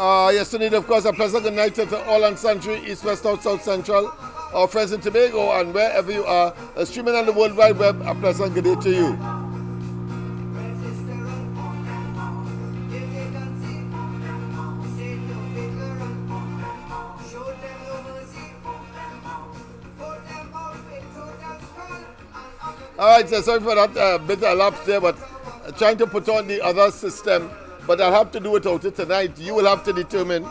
Yes, indeed, of course, a pleasant good night to all and sundry, East, West, North, South, Central, our friends in Tobago, and wherever you are, streaming on the World Wide Web, a pleasant good day to you. All right, so sorry for that bit of lapse there, but trying to put on the other system, but I'll have to do without it tonight. You will have to determine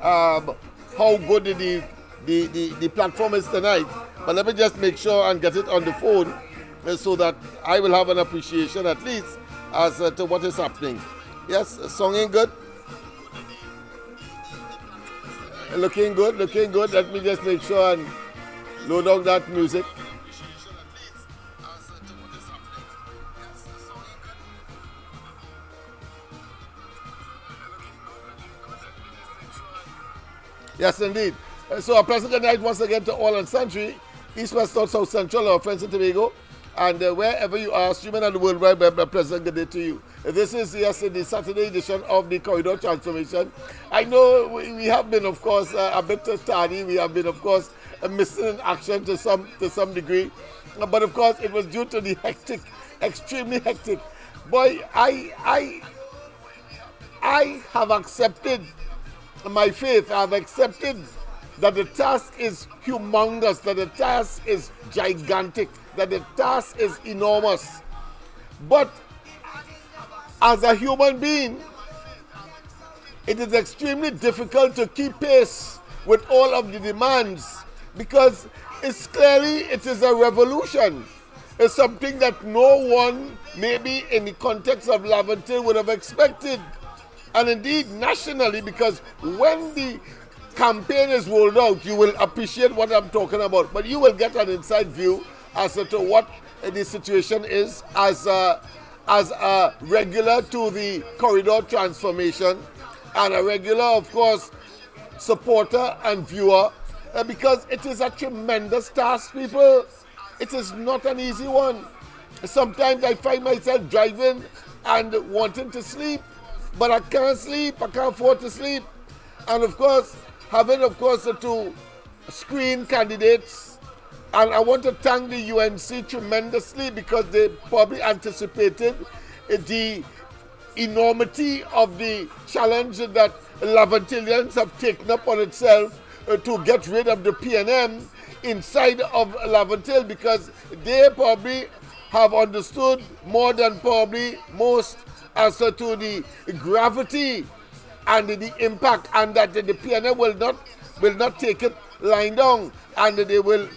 how good the platform is tonight. But let me just make sure and get it on the phone so that I will have an appreciation at least as to what is happening. Yes, songing good. Looking good, looking good. Let me just make sure and load down that music. Yes, indeed. So a pleasant good night once again to all and sundry, East, West, North, South, Central, our friends in Tobago, and wherever you are, streaming on the World Wide Web, a pleasant good day to you. This is, yes, the Saturday edition of the Corridor Transformation. I know we have been, of course, a bit tardy. We have been, of course, missing in action to some degree. But, of course, it was due to the hectic, extremely hectic. Boy, I have accepted my faith. I've accepted that the task is humongous, that the task is gigantic, that the task is enormous. But as a human being, it is extremely difficult to keep pace with all of the demands because it is a revolution. It's something that no one, maybe in the context of Laventille, would have expected. And indeed nationally, because when the campaign is rolled out, you will appreciate what I'm talking about. But you will get an inside view as to what the situation is as a regular to the corridor transformation and a regular, of course, supporter and viewer, because it is a tremendous task, people. It is not an easy one. Sometimes I find myself driving and wanting to sleep, but I can't sleep, I can't afford to sleep. And of course, having, of course, to screen candidates. And I want to thank the UNC tremendously because they probably anticipated the enormity of the challenge that Laventillians have taken up on itself to get rid of the PNM inside of Laventille, because they probably have understood more than probably most as to the gravity and the impact, and that the PNM will not take it lying down, and they will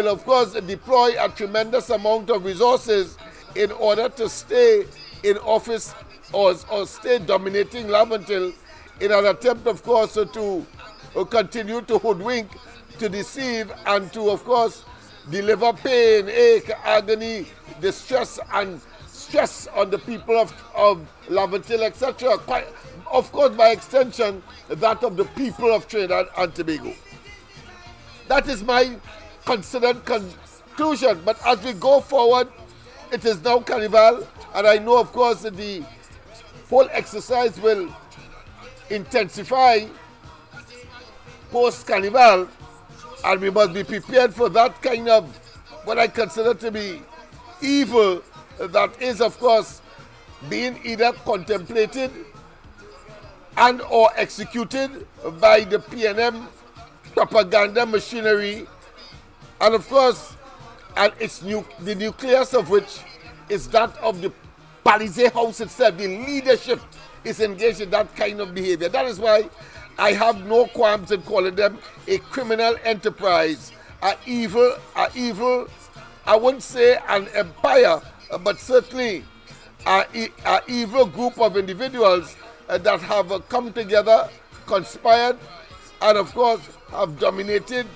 of course deploy a tremendous amount of resources in order to stay in office or stay dominating Laventille in an attempt, of course, to continue to hoodwink, to deceive, and to, of course, deliver pain, ache, agony, distress, and stress on the people of Laventille, etc. Of course, by extension, that of the people of Trinidad and Tobago. That is my considered conclusion. But as we go forward, it is now Carnival, and I know, of course, the whole exercise will intensify post-Carnival, and we must be prepared for that kind of what I consider to be evil that is, of course, being either contemplated and or executed by the PNM propaganda machinery, and of course, and the nucleus of which is that of the Palisade House itself. The leadership is engaged in that kind of behavior. That is why I have no qualms in calling them a criminal enterprise, a evil, I wouldn't say an empire, but certainly an evil group of individuals that have come together, conspired, and of course have dominated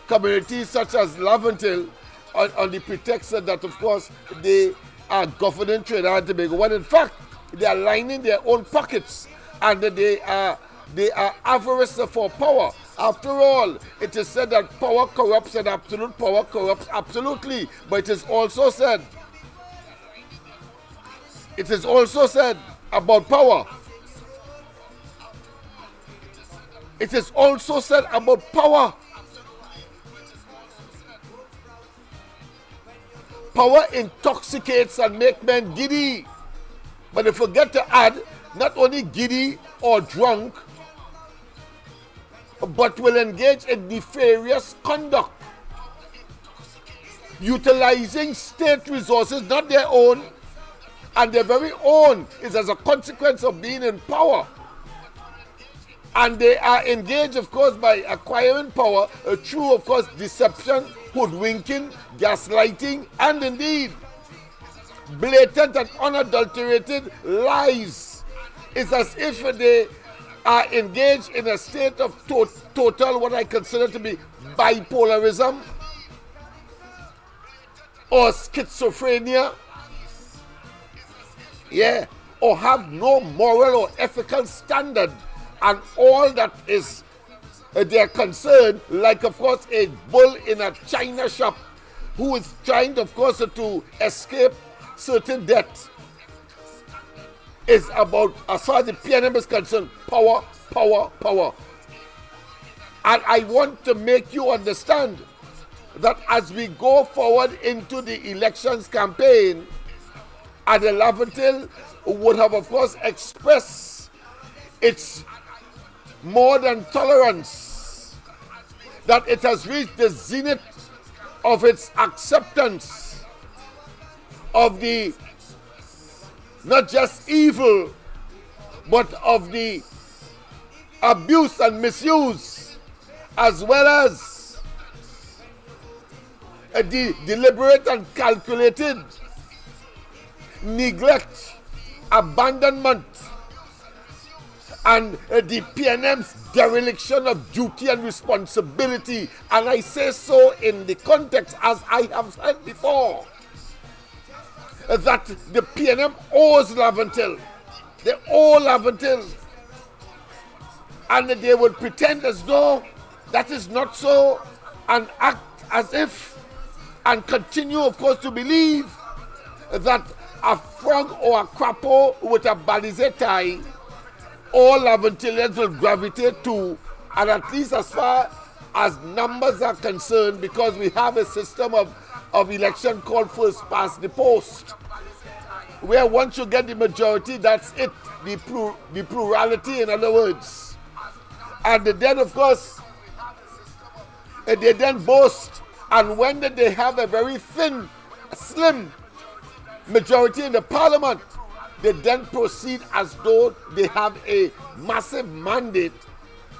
communities such as Laventille on the pretext that, of course, they are governing Trinidad and Tobago, when in fact they are lining their own pockets, and they are avarice for power. After all, it is said that power corrupts, and absolute power corrupts absolutely. But it is also said about power It is also said about power. Power intoxicates and makes men giddy. But they forget to add, not only giddy or drunk, but will engage in nefarious conduct, utilizing state resources, not their own, and their very own is as a consequence of being in power. And they are engaged, of course, by acquiring power through, of course, deception, hoodwinking, gaslighting, and indeed blatant and unadulterated lies. It's as if they are engaged in a state of total, what I consider to be bipolarism or schizophrenia, or have no moral or ethical standard, and all that is their concern, like of course a bull in a china shop who is trying, of course, to escape certain debt, is about, as far as the PNM is concerned, power, power, power. And I want to make you understand that as we go forward into the elections campaign, and the Laventille would have, of course, expressed its more than tolerance, that it has reached the zenith of its acceptance of the not just evil, but of the abuse and misuse, as well as the deliberate and calculated neglect, abandonment, and the PNM's dereliction of duty and responsibility. And I say so in the context, as I have said before, that the PNM owes Laventille. They owe Laventille. And they would pretend as though that is not so, and act as if, and continue, of course, to believe that a frog or a crapo with a balisé tie, all Laventillians will gravitate to, and at least as far as numbers are concerned, because we have a system of election called first past the post, where once you get the majority, that's it, the plurality, in other words. And then, of course, they then boast, and when they have a very thin, slim majority in the parliament, they then proceed as though they have a massive mandate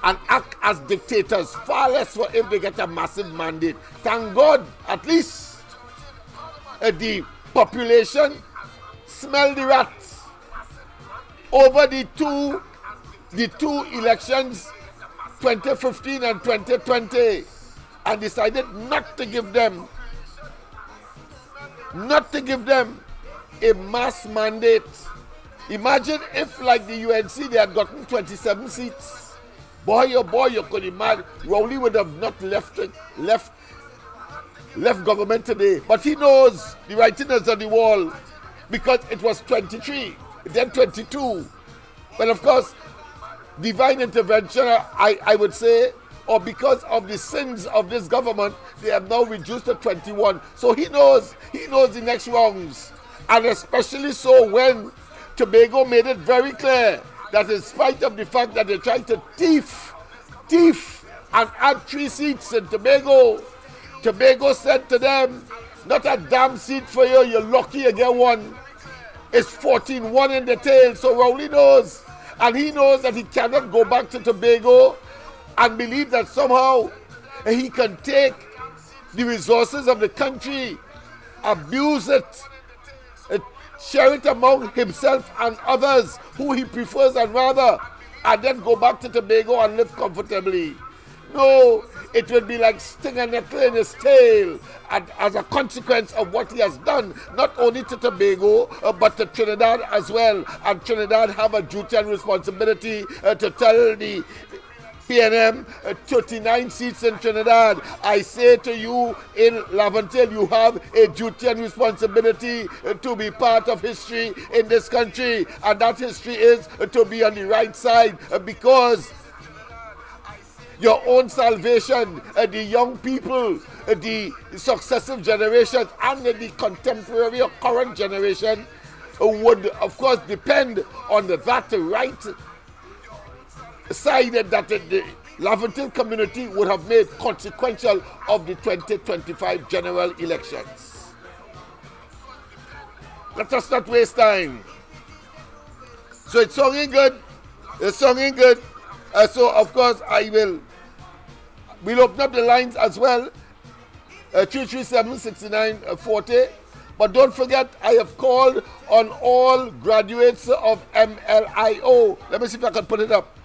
and act as dictators, far less for if they get a massive mandate. Thank God, at least the population smell the rats over the two elections, 2015 and 2020, and decided not to give them a mass mandate. Imagine if, like the UNC, they had gotten 27 seats. Boy, oh boy, you could imagine. Rowley would have not left government today. But he knows the writing is on the wall, because it was 23, then 22. But of course, divine intervention, I would say, or because of the sins of this government, they have now reduced to 21. So he knows the next rounds. And especially so when Tobago made it very clear that in spite of the fact that they tried to thief and add 3 seats in Tobago, Tobago said to them, not a damn seat for you, you're lucky you get one. It's 14-1 in the tail. So Rowley knows, and he knows that he cannot go back to Tobago and believe that somehow he can take the resources of the country, abuse it, share it among himself and others who he prefers and rather, and then go back to Tobago and live comfortably. No, it would be like sting a nettle in his tail, and as a consequence of what he has done, not only to Tobago, but to Trinidad as well. And Trinidad have a duty and responsibility to tell the PNM 39 seats in Trinidad. I say to you, in Laventille, you have a duty and responsibility to be part of history in this country, and that history is to be on the right side, because your own salvation, the young people, the successive generations, and the contemporary or current generation would, of course, depend on that right side that the Laventille community would have made consequential of the 2025 general elections. Let us not waste time. So it's sounding good. It's sounding good. So of course we'll open up the lines as well. 337-6940. But don't forget, I have called on all graduates of MLIO. Let me see if I can put it up.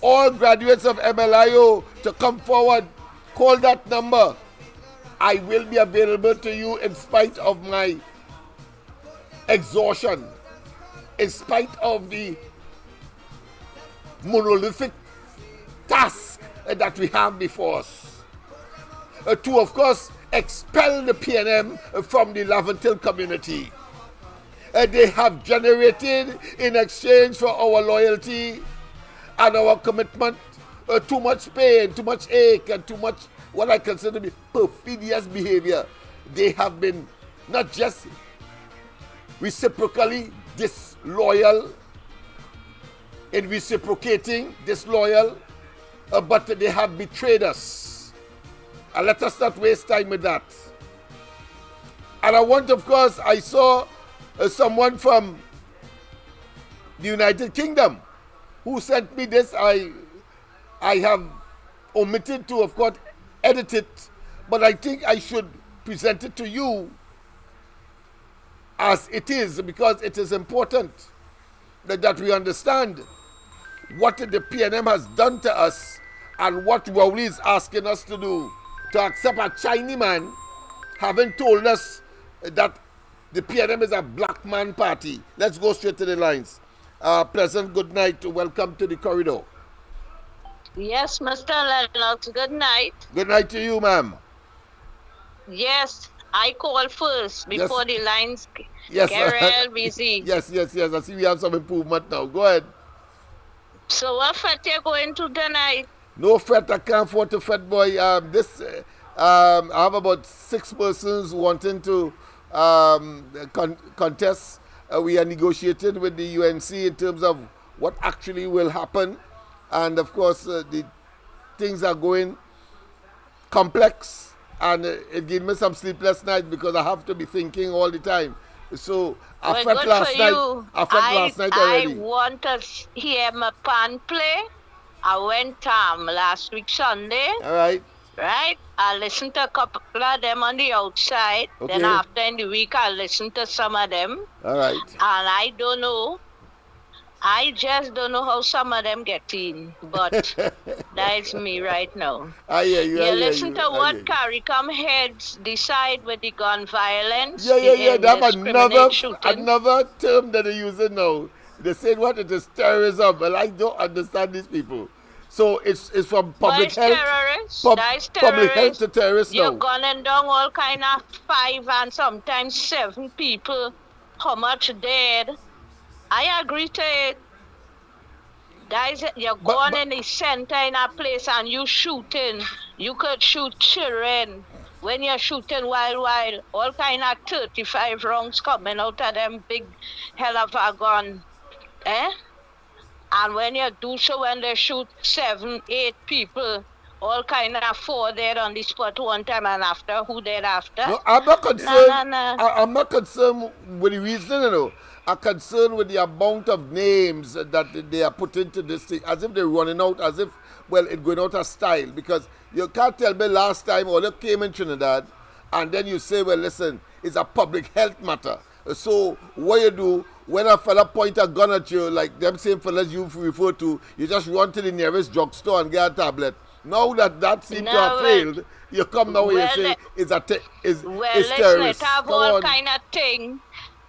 All graduates of MLIO to come forward. Call that number. I will be available to you in spite of my exhaustion, in spite of the monolithic task that we have before us. To, of course, expel the PNM from the Laventille community. They have generated, in exchange for our loyalty and our commitment, too much pain, too much ache, and too much what I consider to be perfidious behavior. They have been not just reciprocally disloyal, in reciprocating disloyal, but they have betrayed us. And let us not waste time with that. And I want, of course, I saw someone from the United Kingdom who sent me this. I have omitted to, of course, edit it, but I think I should present it to you as it is, because it is important that we understand what the PNM has done to us and what Rowley is asking us to do. To accept a Chinese man having told us that the PNM is a black man party. Let's go straight to the lines. Pleasant good night. Welcome to the corridor. Yes, Mr. Lennox, good night. Good night to you, ma'am. Yes, I call first before the lines yes. get real busy. Yes. I see we have some improvement now. Go ahead. So what fete you going to tonight? No fret, I can't afford to fret, boy. I have about 6 persons wanting to contest. We are negotiating with the UNC in terms of what actually will happen. And of course, the things are going complex. And it gave me some sleepless nights because I have to be thinking all the time. So I fret last night. I fret last night already. I want to hear my pan play. I went last week Sunday. All right. Right? I listened to a couple of them on the outside. Okay. Then after in the week, I listened to some of them. All right. And I don't know. I just don't know how some of them get in. But that's me right now. I hear you. You listen to what CARICOM heads decide with the gun violence. Yeah. They have another term that they're using now. They say what? It is terrorism. Well, I don't understand these people. So it's from public health. Public health to terrorists now. You're gunning down all kind of 5 and sometimes 7 people. How much dead? I agree to it. Guys, you're going in the center in a place and you shooting. You could shoot children. When you're shooting wild, all kind of 35 rounds coming out of them big hell of a gun. And when you do so, when they shoot 7, 8 people, all kind of 4 dead on the spot one time, and after, who dead after? No, I'm not concerned. No. I'm not concerned with the reason, I'm concerned with the amount of names that they are put into this thing, as if they're running out, as if, it's going out of style. Because you can't tell me last time all you came in Trinidad, and then you say, well, listen, it's a public health matter. So what you do, when a fella point a gun at you, like them same fellas you refer to, you just run to the nearest drugstore and get a tablet. Now that seems to have failed, you come now and you say it's terrorist. Let's have all kind of thing.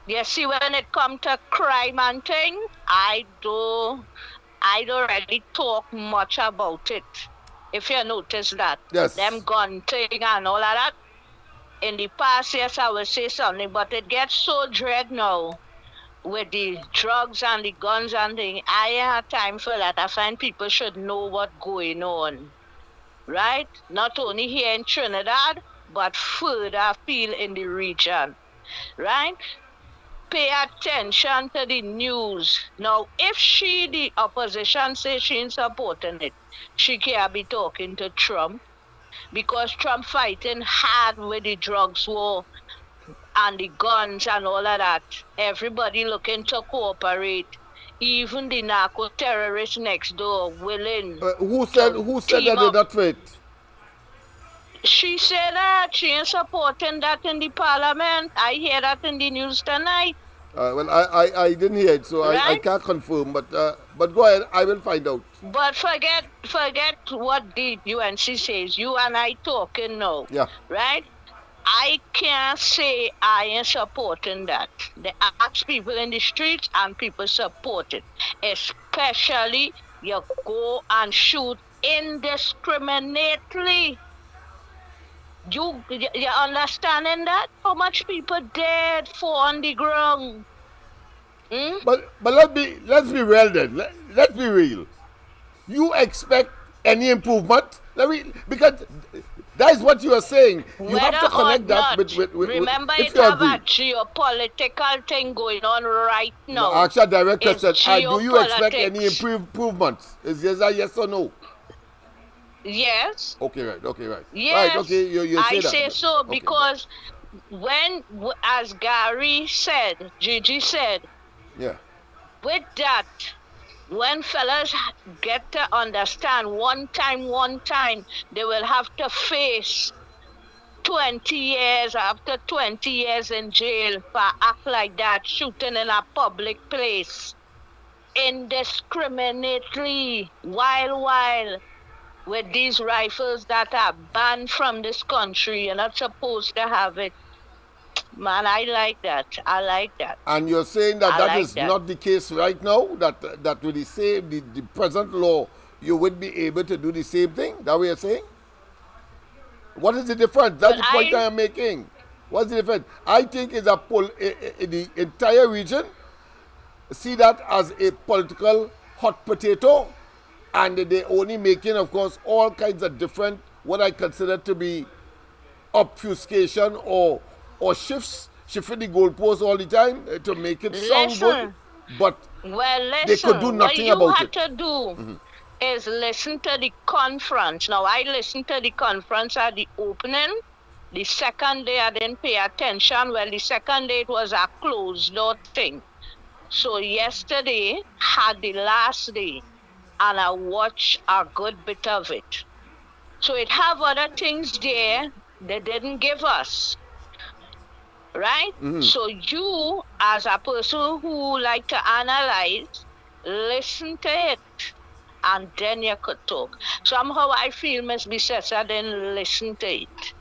You see, when it comes to crime and thing, I don't really talk much about it. If you notice that. Yes. Them gun thing and all of that. In the past, yes, I will say something, but it gets so dread now with the drugs and the guns and things. I ain't have time for that. I find people should know what's going on. right? Not only here in Trinidad, but further afield in the region, right? Pay attention to the news. Now, if the opposition, says she ain't supporting it, she can't be talking to Trump because Trump fighting hard with the drugs war and the guns and all of that. Everybody looking to cooperate. Even the narco terrorists next door willing Who said to who said team that they're up. not fit? She said that she ain't supporting that in the parliament. I hear that in the news tonight, Well, I didn't hear it, so I right? can't confirm. But go ahead, I will find out. But forget what the UNC says. You and I talking now, Yeah. right? I can't say I am supporting that. They ask people in the streets and people support it. Especially you go and shoot indiscriminately. You understanding that? How much people dead for on the ground? Hmm? But let's be real then. Let's be real. You expect any improvement? Because that is what you are saying. You have Whether to or connect that not, with remember if it you have a agree. geopolitical thing going on right No, now. actually, direct It's question. Do you expect any geopolitics. improvements? Is a yes or no? Yes, Okay, right. Okay, right. Right. Okay, yes, you I say that. say so Okay. because as Gary said, Gigi said, Yeah. with that, when fellas get to understand one time, they will have to face 20 years after 20 years in jail for act like that, shooting in a public place indiscriminately, while with these rifles that are banned from this country. You're not supposed to have it. Man, I like that. I like that. And you're saying that I that like is that. not the case right now. That with the present law, you would be able to do the same thing. That what you're saying? What is the difference? Well, That's the point I am making. What's the difference? I think it's the entire region see that as a political hot potato, and they're only making, of course, all kinds of different what I consider to be obfuscation or shifting the goalposts all the time to make it sound good, listen. but Well, they could do listen. What nothing you about had it. to do is listen to the conference. Now, I listened to the conference at the opening. The second day, I didn't pay attention. Well, the second day, it was a closed door thing. So, yesterday had the last day, and I watched a good bit of it. So, it have other things there they didn't give us, right? So, you, as a person who like to analyze, listen to it and then you could talk. Somehow I feel Miss Bissessa didn't listen to it.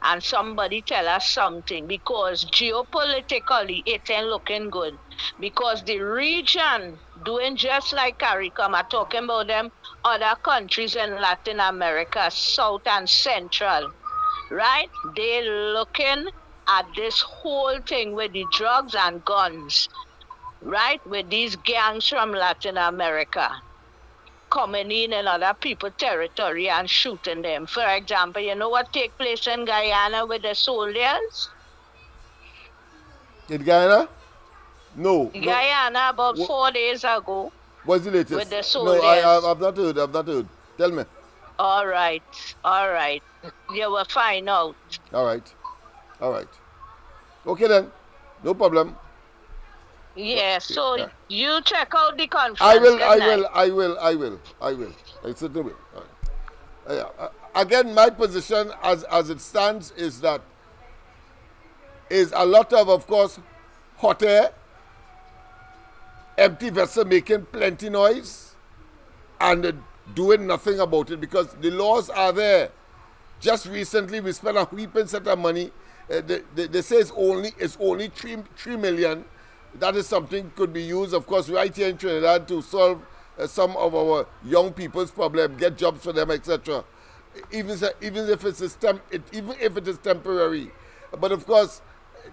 And somebody tell us something because geopolitically it ain't looking good. Because the region doing just like CARICOM are talking about them other countries in Latin America, South and Central, right? They looking at this whole thing with the drugs and guns, right? With these gangs from Latin America coming in other people's territory and shooting them. For example, you know what take place in Guyana with the soldiers? In Guyana? No, no. Guyana about 4 days ago What's the with latest? the No, soldiers. I've not heard. I've not heard. Tell me. All right, all right. You will find out. All right, all right. Okay then, no problem. Yeah, so Yeah. you check out the I conference. will, Good I night. will, I will, I will, I will. I certainly will. All right. Again, my position as it stands is that is a lot of course, hot air, empty vessel making plenty noise, and doing nothing about it because the laws are there. Just recently, we spent a heaping set of money. They say it's only 3 million. That is something could be used, of course, right here in Trinidad to solve some of our young people's problem, get jobs for them, etc. Even if even if it is temporary, but of course,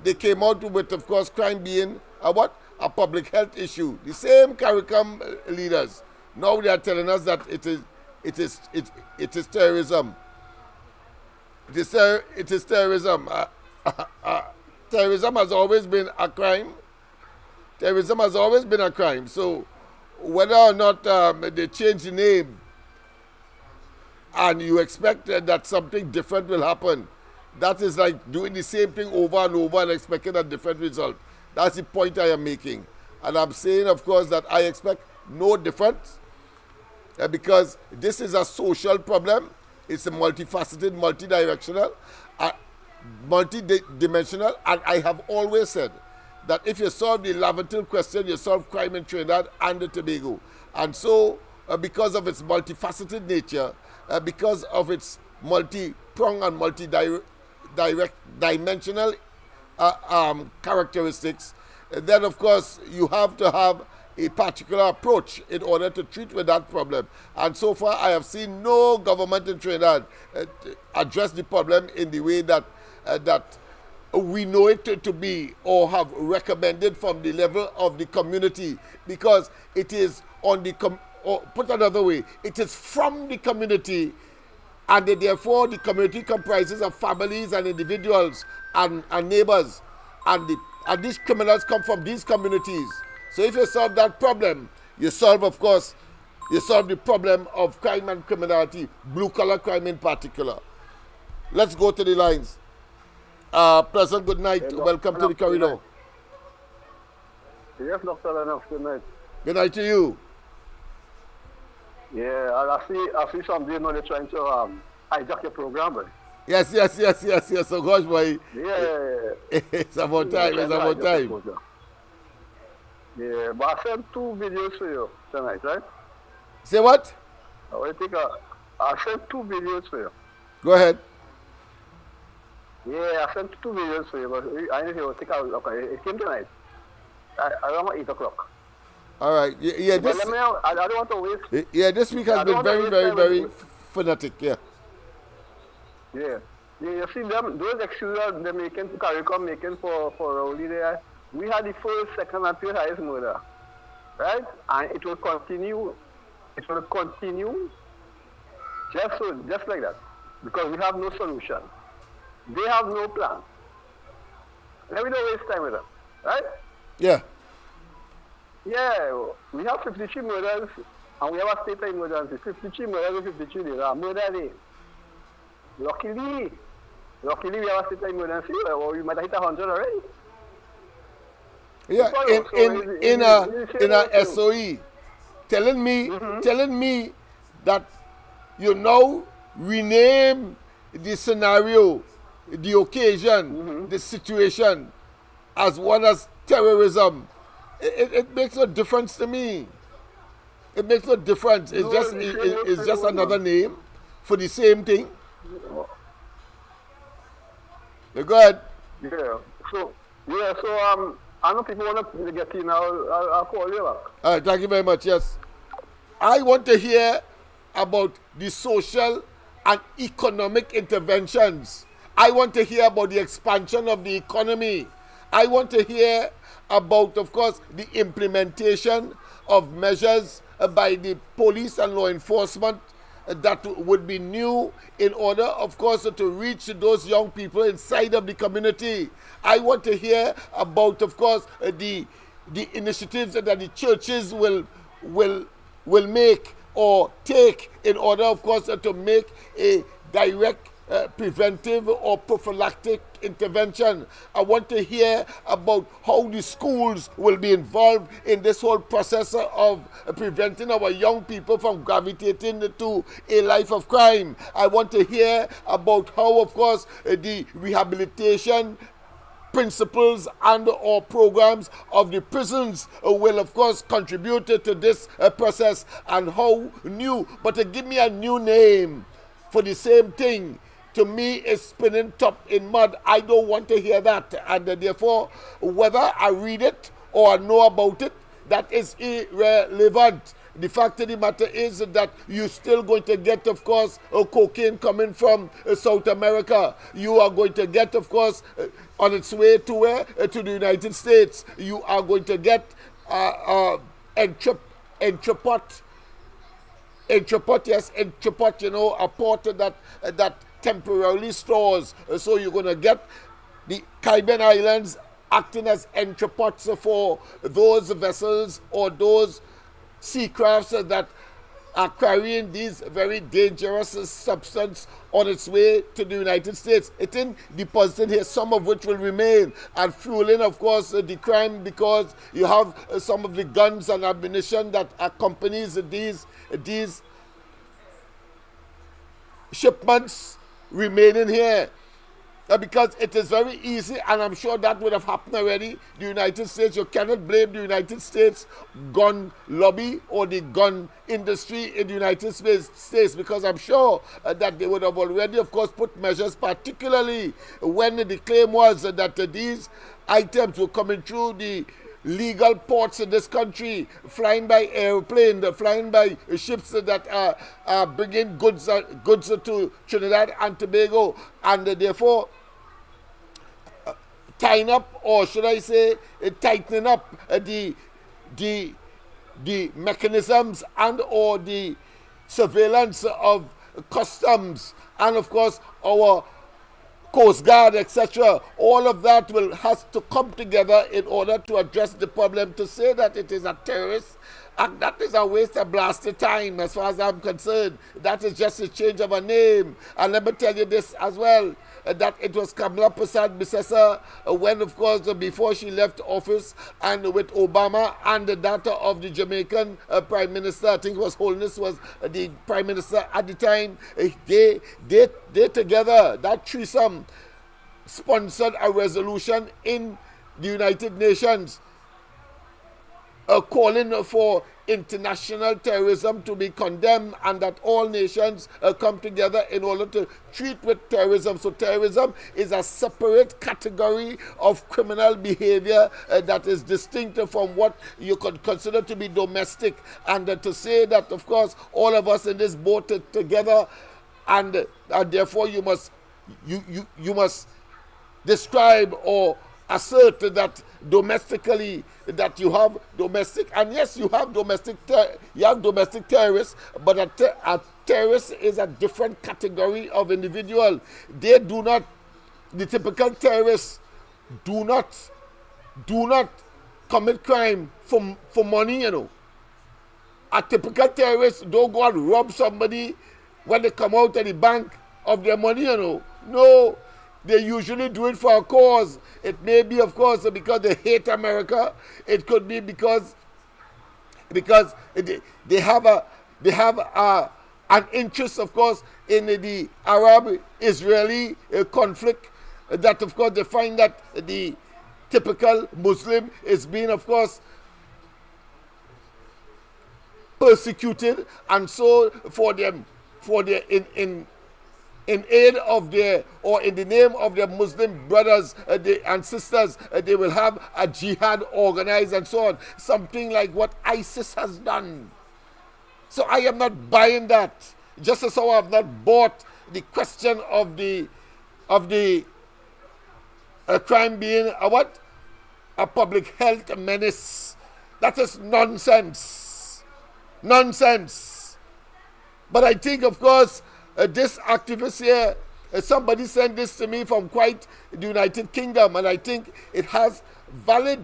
they came out with, of course, crime being a public health issue. The same CARICOM leaders now they are telling us that it is terrorism. It is terrorism. Terrorism has always been a crime. Terrorism has always been a crime. So whether or not they change the name and you expect that something different will happen, that is like doing the same thing over and over and expecting a different result. That's the point I am making. And I'm saying, of course, that I expect no difference because this is a social problem. It's a multifaceted, multidirectional, multidimensional, and I have always said that if you solve the Laventil question, you solve crime in Trinidad and Tobago. And so, because of its multifaceted nature, because of its multi-pronged and multi-dimensional characteristics, then of course you have to have a particular approach in order to treat with that problem. And so far I have seen no government in Trinidad address the problem in the way that we know it to be or have recommended from the level of the community, because it is on the or put another way, it is from the community, and therefore the community comprises of families and individuals and neighbors, and these criminals come from these communities. So if you solve that problem, you solve, of course, you solve the problem of crime and criminality, blue-collar crime in particular. Let's go to the lines. Pleasant good night. Hello. Welcome to the corridor. Yes, Dr. Lennox, good night. Good night to you. Yeah, I see somebody they're trying to hijack your program, but Yes. So gosh, boy. yeah. It's about time. It's about time. Yeah, but I sent 2 videos for you tonight, right? Say what? I sent 2 videos for you. Go ahead. Yeah, I sent 2 videos for you, but I didn't hear take a look. It came tonight. Around 8 o'clock. All right. Yeah. But This. let me know, I don't want to waste. Yeah. This week has been very fanatic. Yeah. Yeah. You see them, those excuses they're making, CARICOM making for Rowley there. We had the first, second, and third highest murder, right? And it will continue. It will continue just like that, because we have no solution. They have no plan. Let me don't waste time with them, right? Yeah. Yeah, we have 53 murders, and we have a state of emergency. 53 murders and 53 days. Murder day. Luckily, we have a state of emergency, or we might have hit 100 already. Yeah, in a SOE, telling me that you now rename the scenario, the occasion, the situation as one as terrorism. It makes no difference to me. It makes no difference. It's just another name for the same thing. You go ahead. Yeah. So I know people want to get in. I'll call you back. All right, thank you very much. Yes. I want to hear about the social and economic interventions. I want to hear about the expansion of the economy. I want to hear about, of course, the implementation of measures by the police and law enforcement that would be new in order, of course, to reach those young people inside of the community. I want to hear about, of course, the initiatives that the churches will make or take in order, of course, to make a direct preventive or prophylactic intervention. I want to hear about how the schools will be involved in this whole process of preventing our young people from gravitating to a life of crime. I want to hear about how, of course, the rehabilitation principles and or programs of the prisons will, of course, contribute to this process, and how new, but to give me a new name for the same thing, to me, is spinning top in mud. I don't want to hear that. And therefore, whether I read it or I know about it, that is irrelevant. The fact of the matter is that you're still going to get, of course, cocaine coming from South America. You are going to get, of course, on its way to where? To the United States. You are going to get entrepot Entrepot, yes, entrepot, a port that temporarily stores. So you're going to get the Caribbean islands acting as entrepots for those vessels or those sea crafts that are carrying these very dangerous substance on its way to the United States. It in deposited here, some of which will remain, and fueling, of course, the crime, because you have some of the guns and ammunition that accompanies these shipments remaining here. Because it is very easy, and I'm sure that would have happened already. The United States, you cannot blame the United States gun lobby or the gun industry in the United States, because I'm sure that they would have already, of course, put measures, particularly when the claim was that these items were coming through the legal ports in this country, flying by airplane, flying by ships that are bringing goods to Trinidad and Tobago, and therefore tying up, or should I say, tightening up the mechanisms and or the surveillance of customs, and of course our Coast Guard, etc. All of that has to come together in order to address the problem. To say that it is a terrorist act, that is a waste of blasted time as far as I'm concerned. That is just a change of a name. And let me tell you this as well, that it was Kamala Prasad Bissessa when, of course, before she left office, and with Obama and the daughter of the Jamaican Prime Minister, I think His Holiness was the Prime Minister at the time, they together, that threesome, sponsored a resolution in the United Nations calling for international terrorism to be condemned, and that all nations come together in order to treat with terrorism. So terrorism is a separate category of criminal behavior that is distinct from what you could consider to be domestic. And to say that, of course, all of us in this boat together, and therefore you must describe or assert that domestically that you have domestic, and yes, you have domestic terrorists, but a terrorist is a different category of individual. The typical terrorists do not commit crime for money. A typical terrorist don't go and rob somebody when they come out of the bank of their money. No. They usually do it for a cause. It may be, of course, because they hate America. It could be because they have an interest, of course, in the Arab-Israeli conflict. That, of course, they find that the typical Muslim is being, of course, persecuted, and so in aid of their, or in the name of their Muslim brothers and sisters, they will have a jihad organized and so on. Something like what ISIS has done. So I am not buying that. Just as how I have not bought the question of the crime being a public health menace. That is nonsense. But I think, of course, this activist here, somebody sent this to me from quite the United Kingdom, and I think it has valid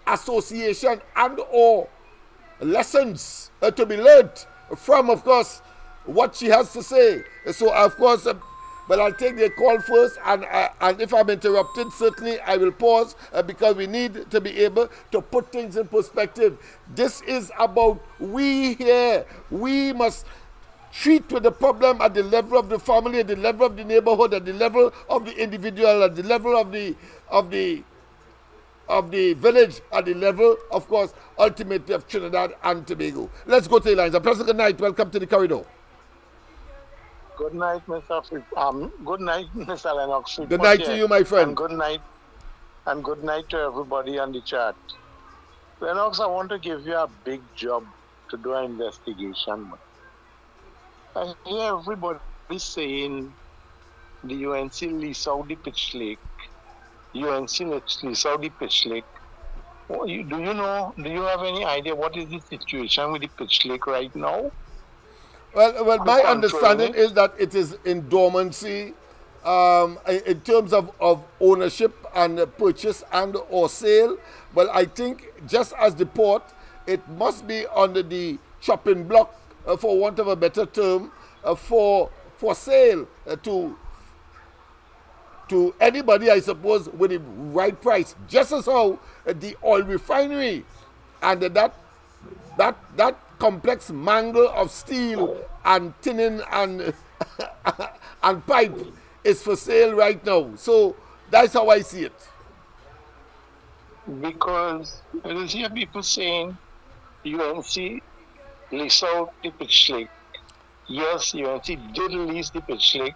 association and or lessons to be learned from, of course, what she has to say. So, of course, but I'll take the call first, and if I'm interrupted, certainly I will pause, because we need to be able to put things in perspective. This is about we here. We must treat with the problem at the level of the family, at the level of the neighborhood, at the level of the individual, at the level of the village, at the level, of course, ultimately of Trinidad and Tobago. Let's go to the lines. Pleasant good night. Welcome to the corridor. Good night, Mr. Good night, Mr. Lennox. Good night to you, my friend. And good night to everybody on the chat. Lennox, I want to give you a big job to do an investigation. I hear everybody saying the UNC lease out the pitch lake. UNC lease out the pitch lake Do you know? Do you have any idea what is the situation with the pitch lake right now? Well, Who my controlling understanding it? is that it is in dormancy in terms of ownership and purchase and or sale. Well, I think just as the port, it must be under the chopping block, for want of a better term, for sale to anybody, I suppose, with the right price. Just as how the oil refinery and that complex mangle of steel and tinning and and pipe is for sale right now. So that's how I see it. Because I just hear people saying UNC lease out the pitch lake. Yes, UNC did lease the pitch lake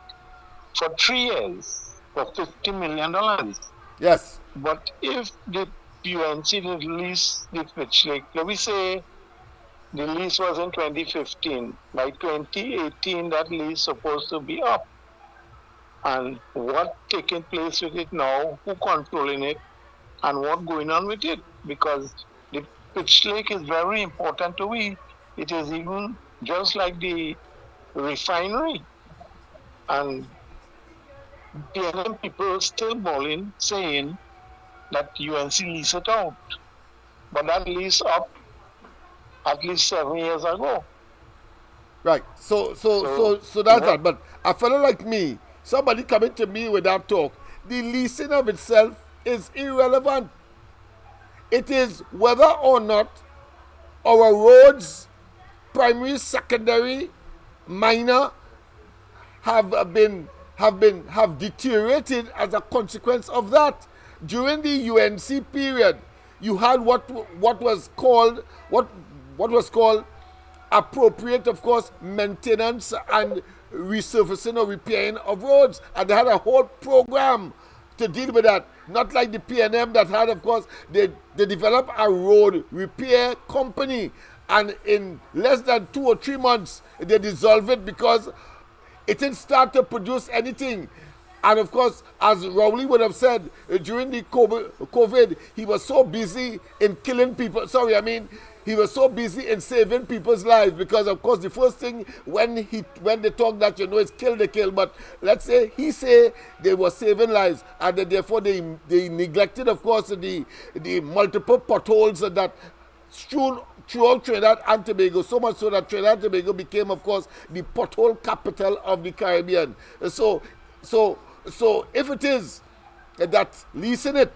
for 3 years for $50 million. Yes. But if the UNC did lease the pitch lake, let me say the lease was in 2015. By 2018, that lease supposed to be up. And what taking place with it now, who controlling it, and what going on with it? Because the pitch lake is very important to we. It is even just like the refinery. And PNM people still bawling, saying that UNC lease it out. But that lease up at least 7 years ago. Right. So that's that. But a fellow like me, somebody coming to me with that talk, the leasing of itself is irrelevant. It is whether or not our roads, primary, secondary, minor, have deteriorated as a consequence of that. During the UNC period, you had what was called what was called appropriate, of course, maintenance and resurfacing or repairing of roads, and they had a whole program to deal with that. Not like the PNM that had, of course, they developed a road repair company, and in less than 2 or 3 months they dissolved it because it didn't start to produce anything. And of course, as Rowley would have said, during the COVID, he was so busy in killing people. Sorry, I mean, he was so busy in saving people's lives because, of course, the first thing when they talk that, is kill the kill. But let's say he say they were saving lives, and therefore they neglected, of course, the multiple potholes that strewn throughout Trinidad and Tobago, so much so that Trinidad and Tobago became, of course, the pothole capital of the Caribbean. So if it is that leasing it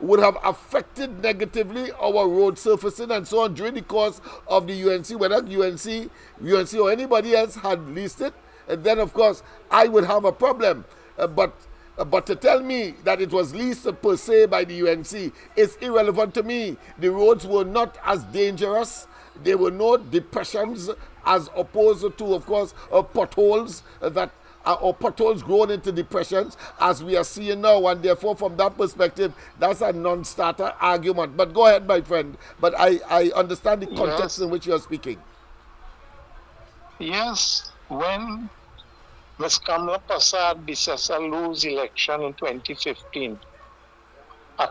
would have affected negatively our road surfacing and so on during the course of the UNC, whether UNC or anybody else had leased it, and then of course I would have a problem. But to tell me that it was leased per se by the UNC is irrelevant to me. The roads were not as dangerous. There were no depressions as opposed to, of course, potholes that or potholes grown into depressions as we are seeing now, and therefore from that perspective that's a non-starter argument. But go ahead, my friend. But I understand the context in which you are speaking. Yes, when Ms. Kamla Prasad Bissessa lose election in 2015, I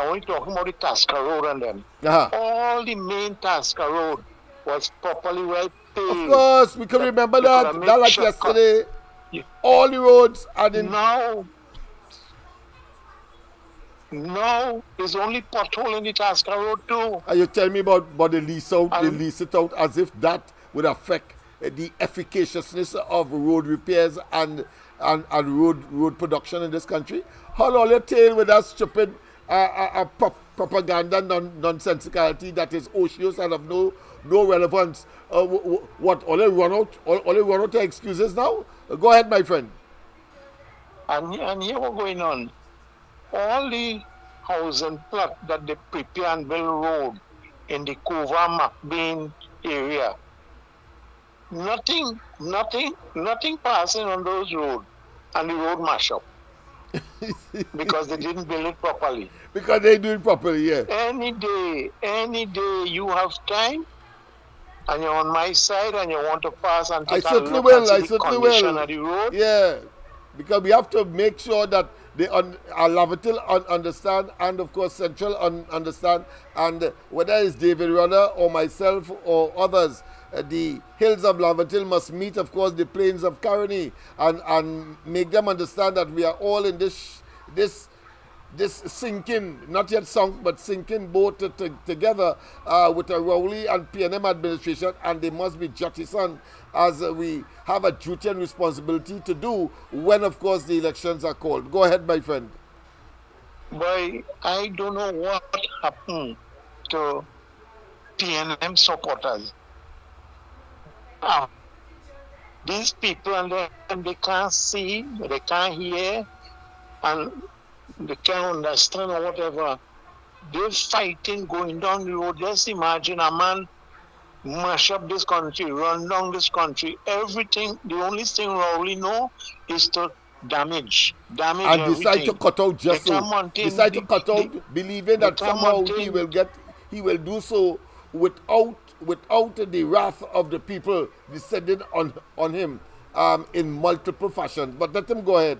only talking about the Tasca Road and them. All the main Tasca Road was properly well paved. Of course, we can remember that like yesterday. Yeah. All the roads are in. Now there's only pothole in the Tasca Road too. And you tell me about the lease out, they lease it out as if that would affect the efficaciousness of road repairs and road production in this country. Hold all your tail with that stupid propaganda nonsensicality that is ocious and of no relevance. What all they run out to excuses now? Go ahead, my friend. And here what's going on. All the housing plot that they prepare and build road in the Cova McBain area, nothing passing on those roads, and the road mash up. Because they didn't build it properly. Because they do it properly, yeah. Any day you have time, and you're on my side and you want to pass and take a look and see the condition of the road. Yeah. because we have to make sure that they Lavatil understand, and of course Central understand, and whether it's David Runner or myself or others, the hills of Lavatil must meet, of course, the plains of Caroni, and make them understand that we are all in this sinking, not yet sunk, but sinking boat together with a Rowley and PNM administration, and they must be jettisoned as we have a duty and responsibility to do when, of course, the elections are called. Go ahead, my friend. Boy, I don't know what happened to PNM supporters. These people, and they can't see, they can't hear, and they can't understand or whatever. They're fighting, going down the road. Just imagine a man mash up this country, run down this country. Everything, the only thing Rowley know is to damage and everything. Decide to cut out just so. Decide to cut out, believing that somehow he will do so without the wrath of the people descending on him in multiple fashions. But let him go ahead.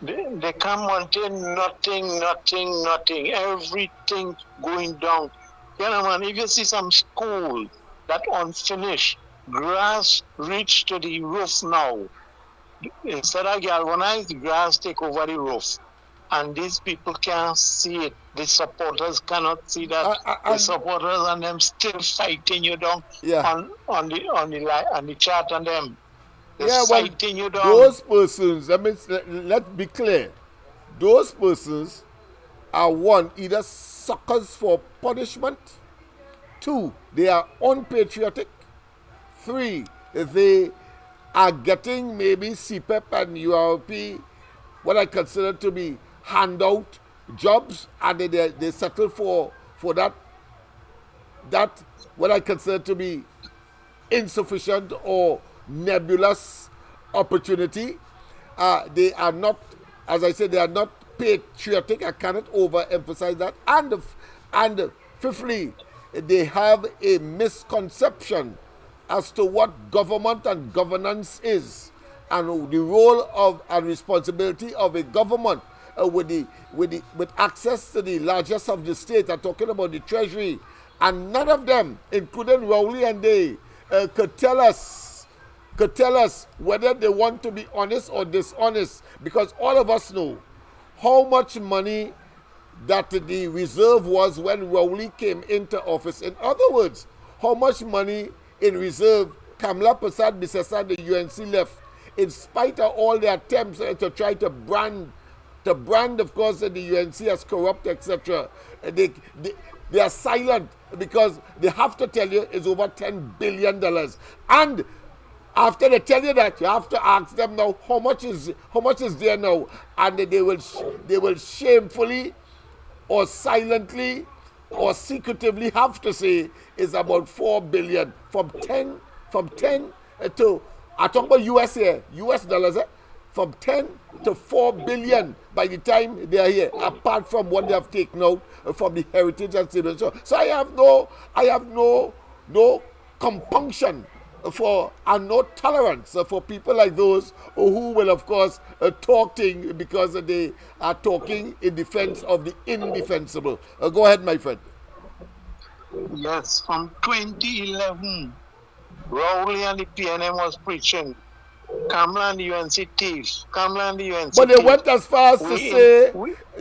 They can't maintain nothing. Everything going down. You know, man, if you see some school that unfinished, grass reach to the roof now. Instead of galvanized, grass take over the roof. And these people can't see it. The supporters cannot see that. The supporters and them still fighting you down on the chart and them. Fighting you down. Those persons, let's be clear. Those persons are one, either suckers for punishment. Two, they are unpatriotic. Three, they are getting maybe CPEP and URP, what I consider to be handout jobs, and they settle for that what I consider to be insufficient or nebulous opportunity. They are not, as I said, they are not patriotic. I cannot overemphasize that. And fifthly, they have a misconception as to what government and governance is, and the role of and responsibility of a government with access to the largest of the state. I'm talking about the treasury, and none of them, including Rowley and they, could tell us whether they want to be honest or dishonest, because all of us know how much money that the reserve was when Rowley came into office. In other words, how much money in reserve Kamla Prasad Bisesa, the UNC, left, in spite of all their attempts to try to brand, of course, the UNC as corrupt, etc. They are silent because they have to tell you it's over $10 billion. And after they tell you that, you have to ask them now how much is there now, and they will shamefully or silently or secretively have to say is about $4 billion from 10 to, I talk about US here, US dollars, from 10 to 4 billion by the time they are here, apart from what they have taken out from the heritage and civil. So I have no compunction for and no tolerance for people like those who will, of course, talking because they are talking in defense of the indefensible. Go ahead, my friend. Yes, from 2011, Rowley and the PNM was preaching Kamla and the UNC thieves. Kamla and the UNC But they thieves. went as far as to say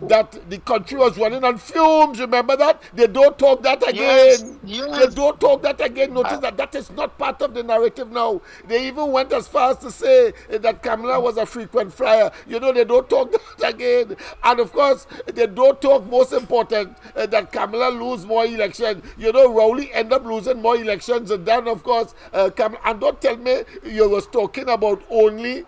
that the country was running on fumes. Remember that? They don't talk that again. Yes. They don't talk that again. Notice that is not part of the narrative now. They even went as far as to say that Kamla was a frequent flyer. You know, they don't talk that again. And of course, they don't talk, most important, that Kamla lose more elections. You know, Rowley end up losing more elections than, of course, Kamla. And don't tell me you was talking about only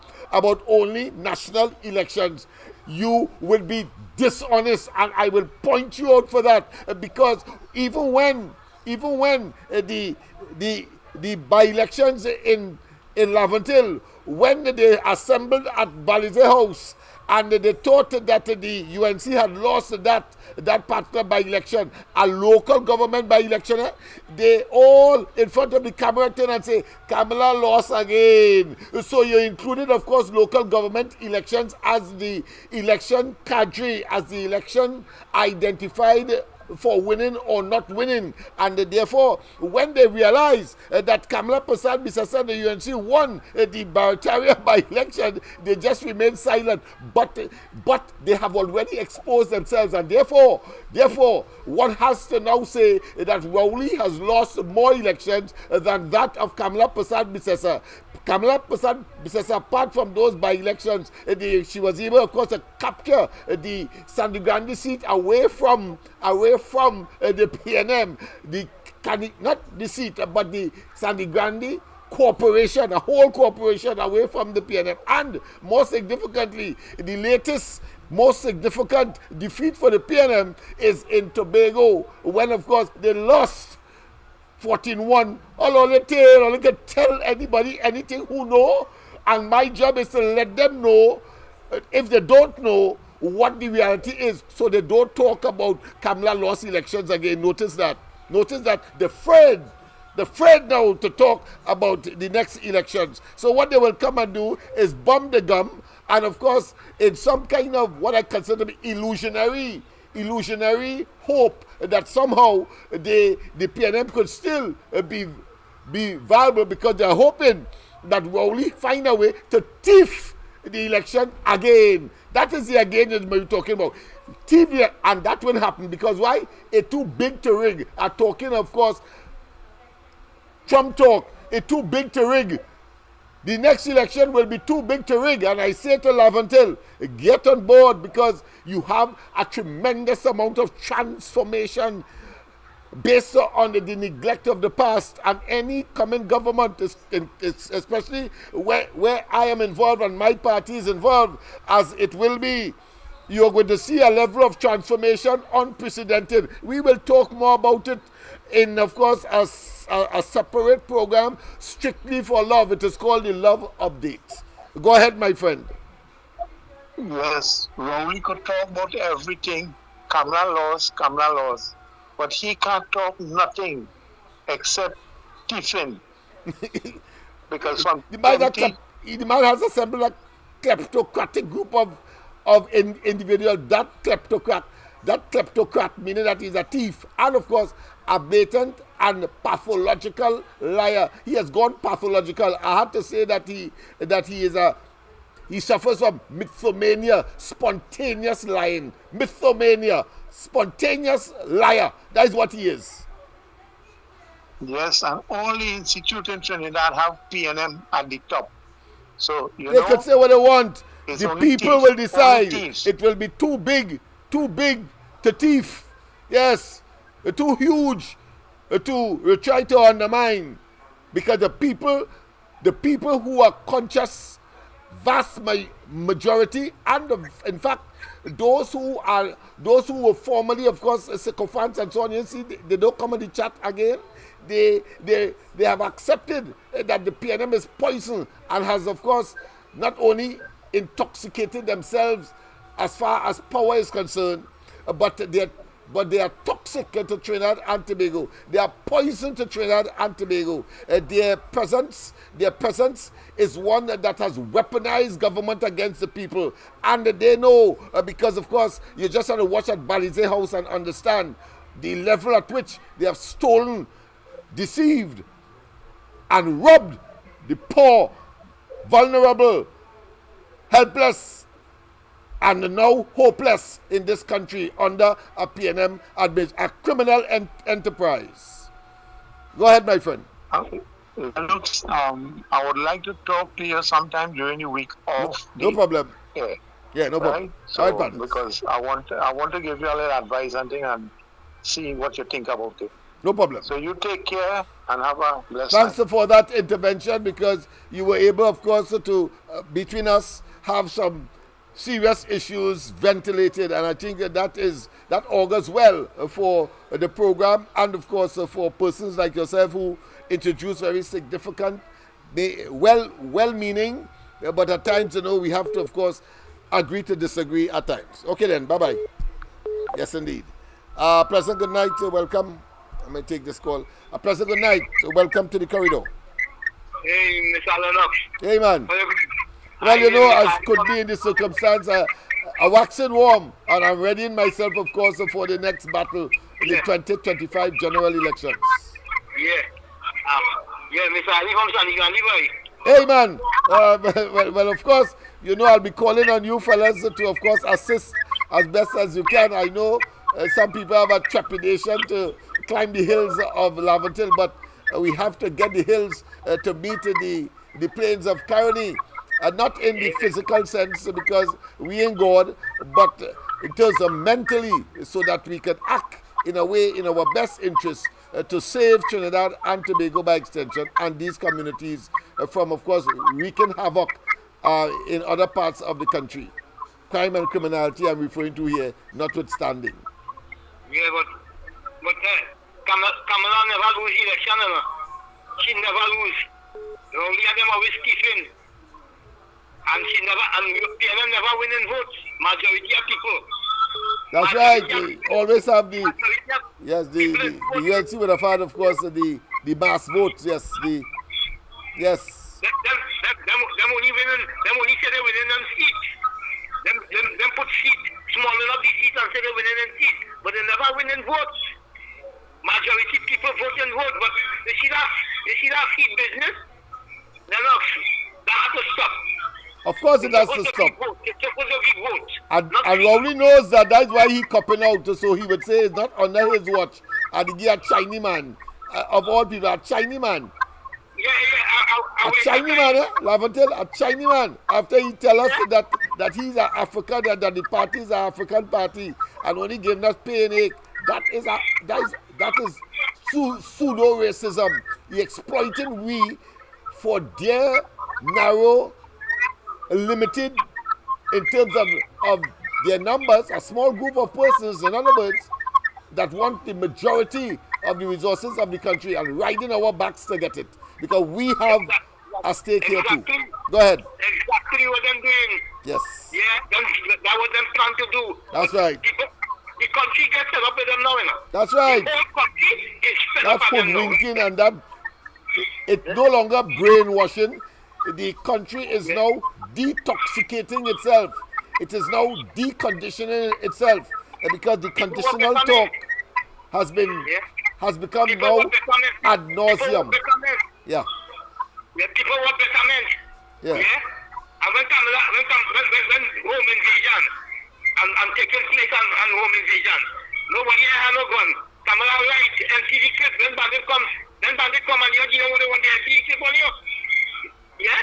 national elections. You will be dishonest, and I will point you out for that, because even when the by-elections in Laventille, when they assembled at Balize House and they thought that the UNC had lost that particular by-election, a local government by-election. They all in front of the camera turn and say, Kamala lost again. So you included, of course, local government elections as the election cadre, as the election identified for winning or not winning. And therefore, when they realized that Kamala Prasad Bisasa, the UNC, won the Barataria by-election, they just remained silent. But they have already exposed themselves, and therefore, one has to now say that Rowley has lost more elections than that of Kamala Prasad Bisasa. Kamala Prasad Bisasa, apart from those by-elections, she was able, of course, to capture the Sandigrandi seat away from the PNM, not the seat, but the Sandigrandi corporation, a whole corporation away from the PNM. And more significantly, the latest most significant defeat for the PNM is in Tobago, when, of course, they lost 14-1. All can tell anybody anything who know, and my job is to let them know, if they don't know, what the reality is, so they don't talk about Kamala lost elections again. Notice that they're afraid now to talk about the next elections. So what they will come and do is bomb the gum, and of course, in some kind of what I consider to be illusionary hope that somehow the PNM could still be viable, because they're hoping that Rowley find a way to thief the election again. That is the again that we're talking about. TV, and that will happen because why? It's too big to rig. I'm talking, of course, Trump talk. It's too big to rig. The next election will be too big to rig. And I say to Lavantil, get on board, because you have a tremendous amount of transformation based on the neglect of the past, and any coming government, especially where I am involved and my party is involved, as it will be, you're going to see a level of transformation unprecedented. We will talk more about it in, of course, a separate program strictly for love. It is called the Love Update. Go ahead, my friend. Yes, Rowley could talk about everything. Kamala lost. But he can't talk nothing except tiffin. Because from the man has assembled a kleptocratic group of individuals. That kleptocrat, meaning that he's a thief, and of course a blatant and pathological liar. He has gone pathological. I have to say that he suffers from mythomania, spontaneous lying. Mythomania, spontaneous liar. That is what he is. Yes, and all the institute in Trinidad have PNM at the top. So, they can say what they want. The people will decide. It will be too big to thief. Yes, too huge to try to undermine. Because the people who are conscious, vast majority, and in fact, those who were formerly, of course, sycophants and so on, you see, they don't come in the chat again. They have accepted that the PNM is poison, and has, of course, not only intoxicated themselves as far as power is concerned, but they are toxic to Trinidad and Tobago. They are poison to Trinidad and Tobago. Their presence is one that has weaponized government against the people. And they know, because of course, you just have to watch at Balize House and understand the level at which they have stolen, deceived, and robbed the poor, vulnerable, helpless, and now hopeless in this country under a PNM admin, a criminal enterprise. Go ahead, my friend. LENNOX, I would like to talk to you sometime during the week off. No problem. Yeah, no problem. So, all right, because I want to give you a little advice and thing, and see what you think about it. No problem. So you take care and have a blessed Thanks time. for that intervention, because you were able, of course, to, between us, have some serious issues ventilated, and I think that augurs well for the program, and of course for persons like yourself who introduce very significant, well-meaning, but at times, we have to, of course, agree to disagree at times. Okay then, bye-bye. Yes, indeed. President, good night. Welcome. I may take this call. President, good night. Welcome to the corridor. Hey, Mr. LENNOX. Hey, man. Well, you know, as could be in this circumstance, I'm waxing warm, and I'm readying myself, of course, for the next battle in the 2025 general elections. Yeah. Yeah, Mr. Ali from San Diego. Hey, man. Well, of course, you know, I'll be calling on you fellas to, of course, assist as best as you can. I know some people have a trepidation to climb the hills of Laventille, but we have to get the hills to meet the plains of Caroni. Not in the physical sense because we ain't God, but in terms of mentally, so that we can act in a way in our best interest to save Trinidad and Tobago by extension and these communities from, of course, wreaking havoc in other parts of the country. Crime and criminality I'm referring to here, notwithstanding. Yeah, but Kamala never lose election. She never lose. Only of them always keeping. And she never winning votes. Majority of people. That's right. They always have the UNC would have had, of course, the mass votes. Yes, yes. Them only winning. Them only say they winning on seats. Them put seats smaller of the seats and say they winning in seats, but they never winning votes. Majority people vote and vote, but you see that seat business. That has to stop. Of course it has to stop. And Rowley knows that. That's why he copping out. So he would say it's not under his watch. And he a Chinese man. Of all people, a Chinese man. Yeah. A Chinese man, Laventille, a Chinese man. After he tell us that he's an African, that the party is an African party, and when he gave us pay and ache, that is pseudo racism. He exploiting we for their narrow, limited in terms of their numbers, a small group of persons, in other words, that want the majority of the resources of the country and riding our backs to get it. Because we have a stake here too. Go ahead. Exactly what I'm doing. Yes. Yeah, that's what I'm trying to do. That's right. The country gets set up with them now, you know. That's right. The whole country is set That's up with them now. winking, and that it's no longer brainwashing. The country is now detoxicating itself. It is now deconditioning itself, because the conditional talk has become now ad nauseum. Yeah. People want betterment. Yeah. And when home invasion and taking place on home invasion, nobody had no gun. Kamala right, LCD clip, then bandit come and you know what they want the LCD clip on you. Yeah?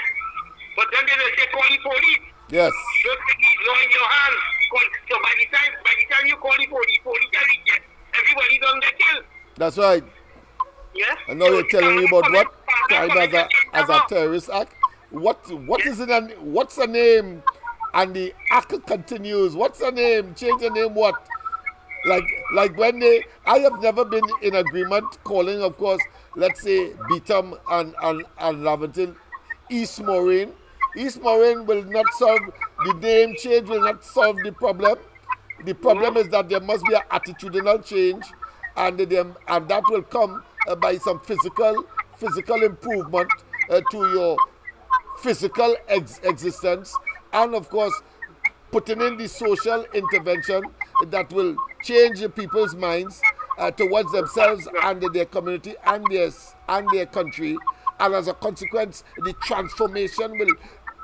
But then they say call the police. Yes. Don't take the law in your hands. So by the time you call the police everybody don't get killed. That's right. Yeah? And now you're telling me about what crime as a terrorist act. What is it? What's the name? And the act continues. What's the name? Change the name. What? Like when I have never been in agreement calling, of course, let's say Beetham and Laventille East Moraine. East Moraine will not solve the name change. Will not solve the problem. The problem is that there must be an attitudinal change, and that will come by some physical improvement to your physical existence, and of course putting in the social intervention that will change the people's minds towards themselves and their community and their country, and as a consequence the transformation will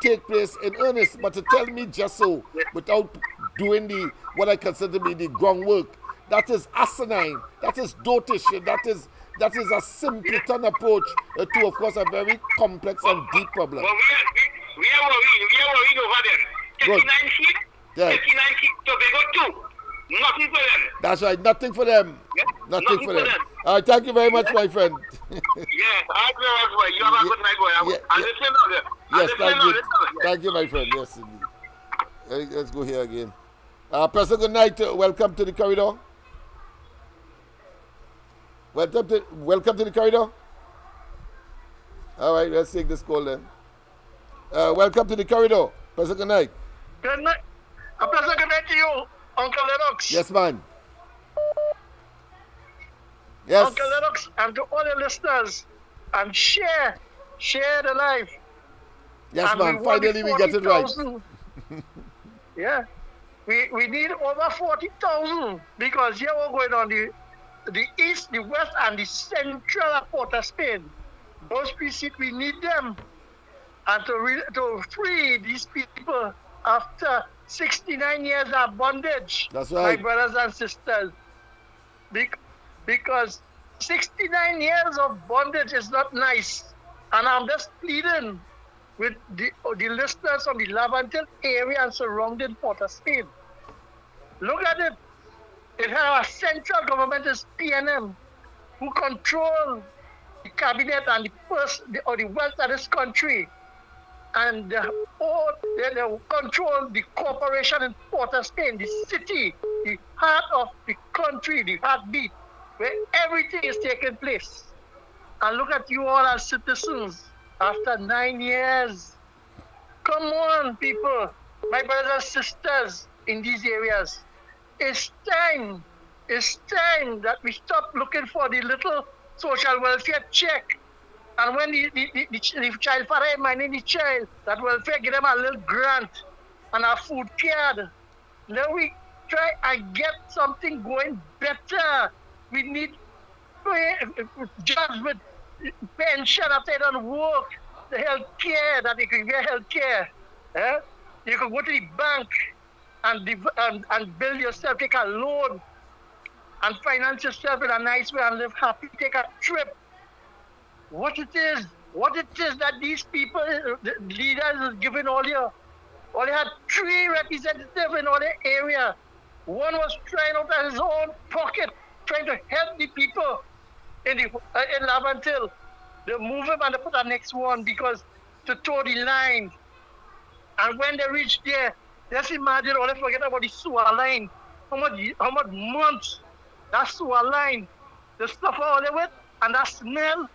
take place in earnest. But to tell me just so without doing what I consider to be the groundwork, that is asinine, that is dotish, that is a simpleton approach to, of course, a very complex and deep problem. Well, we are worried over them. 39 seats, yes. 39 seats, Tobago 2. Nothing for them. That's right, nothing for them. Yeah? Nothing for them. All right, thank you very much, my friend. Yeah, I as well. You have a good night, boy. Yes, thank you. Thank you, my friend. Yes, indeed. Let's go here again. President, good night. Welcome to the corridor. Welcome to the corridor. All right, let's take this call then. Welcome to the corridor. President, good night. A pleasant good night to you, Uncle Lennox. Yes, man. Yes. Uncle Lennox, and to all the listeners, and share the life. Yes, and man. Finally, we get it right. Yeah. We need over 40,000 because here we're going on the east, the west, and the central of Port of Spain. Those precincts, we need them. And to free these people after 69 years of bondage. That's right. My brothers and sisters. Because 69 years of bondage is not nice. And I'm just pleading with the listeners from the Lavantil area and surrounding Port of Spain. Look at it. It has a central government is PNM who control the cabinet and the wealth of this country. And they control the corporation in Port of Spain, the city, the heart of the country, the heartbeat, where everything is taking place. And look at you all as citizens after 9 years. Come on, people, my brothers and sisters in these areas. It's time that we stop looking for the little social welfare check. And when the child father minding the child, that welfare give them a little grant and a food card. Then we try and get something going better. We need jobs with pension after they don't work, the health care, that they can get health care. You can go to the bank and build yourself, take a loan, and finance yourself in a nice way and live happy, take a trip. What it is that these people, the leaders, is giving all you. All they had 3 representatives in all the area. One was trying out of his own pocket, trying to help the people in Lavantil. They move him and they put the next one because to toe the line. And when they reach there, just imagine all they forget about the sewer line. How much months that sewer line, the stuff all the way, and that smell.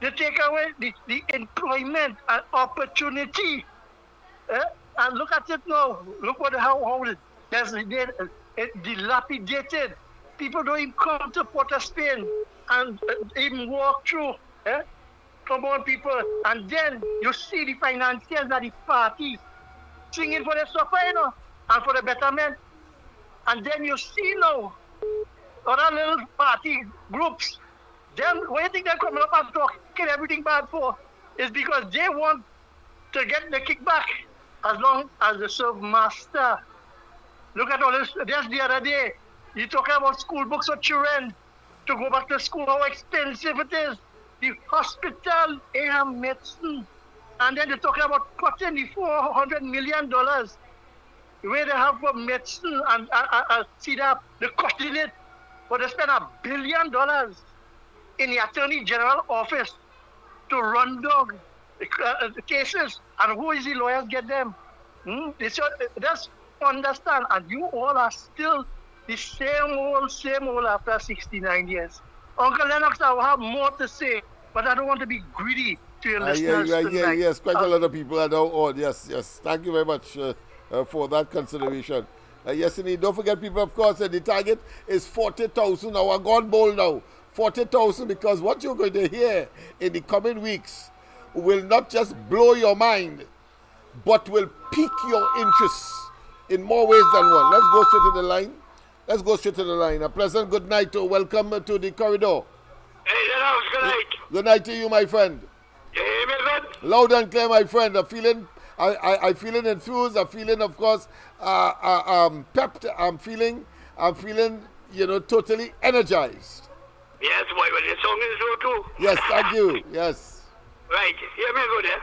They take away the employment and opportunity. And look at it now. Look how it is dilapidated. People don't even come to Port of Spain and even walk through. Come on, people. And then you see the financiers of the parties singing for the supper, and for the betterment. And then you see now other little party groups. Then what you think they're coming up and talking everything bad for is because they want to get the kickback as long as they serve master. Look at all this. Just the other day, you're talking about school books for children to go back to school, how expensive it is. The hospital, and medicine. And then they're talking about cutting the $400 million where they have for medicine and see that they're cutting it. But they spend $1 billion in the Attorney General office to run down the cases. And who is the lawyers get them? They should just understand. And you all are still the same old after 69 years. Uncle Lennox, I will have more to say, but I don't want to be greedy to your listeners tonight. Yes, quite a lot of people are now on. Yes. Thank you very much for that consideration. Yes, indeed. Don't forget, people, of course, the target is 40,000. Now, we're gone bold now. 40,000, because what you're going to hear in the coming weeks will not just blow your mind, but will pique your interest in more ways than one. Let's go straight to the line. A pleasant good night. Welcome to the corridor. Hey, Lennox, good night. Good night to you, my friend. You hear me, man? Loud and clear, my friend. I'm feeling enthused. I'm feeling, of course, pepped. I'm feeling, totally energized. Yes, boy, but the song is so too. Yes, thank you. Yes. Right, hear me go there.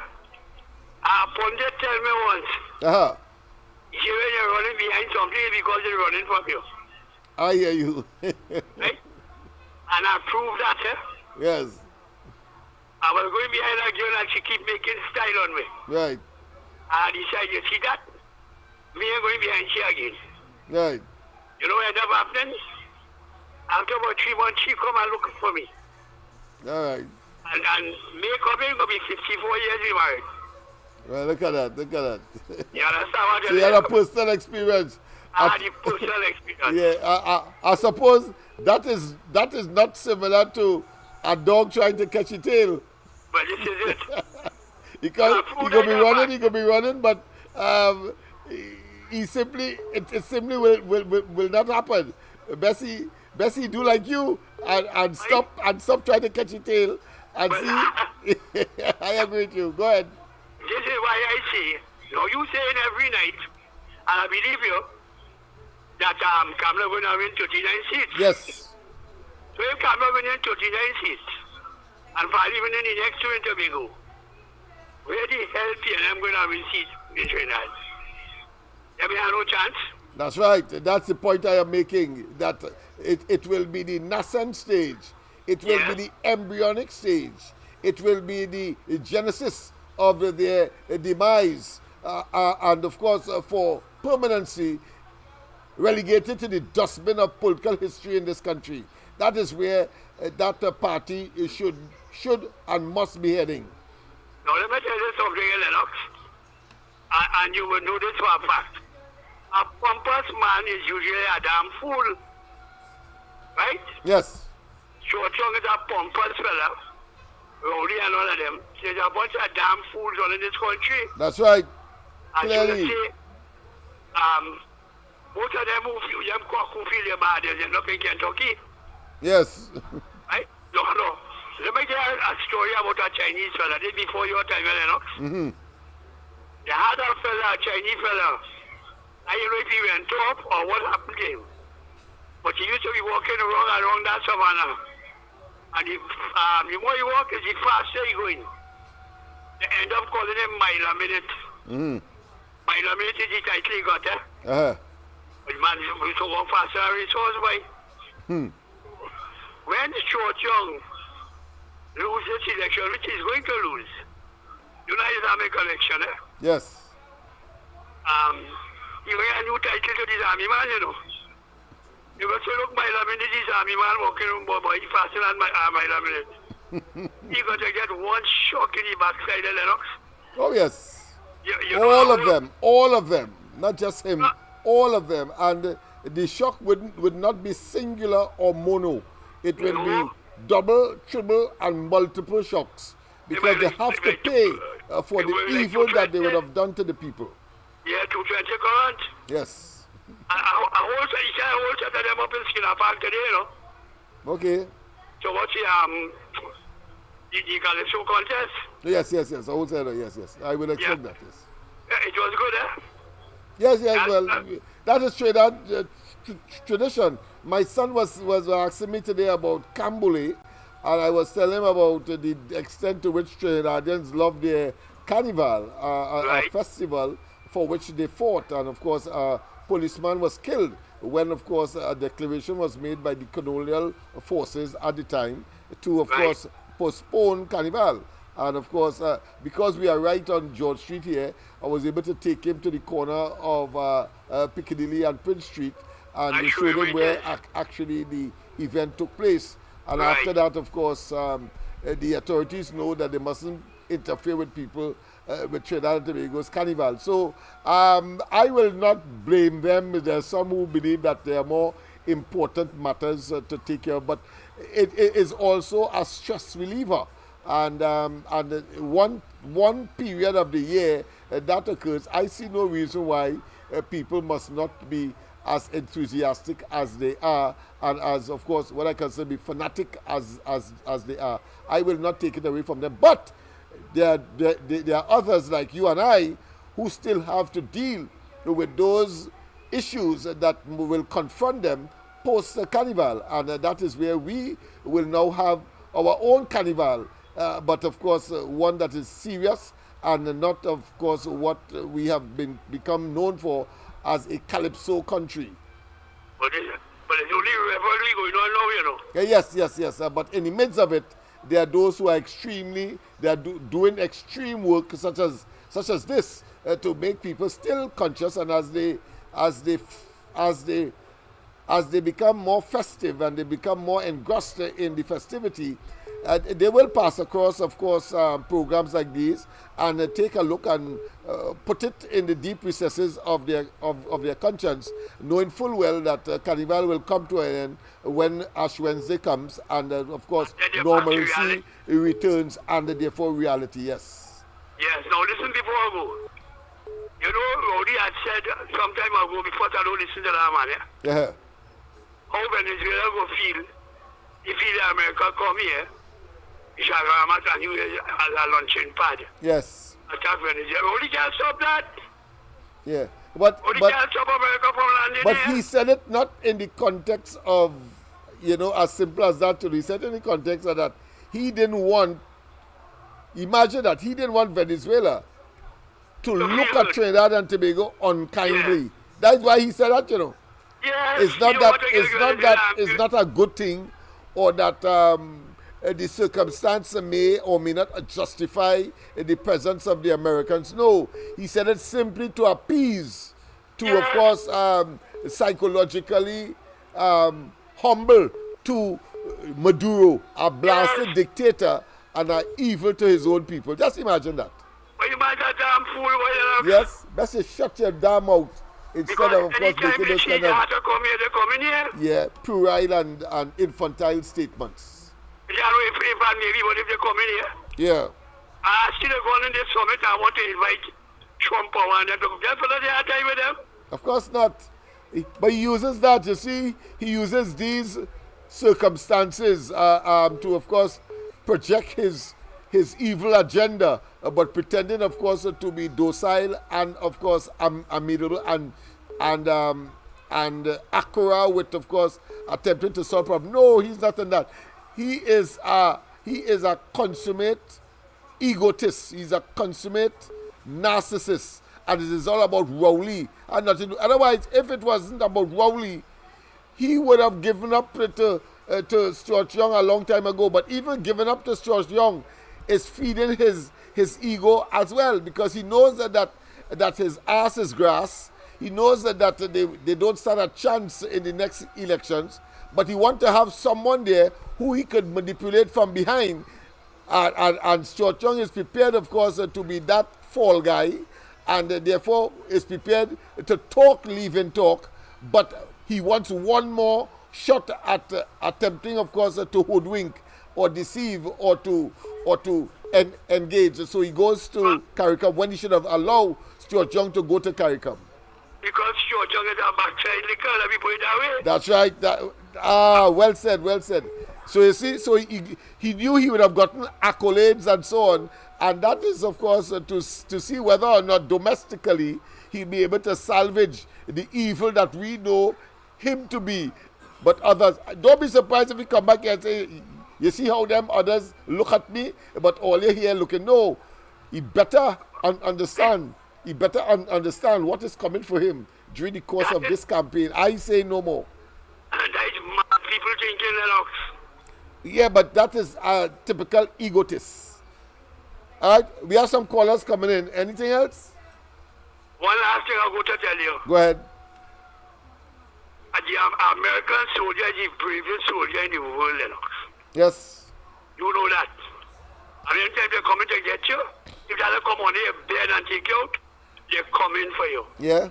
Pundit tell me once. See, when you're running behind something, it's because they're running from you. I hear you. Right? And I proved that, Yes. I was going behind that girl and she keep making style on me. Right. I decided, you see that? Me ain't going behind she again. Right. You know what ended up happening? After about 3 months, she come and look for me. All right. And me coming, going to be 54 years we married. Well, look at that. Look at that. You understand what So you had a personal experience. I had the personal experience. Yeah, I suppose that is not similar to a dog trying to catch a tail. But this is it. He could be running, but he simply it simply will not happen. Bessie do like you and stop trying to catch a tail and But see. I agree with you. Go ahead. this is why I say, you saying every night, and I believe you, that Kamala going to win 39 seats. Yes. So if Kamala winning 39 seats, and probably winning the next two in Tobago, where the hell PNM going to win seats in Trinidad? There may have no chance. That's right. That's the point I am making. That it will be the nascent stage. It will be the embryonic stage. It will be the genesis of their demise. And of course, for permanency, relegated to the dustbin of political history in this country. That is where that party should and must be heading. Now let me tell you something, Lennox, and you will know this for a fact. A pompous man is usually a damn fool, right? Yes. Short Chung is a pompous fella, Rowdy and all of them. There's a bunch of damn fools all in this country. That's right. And Clearly. you will say, most of them who feel bad, they're up in Kentucky. Yes. Right? No. Let me tell you a story about a Chinese fella. This before your time, Lennox. Mm-hmm. They had a fella, a Chinese fella. I don't know if he went up or what happened to him. But he used to be walking around that savannah. And the more he walks, the faster he going. They end up calling him mile a minute. Mm-hmm. Mile a minute is the title he got, eh? Uh-huh. But the man used to walk faster than his horse, boy. When Short Young loses this election, which he's going to lose, United Army election, eh? Yes. He will get a new title to this army man, You got to look mile a minute, this army man walking around, boy, he faster than mile a minute. He got to get one shock in the backside of Lennox. Oh, yes. You know all of them, not just him, all of them. And the shock would not be singular or mono. It will be double, triple, and multiple shocks because they have to pay for the evil that they would have done to the people. Yeah, 220 current. Yes. I whole set of them up in Skinner Park today, Okay. So what's the Calypso contest? Yes. I will say that. Yes. I will accept that. Yes. Yeah, it was good, eh? Yes. Well, that is Trinidad tradition. My son was asking me today about Cambule, and I was telling him about the extent to which Trinidadians love their carnival, a festival for which they fought. And of course, a policeman was killed when, of course, a declaration was made by the colonial forces at the time to, of course, postpone carnival. And of course, because we are right on George Street here, I was able to take him to the corner of Piccadilly and Prince Street, and showed him where actually the event took place. And after that, of course, the authorities know that they mustn't interfere with people with Trinidad and Tobago's carnival. So I will not blame them. There are some who believe that there are more important matters to take care of, but it is also a stress reliever. And one period of the year that occurs, I see no reason why people must not be as enthusiastic as they are, and as, of course, what I consider be fanatic as they are. I will not take it away from them. But there are others like you and I who still have to deal with those issues that will confront them post the carnival, and that is where we will now have our own carnival. But of course, one that is serious and not, of course, what we have become known for as a calypso country. But it's only revelry going on now, Yes. But in the midst of it, there are those who are doing extreme work, such as this, to make people still conscious, and as they become more festive and they become more engrossed in the festivity, They will pass across, of course, programs like these and take a look and put it in the deep recesses of their conscience, knowing full well that Carnival will come to an end when Ash Wednesday comes, and of course, normalcy returns, and therefore reality. Yes. Yes. Now listen before I go. You know, Rowdy had said some time ago, before I don't listen to that man, Yeah. how Venezuela will feel if America come here. Ishagamat and you as a launching pad. Yes. Attack Venezuela. Only can stop that. Yeah. Only can stop America from landing But here. he said it not in the context of, as simple as that. He said in the context of that he didn't want, imagine that, he didn't want Venezuela to look at Trinidad and Tobago unkindly. Yeah. That's why he said that, Yes, It's not a good thing, or that the circumstance may or may not justify the presence of the Americans. No, he said it simply to appease, to of course psychologically humble to Maduro, a blasted dictator and an evil to his own people. Just imagine that. But you might have damn fool. Yes, best you shut your damn mouth instead of course making those kind of puerile and infantile statements. You know, if I'm maybe what if they come in here? Yeah. I still going in this summit. I want to invite Trump and them to come. Just for the time with them. Of course not. But he uses that, you see. He uses these circumstances to, of course, project his evil agenda, but pretending, of course, to be docile and, of course, amenable and accurate with, of course, attempting to solve problems. No, he's not in that. He is a consummate egotist. He's a consummate narcissist, and it is all about Rowley and nothing. Otherwise, if it wasn't about Rowley, he would have given up to Stuart Young a long time ago. But even giving up to Stuart Young is feeding his ego as well, because he knows that his ass is grass. He knows that they don't stand a chance in the next elections. But he wants to have someone there who he could manipulate from behind. And Stuart Young is prepared, of course, to be that fall guy, and therefore is prepared to talk, leave and talk. But he wants one more shot at attempting, of course, to hoodwink or deceive or to engage. So he goes to CARICOM when he should have allowed Stuart Young to go to CARICOM. Because Stuart Young is a backside liquor, let me put it that way. That's right. Well said, well said. So you see, so he knew he would have gotten accolades and so on, and that is, of course, to see whether or not domestically he'll be able to salvage the evil that we know him to be. But others, don't be surprised if he come back and say, you see how them others look at me, but all you here looking. No, he better understand. He better understand what is coming for him during the course of this campaign. I say no more. And that is mad people thinking LENNOX. Yeah, but that is a typical egotist. All right, we have some callers coming in. Anything else? One last thing I'm going to tell you. Go ahead. The American soldier is the bravest soldier in the world, LENNOX. Yes. You know that. And anytime they're coming to get you, if they come on their bed and take you out, they're coming for you. Yeah.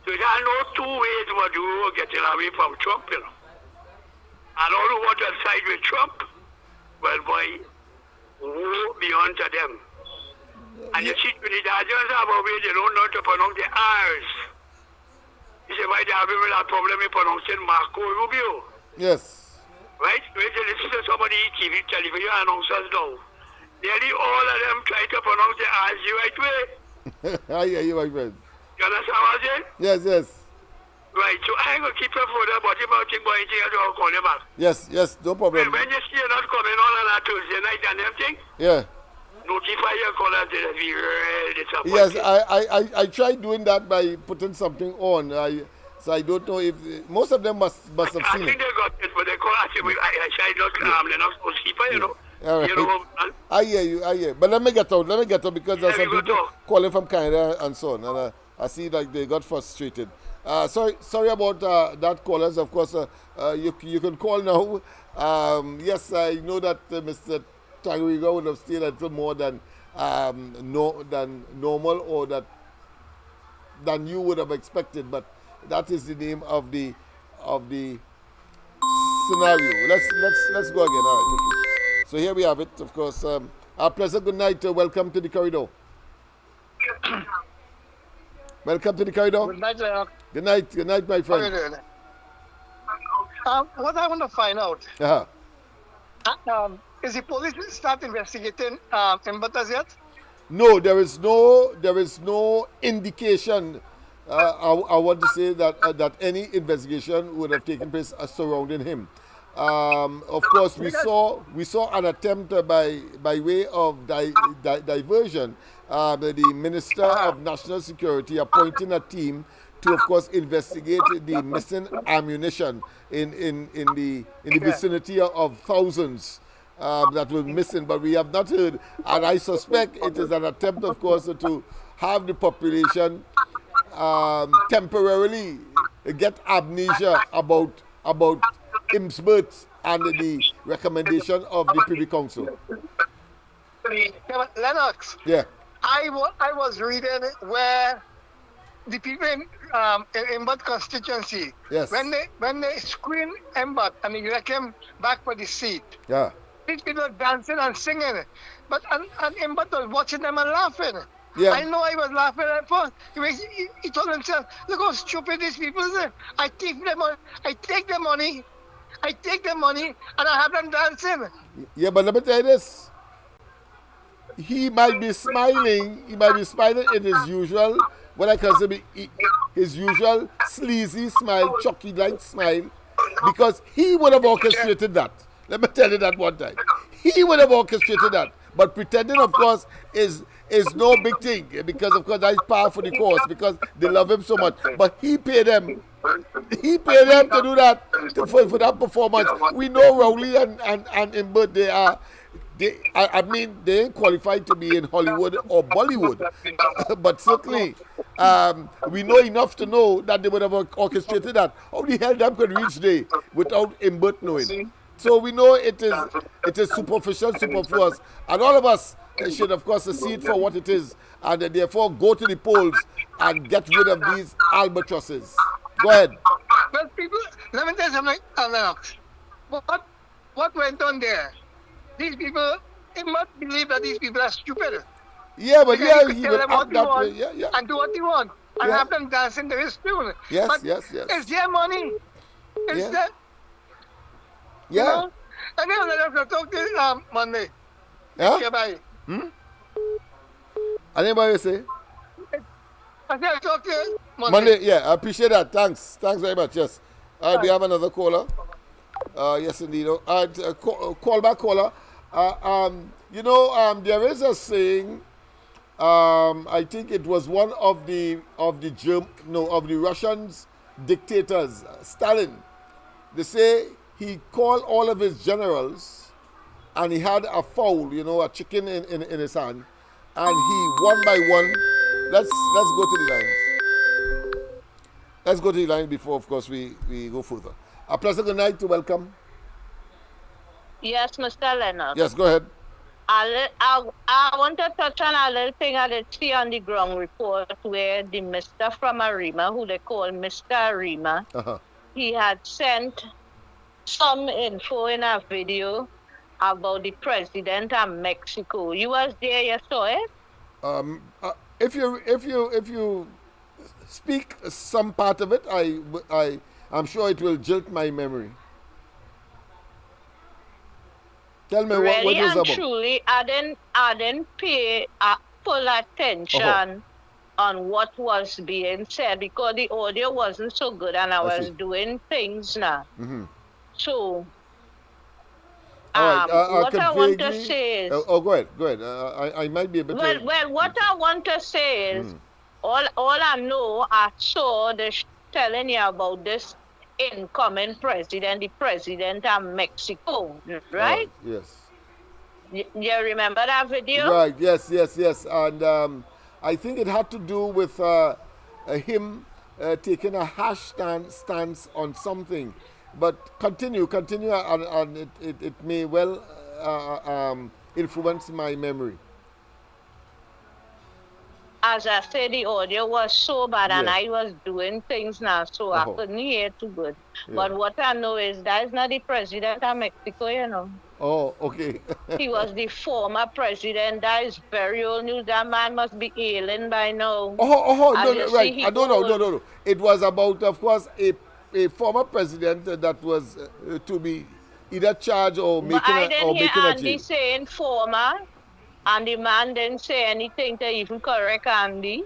So there are no two ways what you are getting away from Trump, And all who want to side with Trump, well, boy, woe beyond to them. And you see, when the Dodgers have a way, they don't know to pronounce the R's. You see why they have a problem in pronouncing Marco Rubio. Yes. Right? When you listen to somebody TV, television announcers now, nearly all of them try to pronounce the R's the right way. I hear you, my friend. You understand what I'm saying? Yes, yes. Right, so I ain't going to keep you further, but if I think about anything else, I'll call you back. Yes, no problem. When you see you're not coming on a Tuesday night and everything, Yeah. notify your callers that be real disappointed. Yes, I tried doing that by putting something on. So I don't know if most of them must have seen I think it. they got it, but they call us. I tried not Lennox or sleeper, you know. All right. You know, I hear you. But let me get out. Because there's Yeah, some we go people talk. calling from Canada and so on. And I see like they got frustrated. Sorry about that, callers. Of course, you can call now Yes, I know that Mr. Tagriga would have stayed a little more than no than normal or than you would have expected, but that is the name of the scenario. Let's go again. All right, okay. So here we have it. Of course, our pleasant good night. Welcome to the corridor. Welcome to the corridor. Good night, Lennox. Good night. Good night, my How are friend. you doing? What I want to find out, Uh-huh. is the police start investigating Embutters yet? No, there is no indication. I want to say that any investigation would have taken place surrounding him. Of course, we saw an attempt by way of diversion. The Minister of National Security appointing a team to, of course, investigate the missing ammunition in the vicinity of thousands that were missing, but we have not heard. And I suspect it is an attempt, of course, to have the population temporarily get amnesia about IM's birth and the recommendation of the Privy Council. Yeah, but Lennox, Yeah. I was reading where the people in Embut constituency, Yes. when they screen Embut and they elect him back for the seat, Yeah. these people are dancing and singing, but and Embut was watching them and laughing. Yeah. I know I was laughing at first. He told himself, look how stupid these people are. I take their money, and I have them dancing. Yeah, but let me tell you this. He might be smiling. He might be smiling in his usual, what I consider his usual sleazy smile, chucky-like smile, because he would have orchestrated that. Let me tell you that one time. He would have orchestrated that. But pretending, of course, is no big thing, because, of course, that's par for the course, because they love him so much. But he paid them. He paid them to do that, for that performance. We know Rowley and Imbert, I mean, they ain't qualified to be in Hollywood or Bollywood. But certainly, we know enough to know that they would have orchestrated that. How the hell them could reach there without Imbert knowing? So we know it is superficial, superfluous. And all of us should, of course, see it for what it is. And therefore go to the polls and get rid of these albatrosses. Go ahead. But people, let me tell you something, Lennox. What went on there? These people, they must believe that these people are stupid. Yeah, but Because he tell would them what act they that want way. Yeah. and do what they want. And Yeah. have them dancing to his tune. Yes, But yes. it's their money. It's Yeah. their, Yeah. you know? And then let us talk to Monday. Yeah? Okay, bye. Anybody say? I said I'll talk to you Monday, yeah, I appreciate that. Thanks very much. Yes. All right, we have another caller. Yes, indeed. Call back caller. There is a saying. I think it was one of the Russians dictators, Stalin. They say he called all of his generals, and he had a fowl, a chicken in his hand, and he one by one. Let's go to the lines. Let's go to the line before, of course, we go further. A pleasant good night to welcome. Yes, Mr. Lennox. Yes, go ahead. I want to touch on a little thing I did see on the ground report where the Mr. from Arima, who they call Mr. Arima, he had sent some info in a video about the president of Mexico. You was there, you saw it? If you speak some part of it, I'm sure it will jolt my memory. Tell me Really what is and about. truly, I didn't pay full attention on what was being said because the audio wasn't so good and I was doing things now. So, All right, what I want to say is... go ahead. I might be a bit... Well, what I want to say is, all I know, I saw this telling you about this incoming president, the president of Mexico, right? Yes. You remember that video? Right, yes. And I think it had to do with him taking a hash stance on something But continue, and it may well influence my memory. As I said, the audio was so bad and Yeah. I was doing things now, so I Oh. couldn't hear too good. Yeah. But what I know is that is not the president of Mexico, you know. Oh, okay. He was the former president. That is very old news. That man must be ailing by now. As No, you no, see, right. he No, no, no, old. no, no. It was about, of course, a former president that was to be either charged or But I didn't hear making a Andy change. saying former, and the man didn't say anything to even correct Andy.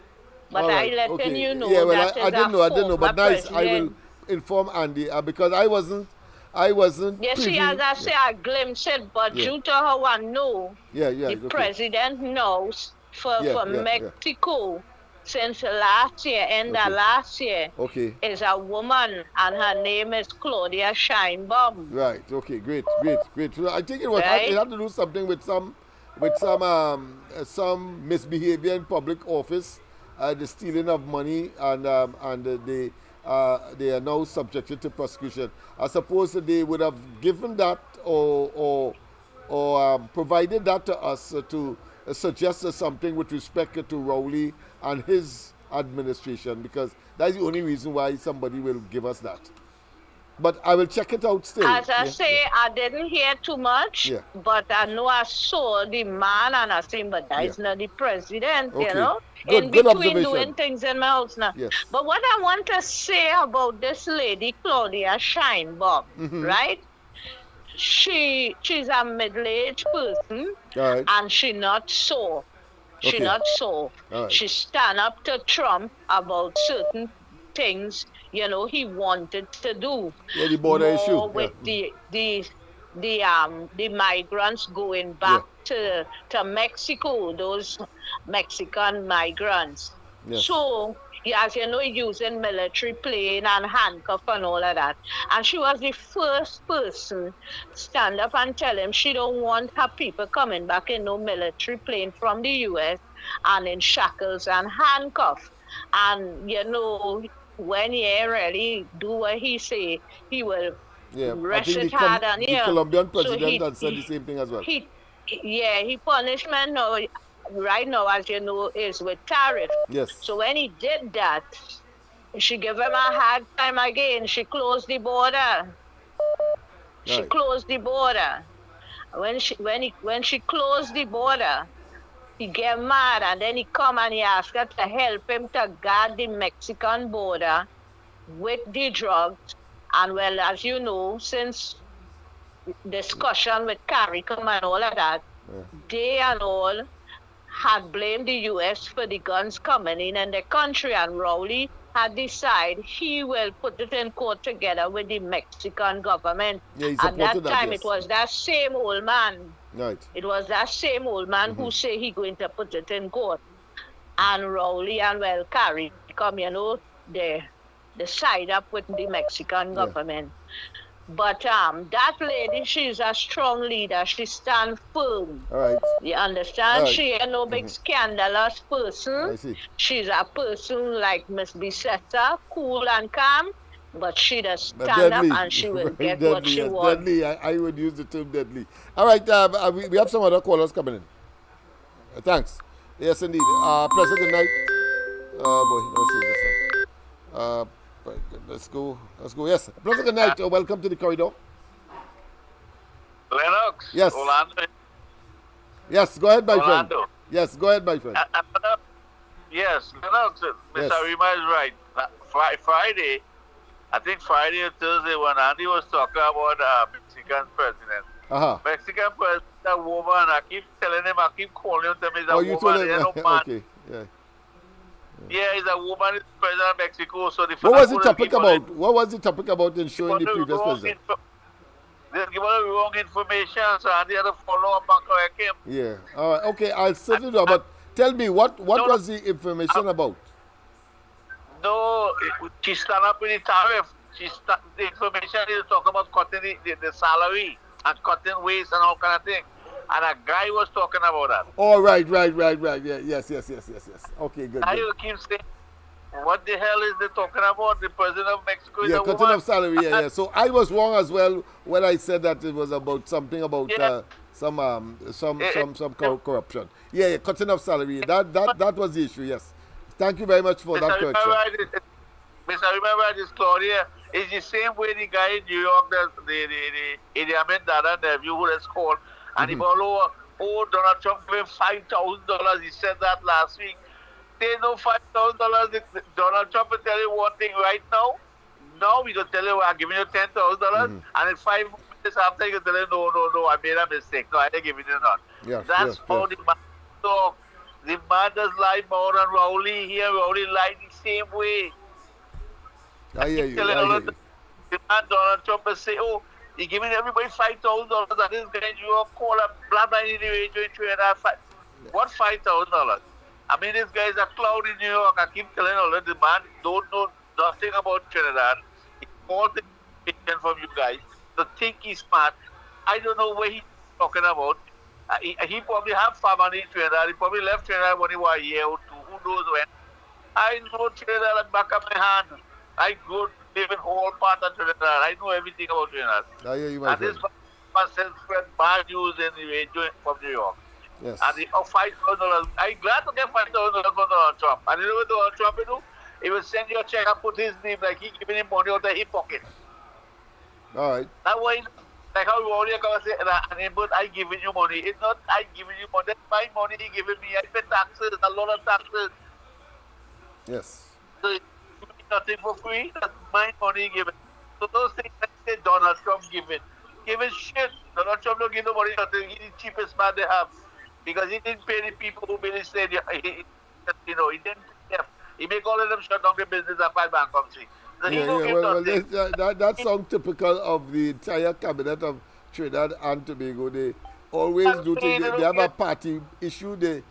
But All I right. letting Okay. you Yeah. know Well, that I is a didn't know. I didn't know. former But nice. I will president. inform Andy because I wasn't You see, privy. as I say, I glimpsed it, but Yeah. due to how I know, Yeah. Yeah. the Okay. president knows Yeah. for Yeah. Yeah. Mexico since last year, end of Okay. last year, Okay. is a woman, and her name is Claudia Scheinbaum. Right. Okay. Great. Great. Great. So I think it Right? had to do something with some misbehavior in public office, the stealing of money, and they are now subjected to prosecution. I suppose that they would have given that or provided that to us to suggest something with respect to Rowley and his administration, because that's the only reason why somebody will give us that. But I will check it out still. As I say, I didn't hear too much, Yeah. but I know I saw the man and I said, but that Yeah. is not the president, Okay. you know, Good- in good between observation. doing things in my house now. Yes. But what I want to say about this lady, Claudia Scheinbaum, Mm-hmm. right? She's a middle-aged person, All right. and she not so. She Okay. not so. All right. She stand up to Trump about certain things, you know, he wanted to do. Yeah, the border More issue. with Yeah. the migrants going back to Mexico, those Mexican migrants. Yes. So, as you know, using military plane and handcuff and all of that. And she was the first person stand up and tell him she don't want her people coming back in no military plane from the US and in shackles and handcuffs. And, you know, when he really do what he say, he will Yeah. I rush think it hard and the Colombian So president had said the same thing as well. he punishment now, right now, as you know, is with tariff. Yes. So when he did that, she gave him a hard time again. She closed the border. She Right. closed the border. When she closed the border, he get mad and then he come and he asked her to help him to guard the Mexican border with the drugs. And well, as you know, since discussion with CARICOM and all of that, they and all had blamed the US for the guns coming in the country, and Rowley had decided he will put it in court together with the Mexican government. Yeah, he At supported that that, time, yes. it was that same old man. Right. It was that same old man who say he going to put it in court. And Rowley and well, CARICOM, you know, they side up with the Mexican government. But that lady, she's a strong leader. She stand firm. All right. You understand? All right. She ain't no big scandalous person. I see. She's a person like Miss Bisetta, cool and calm, but she just But stand deadly. up and she will Very get what deadly, she yes. wants. Deadly. I would use the term deadly. All right. We have some other callers coming in. Thanks. Yes, indeed. Pleasant good night. Oh boy, let's see this one. Very good. Let's go. Yes. Pleasant good night. Welcome to the corridor. Lennox. Yes. Orlando. Yes. Go ahead, my friend. Orlando. Yes. Go ahead, my friend. Yes, Lennox. Yes. Mr. Rima is right. Friday, I think Friday or Thursday, when Andy was talking about Mexican president. Mexican president, a woman, I keep telling him, I keep calling him, he's a you told woman, him. he's no man. Okay. Yeah. Yeah, he's a woman, he's president of Mexico. So the What was the topic about? What was the topic about in showing the previous president? They're giving the wrong information, so Andy had to follow up and correct him. Yeah. All right. Okay. I'll certainly do. But tell me, what was the information about? No, she stand up with the tariff. The information is talking about cutting the salary and cutting waste and all kind of thing. And a guy was talking about that. Oh, right. Yeah. Yes. Okay. Good. Now Good. you keep saying, What the hell is they talking about? The president of Mexico is Yeah, a cutting woman. of salary. Yeah, yeah. So I was wrong as well when I said that it was about something about Yeah, some it, corruption. Yeah, yeah, cutting of salary. That was the issue. Yes. Thank you very much for Mr. that correction. Remember, Mr. Remember this Claudia is the same way the guy in New York, the Idi Amin Dada nephew who has called, and he follow, oh, Donald Trump gave him $5,000. He said that last week. They know $5,000. Donald Trump will tell you one thing right now. Now we gonna tell you I'm giving you $10,000, and in 5 minutes after you tell you no, I made a mistake. No, I ain't giving you none. Yes, That's yes, yes. how the man talk. The man does lie more than Rowley here. Rowley lied the same way. I hear Keep you. telling I all hear of you. the man Donald Trump will say, oh, he giving everybody $5,000, and this guy in New York call up blah blah in the radio and that five. What $5,000? I mean, this guy is a cloud in New York. I keep telling all of the man don't know nothing about Trinidad. He wants the information from you guys to think he's smart. I don't know what he's talking about. He probably have family in Trinidad. He probably left Trinidad when he was a year or two. Who knows when? I know Trinidad like back of my hand. I go live in whole part of Trinidad. I know everything about Trinidad. I hear you, my And this friend. person spread bad news in the radio from New York. Yes. And the $5,000. I'm glad to get $5,000 from Donald Trump. And you know what Donald Trump will do? He will send you a check and put his name like he giving him money out of his pocket. All right. That's why, like how you already come and say, but I giving you money. It's not I giving you money. That's my money he giving me. I pay taxes, a lot of taxes. Yes. So you give me nothing for free. That's my money given. So those things that say Donald Trump giving shit. Donald Trump don't give nobody nothing. He's the cheapest man they have. Because he didn't pay the people who made the stadium. He didn't pay them. He make all of them shut down the business and file bankruptcy. So he Yeah, don't yeah. give Well, nothing. that sounds typical of the entire cabinet of Trinidad and Tobago. They always do things. They have a party issue. They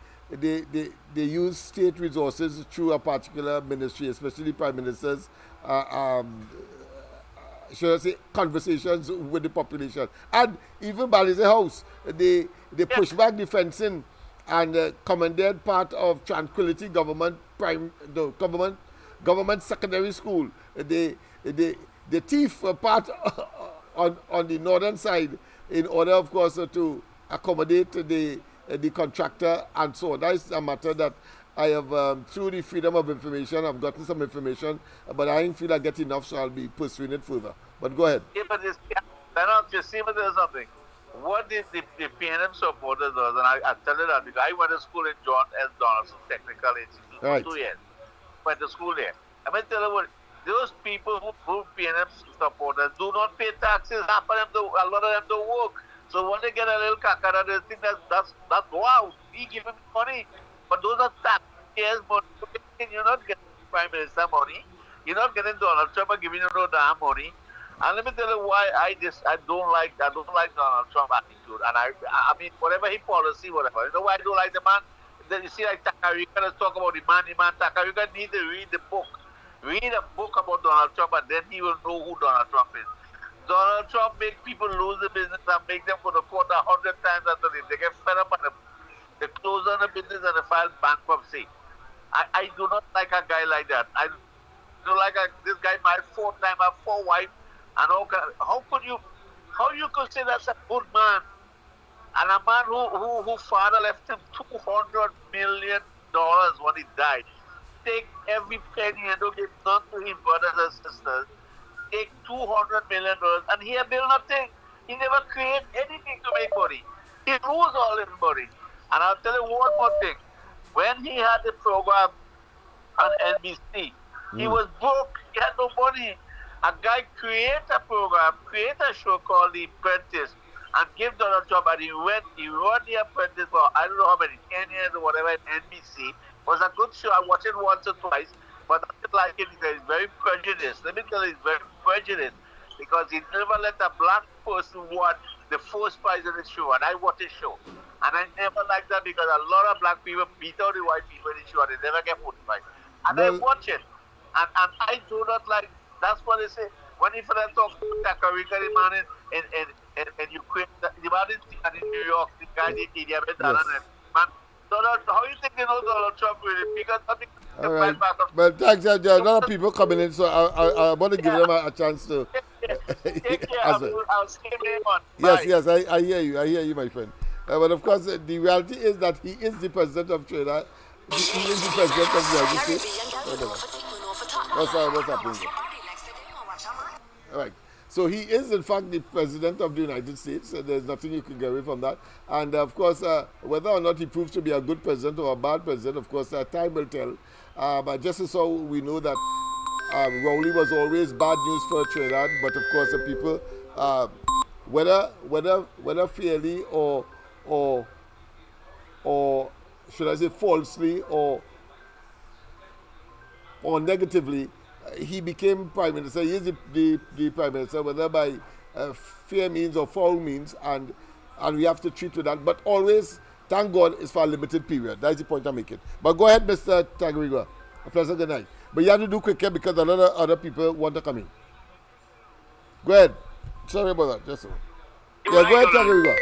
use state resources through a particular ministry, especially prime ministers. Should I say, conversations with the population. And even Balize House, they push back the fencing and commandeered part of Tranquility government secondary school. They thief a part on the northern side in order, of course, to accommodate the contractor and so on. That is a matter that I have, through the freedom of information, I've gotten some information, but I didn't feel I get enough, so I'll be pursuing it further. But go ahead. Yeah, but just see, but there's something. What the PNM supporters does, and I tell you that because I went to school in John S. Donaldson Technical Institute for Right. 2 years. Went to school there. I'm going to tell you what, those people who PNM supporters do not pay taxes. Half of them a lot of them don't work. So when they get a little kakara, they think that's wow, he giving me money. But those are taxpayers' money. You're not getting Prime Minister money. You're not getting Donald Trump giving you no damn money. And let me tell you why I don't like Donald Trump attitude. And I mean whatever he policy, whatever. You know why I don't like the man? Then you see like Takarika, let's talk about the man. Takarika need to read the book. Read a book about Donald Trump and then he will know who Donald Trump is. Donald Trump make people lose the business and make them go to court 100 times after this. They get fed up and they close down the business and they file bankruptcy. I do not like a guy like that. I do like this guy married 4 times, have 4 wives, and how you could say that's a good man? And a man who father left him $200 million when he died. Take every penny and don't give none to his brothers and sisters. Take $200 million and he built nothing. He never created anything to make money. He lose all his money. And I'll tell you one more thing. When he had the program on NBC, he was broke. He had no money. A guy create a program, create a show called The Apprentice, and give Donald Trump, and he run The Apprentice for I don't know how many, 10 years or whatever at NBC. It was a good show. I watched it once or twice, but I didn't like it because he's very prejudiced. Let me tell you, he's very prejudiced because he never let a black person win the first prize of the show, and I watched the show. And I never liked that because a lot of black people beat out the white people in the show and they never get put right. And I watch it. And I do not like, that's what they say. When if I talk to Takarika, the man in Ukraine, the man in New York, the guy in India, man, Donald, how you think they know Donald Trump really? Because All right. Well, thanks. There are a lot of people coming in, so I want to give them a chance to Take care. answer. I'll see you later on. Yes, Bye. yes, I hear you. I hear you, my friend. But of course, the reality is that he is the president of Trinidad. He is the president of the United States. What's happening there? All right. So he is, in fact, the president of the United States. There's nothing you can get away from that. And of course, whether or not he proves to be a good president or a bad president, of course, time will tell. But just as so we know that Rowley was always bad news for Trinidad, but of course, the people, whether fairly or should I say falsely or negatively, he became prime minister. He is the prime minister, whether by fair means or foul means, and we have to treat with that. But always, thank God, it's for a limited period. That's the point I'm making. But go ahead, Mr. Tagriga. A pleasant good night. But you have to do quicker because a lot of other people want to come in. Go ahead. Sorry about that. Just so. Yeah, go ahead, Tagriga.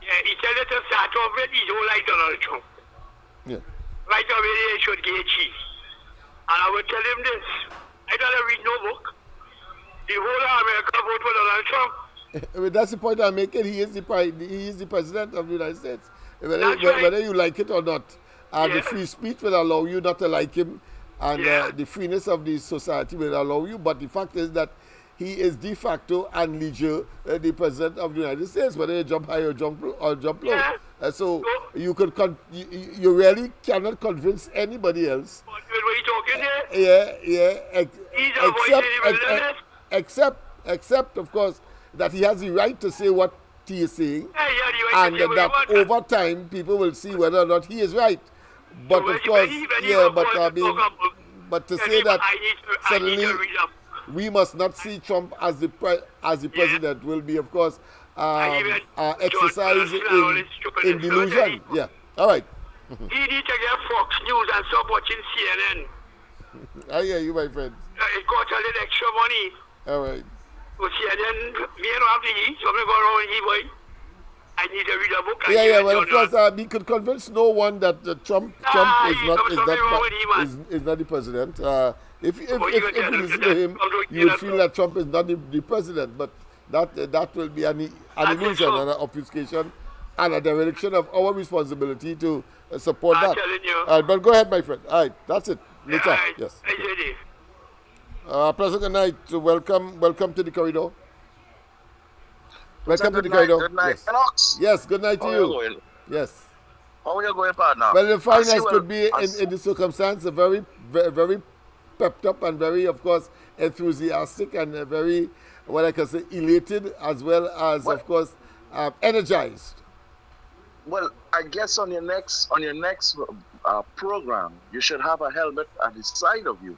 Yeah, he said that to start off with, he don't like Donald Trump. Yeah. Right away, he should get cheese. And I would tell him this. I don't read no book. The whole of America vote for Donald Trump. I mean, that's the point I'm making. He is the president of the United States. Whether you like it or not. And the free speech will allow you not to like him. And the freeness of the society will allow you. But the fact is that he is de facto and legally the president of the United States, whether you jump high or jump low. Yeah. So you you really cannot convince anybody else. What are you talking there? Yeah. He's a voice Except, of course, that he has the right to say what he is saying, Yeah, and that over time people will see whether or not he is right. But of course, but to say that suddenly we must not see Trump as the president will be, of course, exercise in delusion. Yeah. All right. He need to get Fox News and stop watching CNN. I hear you, my friend. It costs a little extra money. All right. So CNN, me don't have to eat, so I'm going to go around and eat, boy. I need to read a book. Yeah. Well, of course, we could convince no one that Trump is not the president. If you listen to him, you would feel that Trump is not the president. But that will be an illusion and an obfuscation and a dereliction of our responsibility to support that. But go ahead, my friend. All right, that's it. Later. Yes. Pleasant good night. Welcome to the corridor. Welcome to the corridor. Good night, yes. LENNOX. Yes, good night to you. Going? Yes. How are you going, partner? Well, the finance could be in the circumstance very, very pepped up and very, of course, enthusiastic and very, what I can say, elated as well as, of course, energized. Well, I guess on your next program, you should have a helmet at the side of you,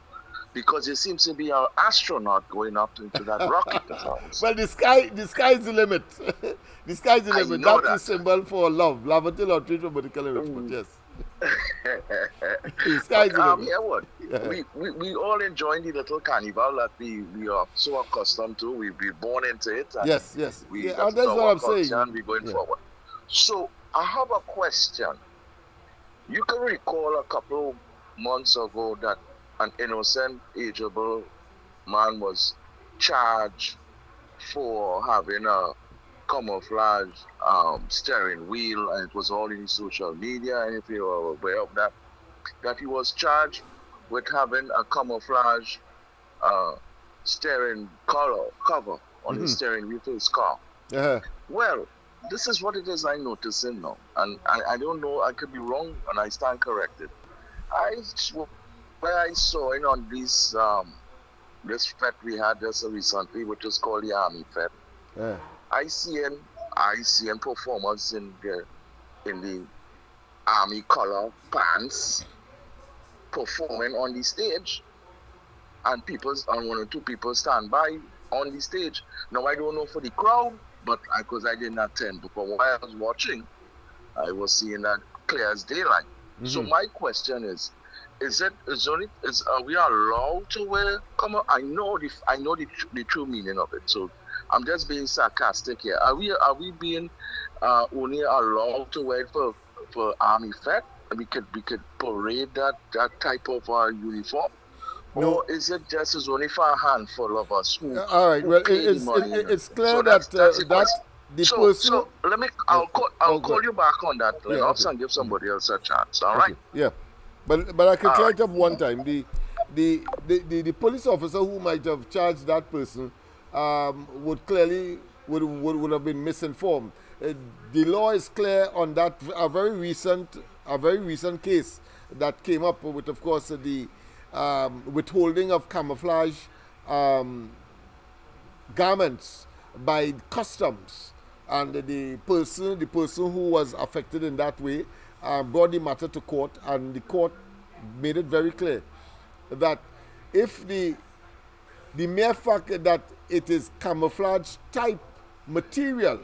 because it seems to be an astronaut going up into that rocket. Well, the sky is the limit. The sky is the limit. That's the symbol for love. Love until our treatment medical limit. Yes. The sky is the limit. Yeah, what? We all enjoy the little carnival that we are so accustomed to. We've been born into it. And yes. And that's what I'm saying. And we're going forward. So I have a question. You can recall a couple months ago that an innocent, ageable man was charged for having a camouflage steering wheel, and it was all in social media. And if you are aware of that he was charged with having a camouflage steering cover on the steering wheel to his car. Well, this is what it is I'm noticing now, and I don't know, I could be wrong, and I stand corrected. Where I saw it on this fete we had just recently, which is called the Army Fete. I see performers in the army color pants performing on the stage, and one or two people stand by on the stage. Now I don't know for the crowd, but because I didn't attend, but while I was watching, I was seeing that clear as daylight. So my question is are we allowed to wear cover? I know the true meaning of it. So I'm just being sarcastic here. Are we being only allowed to wear it for Army Fete, we could parade that type of uniform? No. Or is it just is only for a handful of us who, all right. who Well, pay the money? it's clear So that that's the that question. the So person. let me I'll call you back on that, Yeah, Lennox, okay. and give somebody else a chance. All Okay. right. Yeah, but I can All correct right. up one time. The police officer who might have charged that person would clearly would have been misinformed. The law is clear on that. A very recent case that came up with, of course, the withholding of camouflage garments by customs, and the person who was affected in that way brought the matter to court, and the court made it very clear that if the mere fact that it is camouflage type material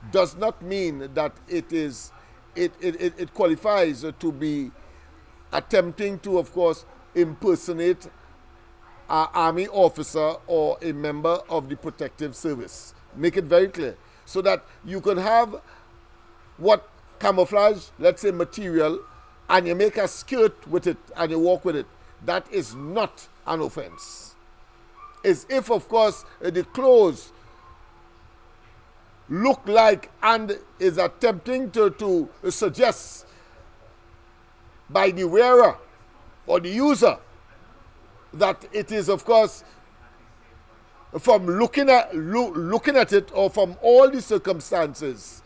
does not mean that it qualifies to be attempting to, of course, impersonate an army officer or a member of the protective service. Make it very clear. So that you can have what camouflage, let's say material, and you make a skirt with it and you walk with it. That is not an offense. It's if, of course, the clothes look like and is attempting to suggest by the wearer or the user that it is, of course, from looking at it, or from all the circumstances,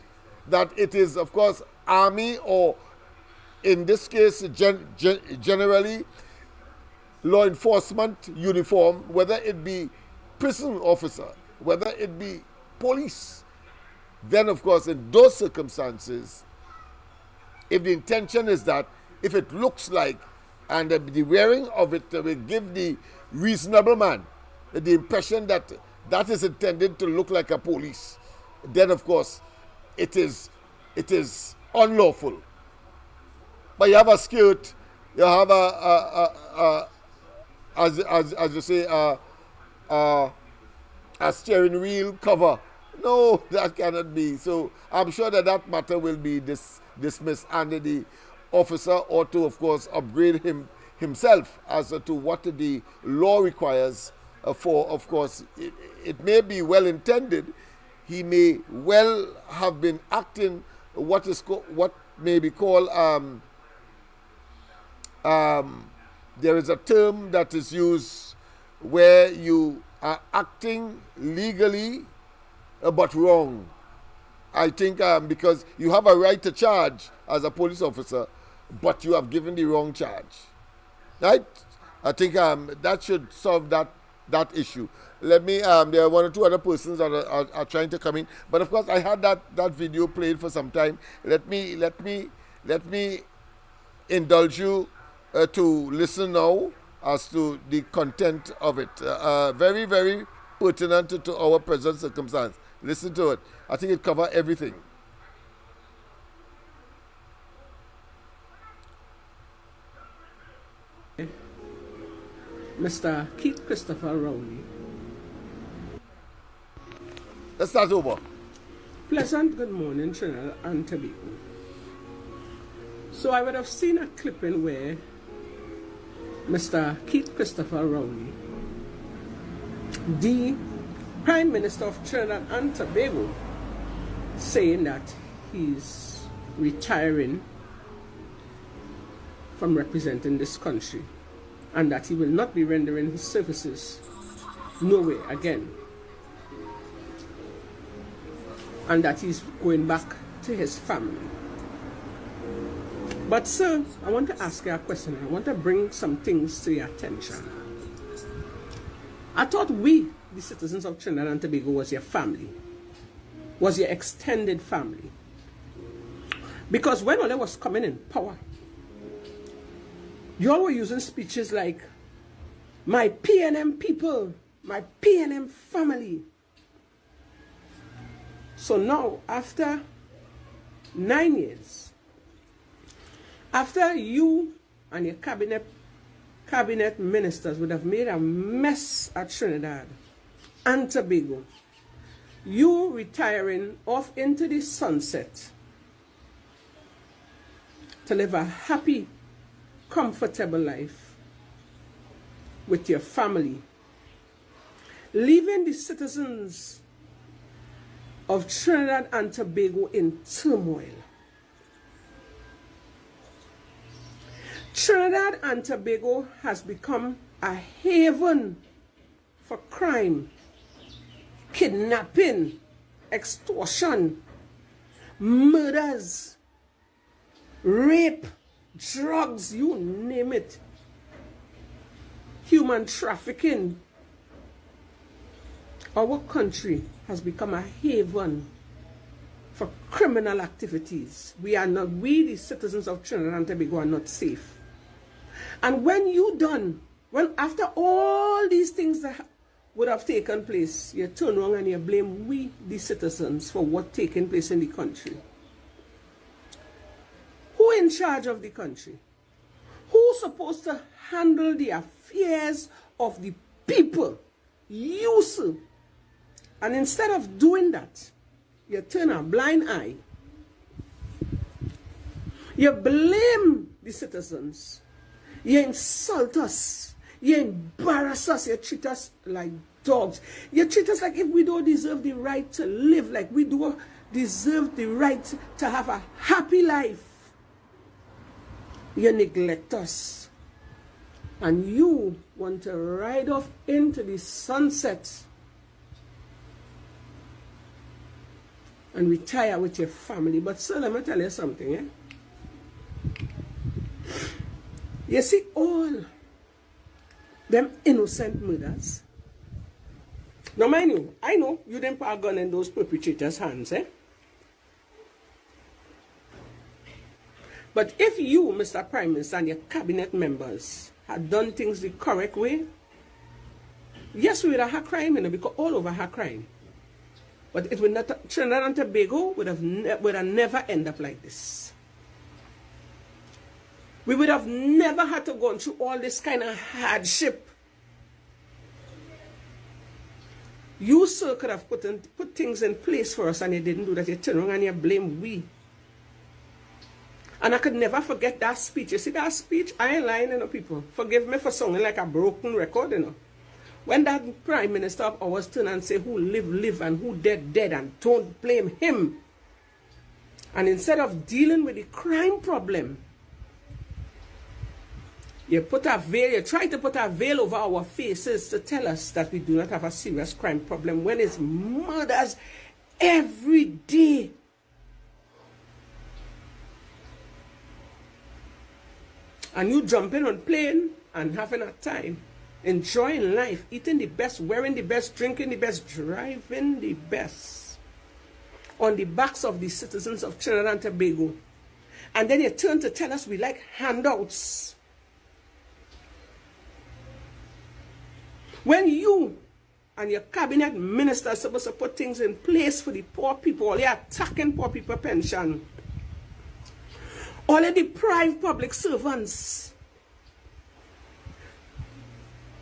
that it is, of course, army, or in this case generally law enforcement uniform, whether it be prison officer, whether it be police. Then, of course, in those circumstances, if the intention is that, if it looks like, and the wearing of it will give the reasonable man the impression that that is intended to look like a police, then, of course, it is unlawful. But you have a skirt, you have as you say, a steering wheel cover. No, that cannot be. So I'm sure that matter will be dismissed, and the officer ought to, of course, upgrade himself as to what the law requires for, of course, it may be well intended. He may well have been acting what may be called, there is a term that is used where you are acting legally but wrong. I think because you have a right to charge as a police officer, but you have given the wrong charge. Right? I think that should solve that issue. Let me, there are one or two other persons that are trying to come in. But of course, I had that video played for some time. Let me indulge you to listen now as to the content of it. Very, very pertinent to our present circumstance. Listen to it. I think it covers everything. Mr. Keith Christopher Rowley. Let's start over. Pleasant good morning, Trinidad and Tobago. So I would have seen a clipping where Mr. Keith Christopher Rowley, the Prime Minister of Trinidad and Tobago, saying that he's retiring from representing this country and that he will not be rendering his services nowhere again, and that he's going back to his family. But sir, I want to ask you a question. I want to bring some things to your attention. I thought we, the citizens of Trinidad and Tobago, was your family, was your extended family. Because when Ole was coming in power, you all were using speeches like, my PNM people, my PNM family. So now, after 9 years, after you and your cabinet ministers would have made a mess at Trinidad and Tobago, you retiring off into the sunset to live a happy, comfortable life with your family, leaving the citizens of Trinidad and Tobago in turmoil. Trinidad and Tobago has become a haven for crime, kidnapping, extortion, murders, rape, drugs, you name it, human trafficking. Our country has become a haven for criminal activities. We, the citizens of Trinidad and Tobago, are not safe. And when after all these things that would have taken place, you turn around and you blame we, the citizens, for what taking place in the country. Who in charge of the country? Who's supposed to handle the affairs of the people? You, sir. And instead of doing that, you turn a blind eye. You blame the citizens. You insult us. You embarrass us. You treat us like dogs. You treat us like if we don't deserve the right to live, like we do deserve the right to have a happy life. You neglect us. And you want to ride off into the sunset and retire with your family. But sir, let me tell you something, You see all them innocent murders. Now mind you, I know you didn't put a gun in those perpetrators' hands, But if you, Mr. Prime Minister, and your cabinet members had done things the correct way, yes, we would have had crime, because all over had crime. But it would not, Trinidad and Tobago would have never end up like this. We would have never had to go through all this kind of hardship. You, sir, could have put things in place for us and you didn't do that. You turn around and you blame we. And I could never forget that speech. You see that speech? I ain't lying, people. Forgive me for sounding like a broken record, When that Prime Minister of ours turned and say, who live, live, and who dead, dead, and don't blame him. And instead of dealing with the crime problem, you try to put a veil over our faces to tell us that we do not have a serious crime problem when it's murders every day. And you jumping on plane and having a time, enjoying life, eating the best, wearing the best, drinking the best, driving the best on the backs of the citizens of Trinidad and Tobago. And then you turn to tell us we like handouts. When you and your cabinet minister are supposed to put things in place for the poor people, they're attacking poor people pension. All the deprived public servants.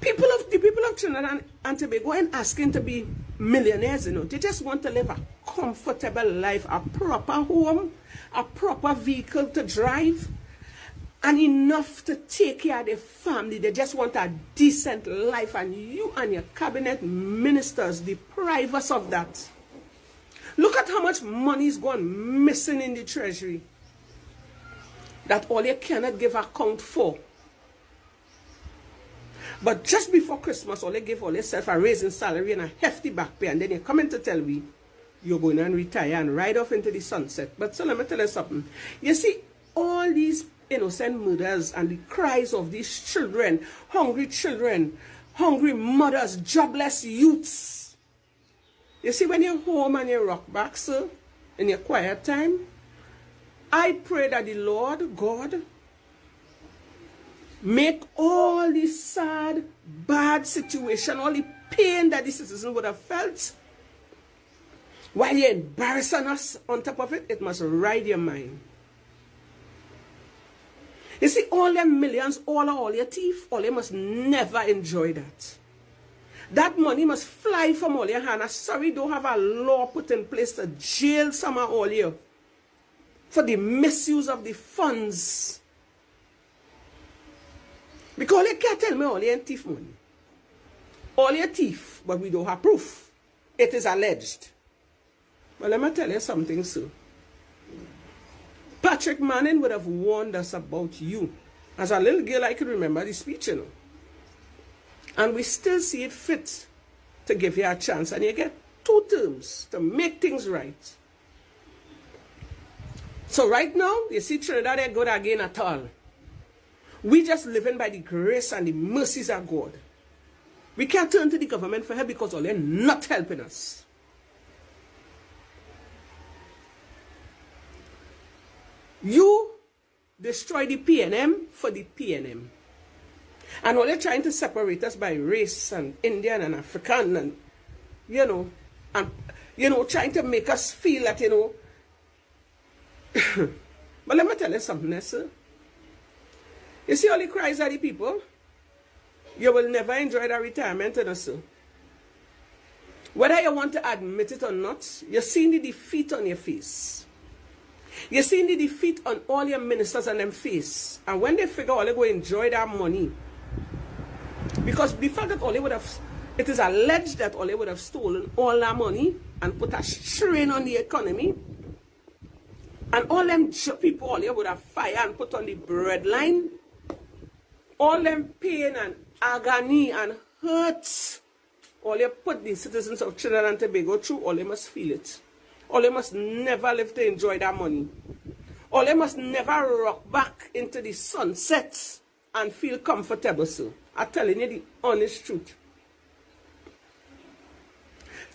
The people of Trinidad and Tobago ain't asking to be millionaires, They just want to live a comfortable life, a proper home, a proper vehicle to drive, and enough to take care of their family. They just want a decent life, and you and your cabinet ministers deprive us of that. Look at how much money is gone missing in the treasury that all you cannot give account for. But just before Christmas, all you give all yourself a raise in salary and a hefty back pay, and then you come in to tell me you're going to retire and ride off into the sunset. But so let me tell you something. You see, all these innocent murders and the cries of these children, hungry mothers, jobless youths. You see, when you're home and you rock back, sir, in your quiet time, I pray that the Lord God make all the sad, bad situation, all the pain that the citizens would have felt, while you're embarrassing us on top of it, it must ride your mind. You see, all them millions, all your teeth, all you must never enjoy that. That money must fly from all your hands. Sorry, don't have a law put in place to jail some of all you for the misuse of the funds. Because you can't tell me all you thief money. All you thief, but we don't have proof. It is alleged. But let me tell you something, sir. Patrick Manning would have warned us about you. As a little girl, I can remember the speech, you know. And we still see it fit to give you a chance. And you get 2 terms to make things right. So right now, you see Trinidad ain't good again at all. We just living by the grace and the mercies of God. We can't turn to the government for help because they're not helping us. You destroy the PNM for the PNM. And all they're trying to separate us by race and Indian and African and, trying to make us feel that, But let me tell you something, sir. You see all the cries of the people? You will never enjoy that retirement, sir. Whether you want to admit it or not, you're seeing the defeat on your face. You're seeing the defeat on all your ministers and them face. And when they figure all they go enjoy that money, because the fact that all they would have, it is alleged that all they would have stolen all that money and put a strain on the economy, and all them people all they would have fired and put on the breadline, all them pain and agony and hurt, all they put the citizens of Trinidad and Tobago through, all they must feel it. All they must never live to enjoy that money. All they must never rock back into the sunset and feel comfortable, sir. I'm telling you the honest truth.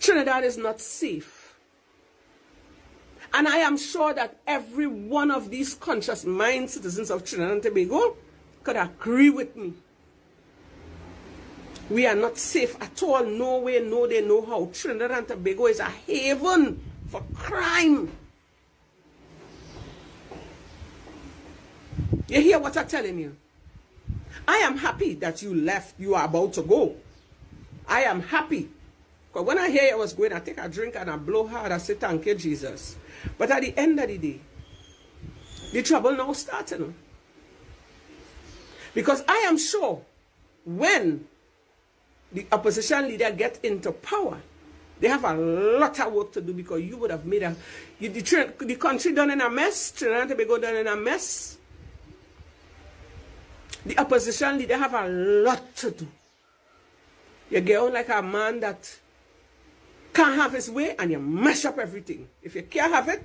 Trinidad is not safe. And I am sure that every one of these conscious mind citizens of Trinidad and Tobago could agree with me. We are not safe at all. No way, no day, no how. Trinidad and Tobago is a haven for crime. You hear what I'm telling you? I am happy that you left. You are about to go. I am happy. Because when I hear you was going, I take a drink and I blow hard. I say, thank you, Jesus. But at the end of the day, the trouble now starts, Because I am sure when the opposition leader get into power, they have a lot of work to do because you would have made the country done in a mess, Trinidad and Tobago done in a mess. The opposition leader have a lot to do. You get on like a man that can't have his way and you mash up everything. If you can't have it,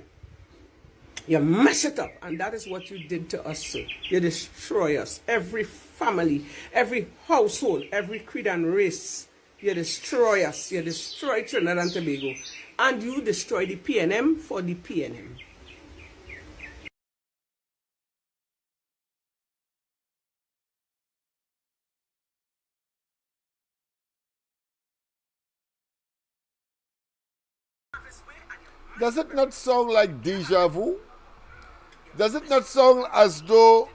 you mash it up. And that is what you did to us, sir. You destroy us. Every family, every household, every creed and race. You destroy us. You destroy Trinidad and Tobago. And you destroy the PNM for the PNM. Does it not sound like deja vu? Does it not sound as though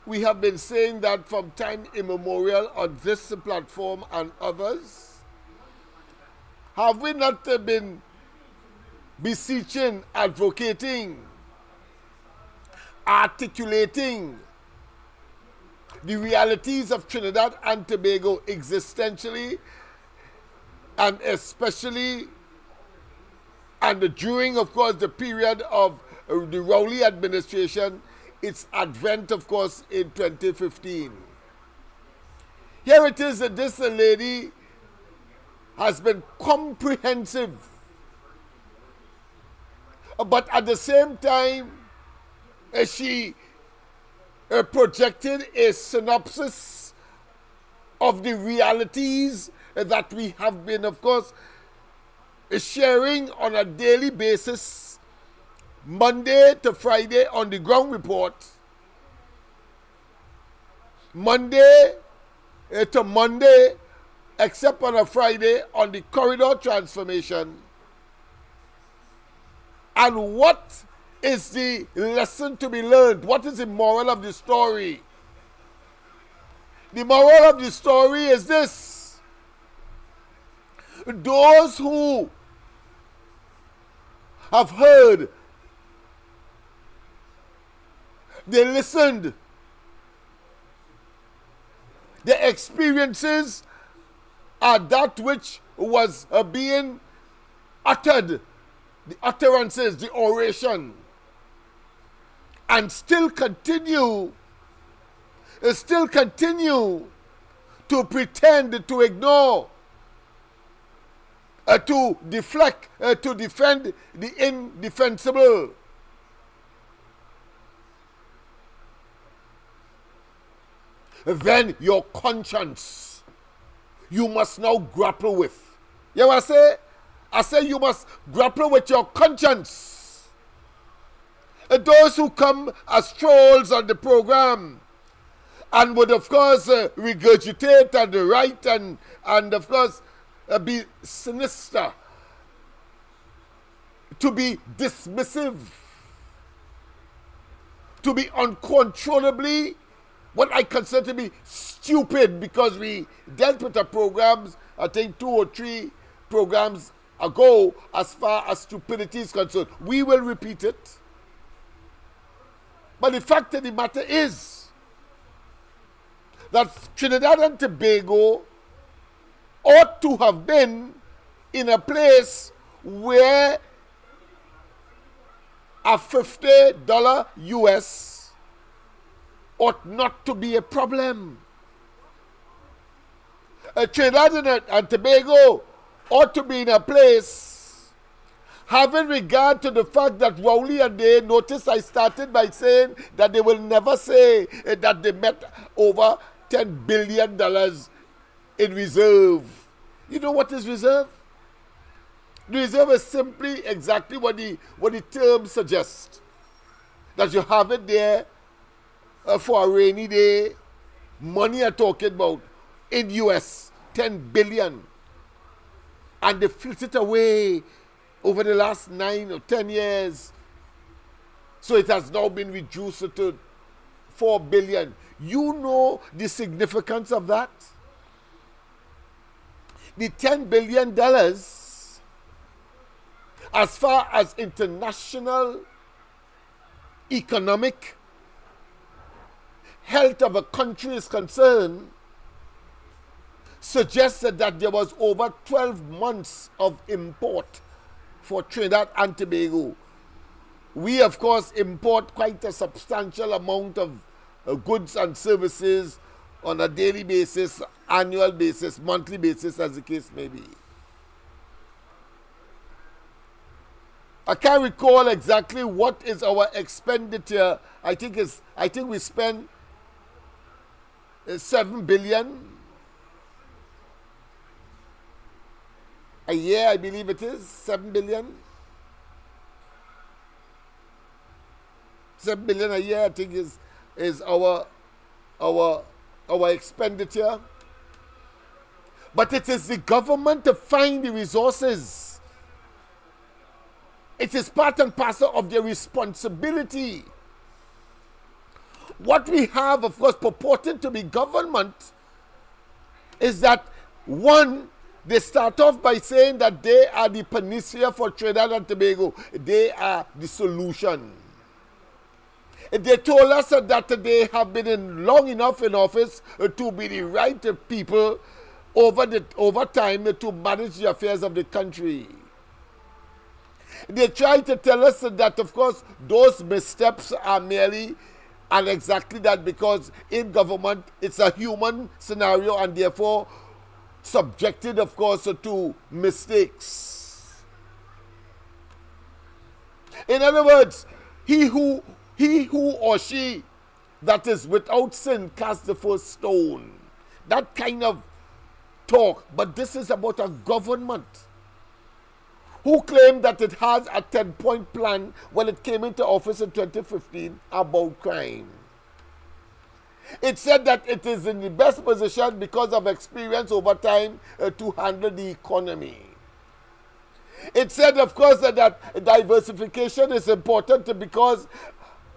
we have been saying that from time immemorial on this platform and others? Have we not been beseeching, advocating, articulating the realities of Trinidad and Tobago existentially and especially and during, of course, the period of the Rowley administration, its advent, of course, in 2015. Here it is that this lady has been comprehensive. But at the same time, she projected a synopsis of the realities that we have been, of course, sharing on a daily basis, Monday to Friday on the ground report, Monday to Monday, except on a Friday on the corridor transformation. And what is the lesson to be learned? What is the moral of the story? The moral of the story is this: those who have heard They listened. Their experiences are that which was being uttered, the utterances, the oration, and still continue to pretend, to ignore, to deflect, to defend the indefensible. Then your conscience, you must now grapple with. You know what I say? I say you must grapple with your conscience. Those who come as trolls on the program and would, of course, regurgitate and write and of course, be sinister, to be dismissive, to be uncontrollably what I consider to be stupid, because we dealt with the programs, I think 2 or 3 programs ago, as far as stupidity is concerned. We will repeat it. But the fact of the matter is that Trinidad and Tobago ought to have been in a place where a $50 US ought not to be a problem. Trinidad and Tobago ought to be in a place, having regard to the fact that Rowley and they, notice I started by saying that they will never say that they met over $10 billion in reserve. You know what is reserve? The reserve is simply exactly what the term suggests. That you have it there for a rainy day. Money I'm talking about in US, 10 billion. And they flit it away over the last 9 or 10 years. So it has now been reduced to 4 billion. You know the significance of that? The $10 billion, as far as international economic health of a country is concerned, suggested that there was over 12 months of import for Trinidad and Tobago. We, of course, import quite a substantial amount of goods and services on a daily basis, annual basis, monthly basis, as the case may be. I can't recall exactly what is our expenditure. I think we spend 7 billion a year, I believe it is 7 billion. 7 billion a year, I think, is our expenditure. But it is the government to find the resources. It is part and parcel of their responsibility. What we have, of course, purporting to be government is that, one, they start off by saying that they are the panacea for Trinidad and Tobago. They are the solution. They told us that they have been long enough in office to be the right people over time to manage the affairs of the country. They try to tell us that, of course, those missteps are merely and exactly that, because in government it's a human scenario and therefore subjected, of course, to mistakes. In other words, he who or she that is without sin cast the first stone. That kind of talk. But this is about a government who claimed that it has a 10-point plan when it came into office in 2015 about crime. It said that it is in the best position because of experience over time to handle the economy. It said, of course, that diversification is important because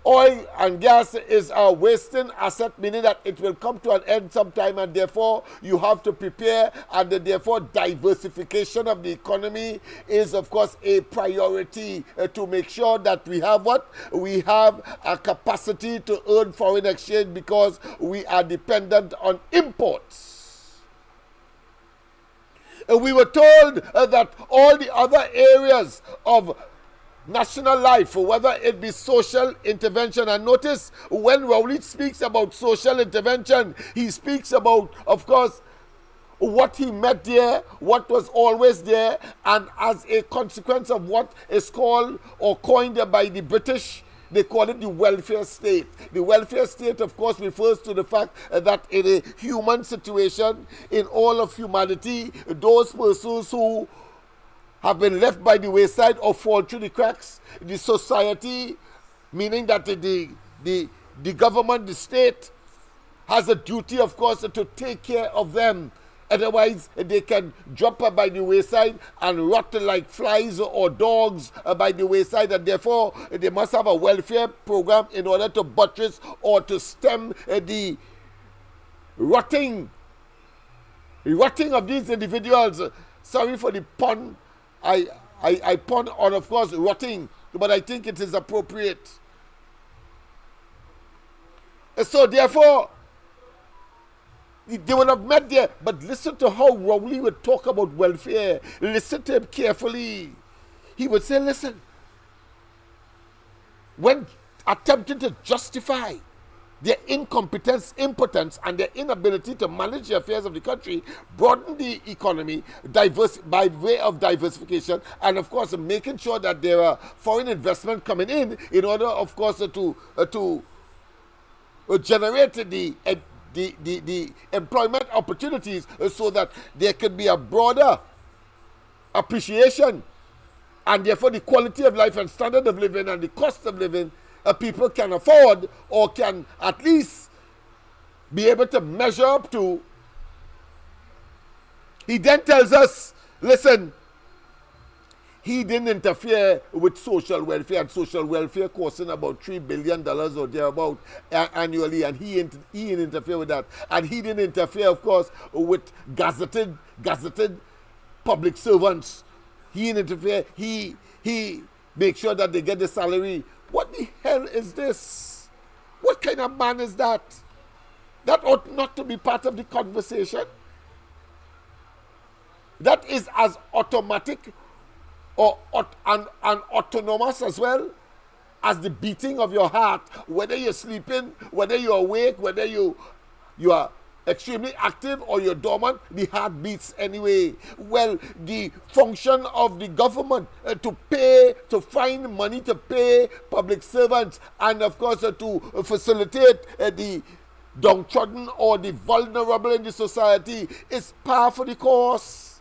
oil and gas is a wasting asset, meaning that it will come to an end sometime, and therefore you have to prepare, and therefore diversification of the economy is of course a priority to make sure that we have what? We have a capacity to earn foreign exchange because we are dependent on imports. We were told that all the other areas of national life, whether it be social intervention, and notice when Rowley speaks about social intervention, he speaks about, of course, what he met there, what was always there, and as a consequence of what is called or coined by the British, they call it the welfare state. The welfare state, of course, refers to the fact that in a human situation, in all of humanity, those persons who have been left by the wayside or fall through the cracks, the society, meaning that the government, the state, has a duty, of course, to take care of them. Otherwise, they can drop by the wayside and rot like flies or dogs by the wayside, and therefore they must have a welfare program in order to buttress or to stem the rotting of these individuals. Sorry for the pun. I pun on, of course, rotting, but I think it is appropriate. So therefore, they would have met there. But listen to how Rowley would talk about welfare. Listen to him carefully. He would say, listen, when attempting to justify their incompetence, impotence, and their inability to manage the affairs of the country, broaden the economy by way of diversification, and of course making sure that there are foreign investment coming in order, of course, to generate the employment opportunities, so that there could be a broader appreciation, and therefore the quality of life and standard of living and the cost of living people can afford, or can at least be able to measure up to. He then tells us, listen, he didn't interfere with social welfare, and social welfare costing about $3 billion or thereabout annually, and he didn't interfere with that. And he didn't interfere, of course, with gazetted public servants. He didn't interfere. He makes sure that they get the salary. What the hell is this? What kind of man is that? That ought not to be part of the conversation. That is as automatic or and autonomous as well as the beating of your heart, whether you're sleeping, whether you're awake, whether you are extremely active or you're dormant, the heart beats anyway. Well, the function of the government to find money to pay public servants, and of course to facilitate the downtrodden or the vulnerable in the society, is par for the course.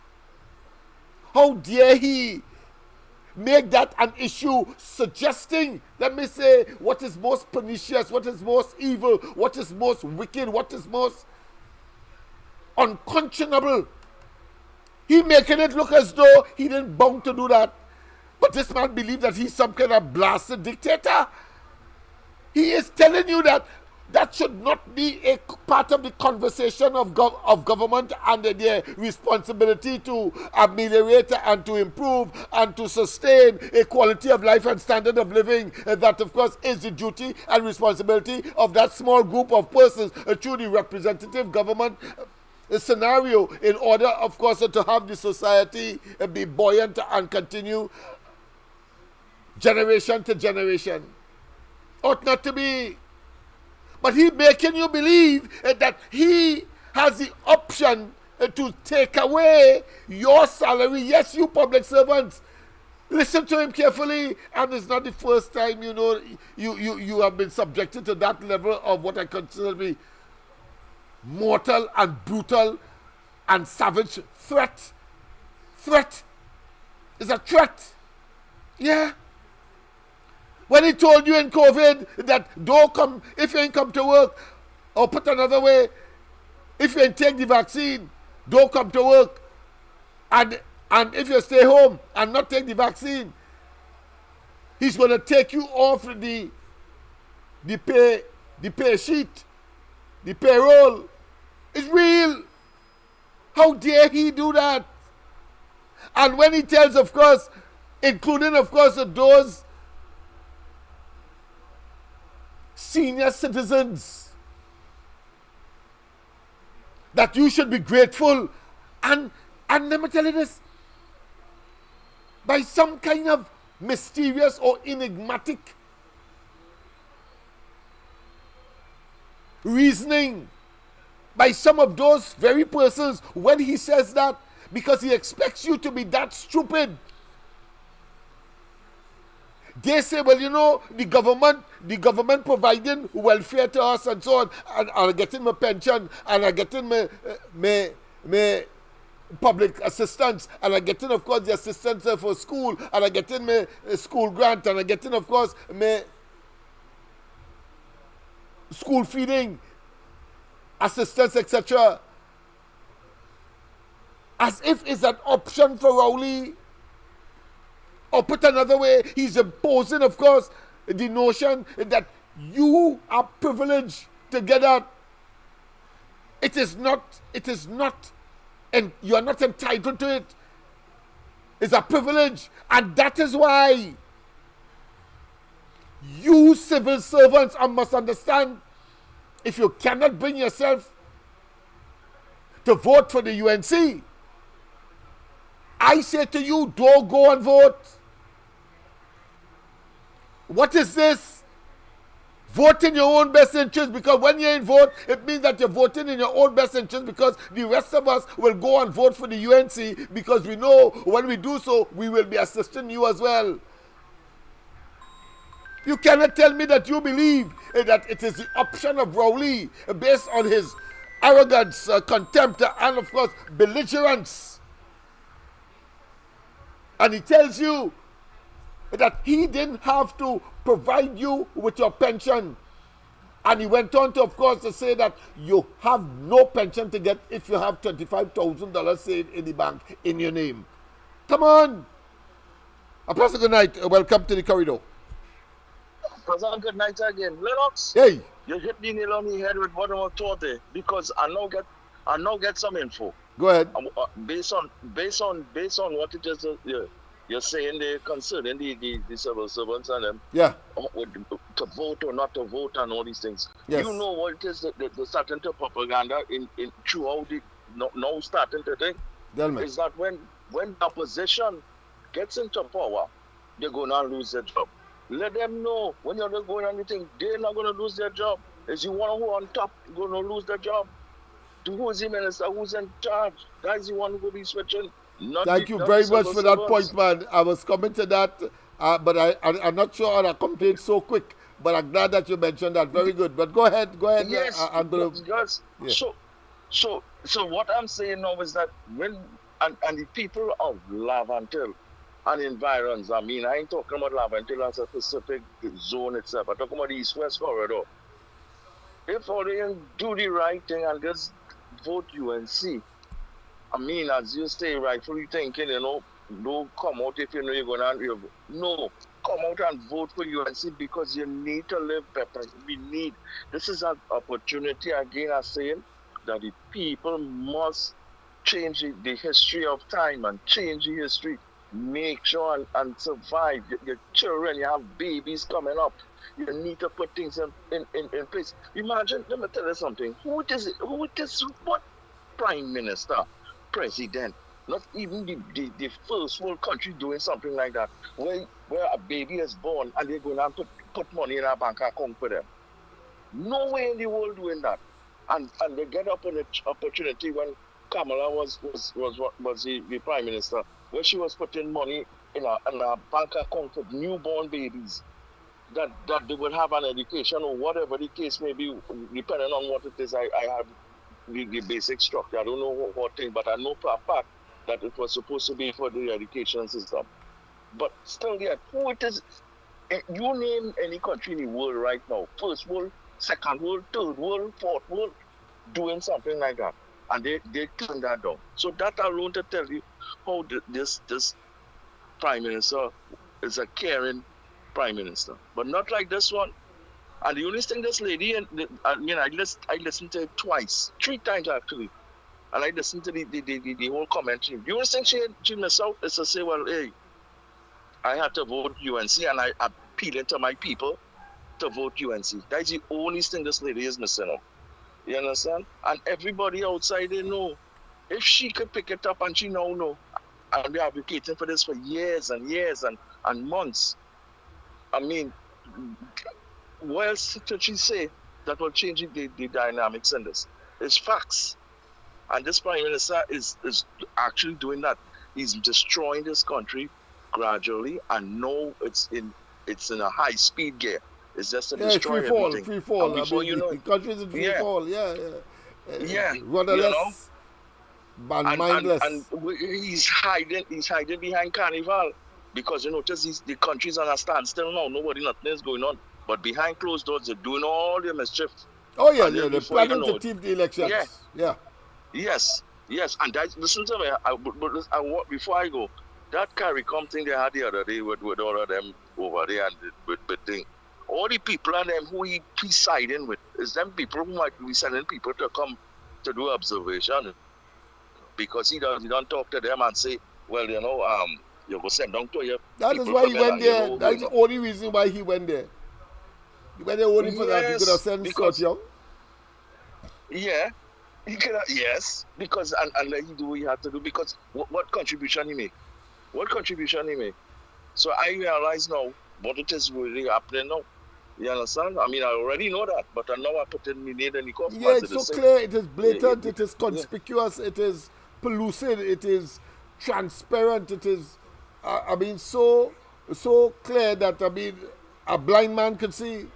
How dare he make that an issue, suggesting, let me say, what is most pernicious, what is most evil, what is most wicked, what is most unconscionable. He making it look as though he didn't bound to do that. But this man believes that he's some kind of blasted dictator. He is telling you that that should not be a part of the conversation of government and their responsibility to ameliorate and to improve and to sustain a quality of life and standard of living. That, of course, is the duty and responsibility of that small group of persons through the representative government scenario, in order, of course, to have the society be buoyant and continue generation to generation. Ought not to be. But he making you believe that he has the option to take away your salary. Yes, you public servants, listen to him carefully, and it's not the first time you have been subjected to that level of what I consider to be mortal and brutal and savage threat. Threat is a threat. Yeah. When he told you in COVID that don't come, if you ain't come to work, or put another way, if you ain't take the vaccine, don't come to work. And if you stay home and not take the vaccine, he's going to take you off the the pay sheet, the payroll is real. How dare he do that? And when he tells, of course, including, of course, those senior citizens, that you should be grateful. And let me tell you this, by some kind of mysterious or enigmatic reasoning by some of those very persons, when he says that, because he expects you to be that stupid, they say, well, you know, the government providing welfare to us and so on, and I'm getting my pension, and I'm getting my public assistance, and I'm getting, of course, the assistance for school, and I'm getting my school grant, and I'm getting, of course, my school feeding assistance, etc. As if it's an option for Rowley. Or put another way, he's imposing, of course, the notion that you are privileged to get that. It is not, and you are not entitled to it. It's a privilege. And that is why you civil servants must understand, if you cannot bring yourself to vote for the UNC, I say to you, don't go and vote. What is this? Vote in your own best interest, because when you're in vote, it means that you're voting in your own best interest, because the rest of us will go and vote for the UNC, because we know when we do so, we will be assisting you as well. You cannot tell me that you believe that it is the option of Rowley based on his arrogance, contempt, and of course belligerence. And he tells you that he didn't have to provide you with your pension. And he went on to, of course, to say that you have no pension to get if you have $25,000 saved in the bank in your name. Come on. A pleasant good night. Welcome to the corridor. Pleasant good night again. Lennox, hey, you hit the nail on the head with what I was taught there, because I now get some info. Go ahead. Based on what it is you're saying there concerning the civil servants and them. Yeah. To vote or not to vote and all these things. Yes. You know what it is the starting to propaganda in throughout the now starting to think is that when the opposition gets into power, they're gonna lose their job. Let them know when you're not going on anything, they're not gonna lose their job. Is you one who on top gonna lose their job? To who's the minister, who's in charge? That's the one who will be switching. Thank you very much for that point, man. I was coming to that, but I'm not sure how I complained so quick. But I'm glad that you mentioned that. Very good. But go ahead. Yes, because yeah. So what I'm saying now is that when and the people of Laventille and environs, I mean, I ain't talking about Laventille as a specific zone itself. I'm talking about the East-West corridor. If all they do the right thing and just vote UNC, I mean, as you say, rightfully thinking, don't come out if you know you're going to. No, come out and vote for UNC, because you need to live better. This is an opportunity, again, I'm saying, that the people must change the history of time and change the history. Make sure and survive. Your children, you have babies coming up. You need to put things in place. Imagine, let me tell you something. What prime minister, president, not even the first world country doing something like that, where a baby is born and they're going to put money in a bank account for them. No way in the world doing that. And they get up an opportunity when Kamala was the prime minister, where she was putting money in a bank account for newborn babies, that they would have an education or whatever the case may be, depending on what it is. I have the basic structure. I don't know what thing, but I know for a fact that it was supposed to be for the education system. But still, yet, who it is? You name any country in the world right now, first world, second world, third world, fourth world, doing something like that, and they turn that down. So that alone to tell you how this prime minister is a caring prime minister, but not like this one. And the only thing this lady, I mean, I listened to it twice, 3 times actually. And I listened to the whole commentary. The only thing she missed out is to say, well, hey, I had to vote UNC and I appealing to my people to vote UNC. That's the only thing this lady is missing out. You understand? And everybody outside, they know. If she could pick it up and she now know, and we're advocating for this for years and years and months. I mean, what else did she say that will change the dynamics in this? It's facts. And this Prime Minister is actually doing that. He's destroying this country gradually, and now it's in a high speed gear. It's just to destroy everything. Free fall. And before you know the country's in free fall. Yeah. Rudderless, mindless. And he's hiding behind Carnival, because you notice the country's on a standstill now. Nothing is going on. But behind closed doors, they're doing all their mischief. Oh yeah, they're planning to thief the elections. Yeah. Yes, and listen to me. Before I go, that CARICOM thing they had the other day with all of them over there and with thing. All the people and them who he's siding with is them people who might be sending people to come to do observation, because he don't talk to them and say, well, you go send down to you. That is why he went there. That's the only reason why he went there. He went there only for that. He could have sent Scott Young. Yeah. Yes, because and let him do what he had to do, because what contribution he made? What contribution he made? So I realize now what it is really happening now. You understand? I mean, I already know that, but now I put in need any cost. Yeah, it's so clear, it is blatant, it is conspicuous, it is pellucid, it is transparent, it is, so clear that, a blind man could see.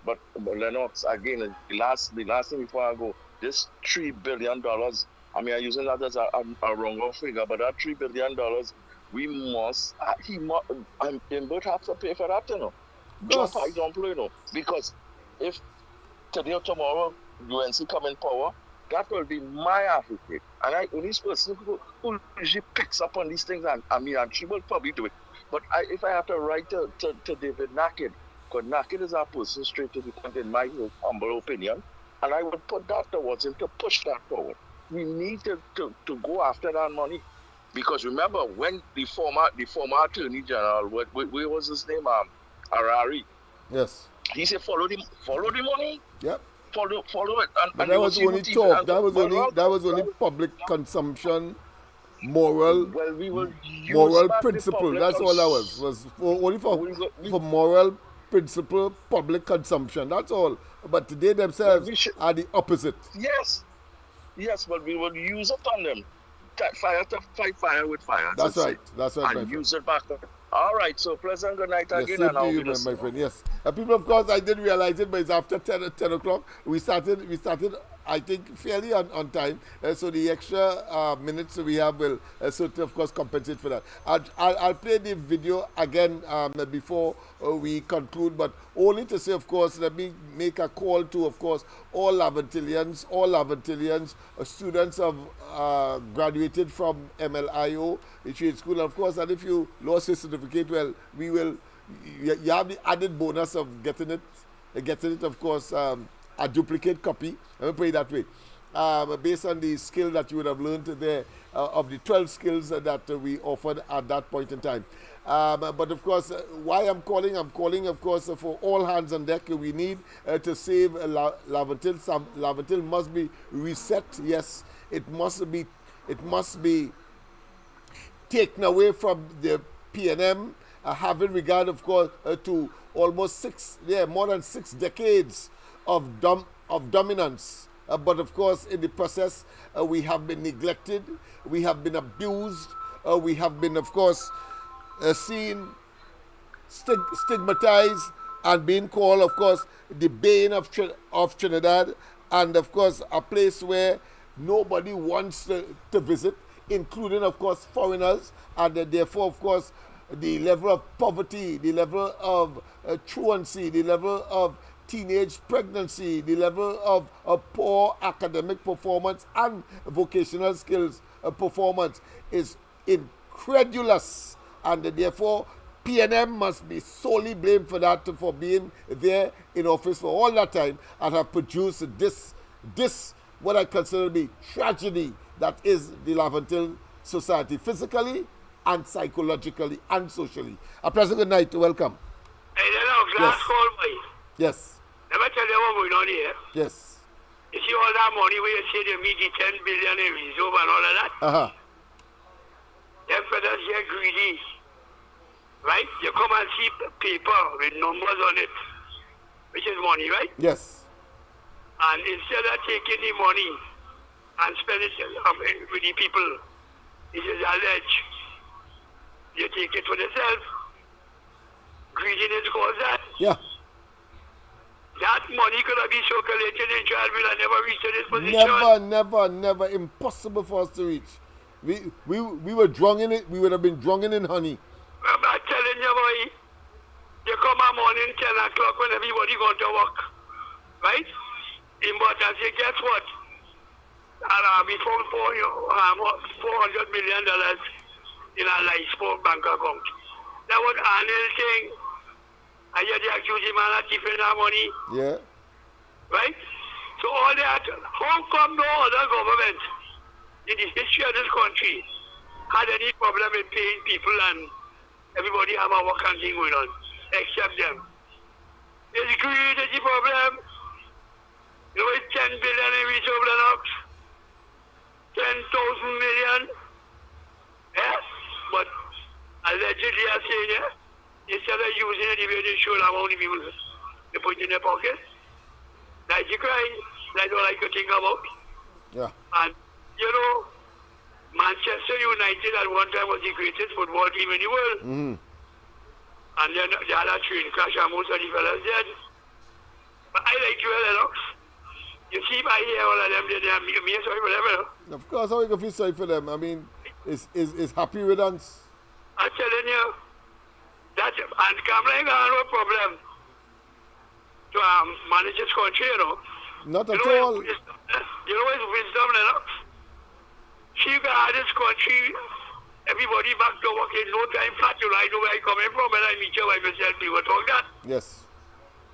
But Lennox, again, the last thing before I go, this $3 billion, I'm using that as a wrong figure, but that $3 billion, we must, both have to pay for that, Just for example, because if today or tomorrow UNC come in power, that will be my advocate. And this person who usually picks up on these things, and she will probably do it. But if I have to write to David Naked, because Naked is our person straight to the point, in my humble opinion, and I would put that towards him to push that forward. We need to go after that money, because remember when the former Attorney General, what was his name, Harari? Yes. He said follow the money. Yep. Follow it. But that was only talk. That was only public consumption. Moral principle. That's all that was only for moral principle, public consumption. That's all. But today themselves are the opposite. Yes, but we will use it on them. Fire to fight fire with fire. That's right. And use it back. All right. So pleasant good night again. Same to you, my friend. Yes. People, of course, I didn't realize it, but it's after 10 o'clock. We started. I think fairly on time, so the extra minutes we have will certainly, of course, compensate for that. I'll play the video again before we conclude, but only to say, of course, let me make a call to, of course, all Laventilians, students of graduated from MLIO, the trade school, of course, and if you lost your certificate, well, you have the added bonus of getting it, of course, a duplicate copy, let me put it that way, based on the skill that you would have learned there, of the 12 skills that we offered at that point in time. But of course, why I'm calling, of course, for all hands on deck. We need to save Laventil. Laventil must be reset. Yes, it must be taken away from the PNM, having regard, of course, to almost more than 6 decades of dominance, but of course in the process we have been neglected, we have been abused, we have been, of course, seen stigmatized and being called, of course, the bane of Trinidad, and of course a place where nobody wants to visit, including, of course, foreigners, and therefore, of course, the level of poverty, the level of truancy, the level of teenage pregnancy, the level of poor academic performance and vocational skills performance is incredulous, and therefore PNM must be solely blamed for that, for being there in office for all that time and have produced this what I consider to be tragedy that is the Laventille society, physically and psychologically and socially. A pleasant good night. Welcome. Hey, Lennox, last call, boy. Yes. Let me tell you what's going on here. Yes. You see all that money where you say they meet the 10 billion in reserve and all of that? Uh-huh. Them fellas get greedy. Right? You come and see paper with numbers on it, which is money, right? Yes. And instead of taking the money and spending it with the people, it is alleged. You take it for yourself. Greediness cause that. Yeah. That money could have been circulated in Charleville and never reached to this position. Never. Impossible for us to reach. We were drunk in it. We would have been drunken in honey. I'm telling you, boy. You come a morning 10 o'clock when everybody going to work, right? Important. Say, guess what? We found $400 million in our life bank account. That was annual thing. And yet they accuse him of keeping that money. Yeah. Right? So all that, how come no other government in the history of this country had any problem in paying people and everybody have a work and thing going on, except them? It's greed is the problem. You know, it's 10 billion in reserve, Lennox. 10,000 million. Yeah? But allegedly, I say, yeah, instead of using it, they show how many people they put in their pocket. Like you cry, that's all I could think about. Yeah. And, you know, Manchester United at one time was the greatest football team in the world. Mm-hmm. And then they had a train crash and most of the fellas dead. But I like you, Lennox. You see, I hear all of them, they're sorry for them, you know? Of course, how we can feel sorry for them? I mean, it's happy riddance. I'm telling you, that, and Kamala ain't got no problem to manage this country, you know. Not at all. You know his wisdom, Lennox? She got this country, everybody back to work in no time flat. You know, I know where I coming from, and I meet your wife yourself, people talk that. Yes.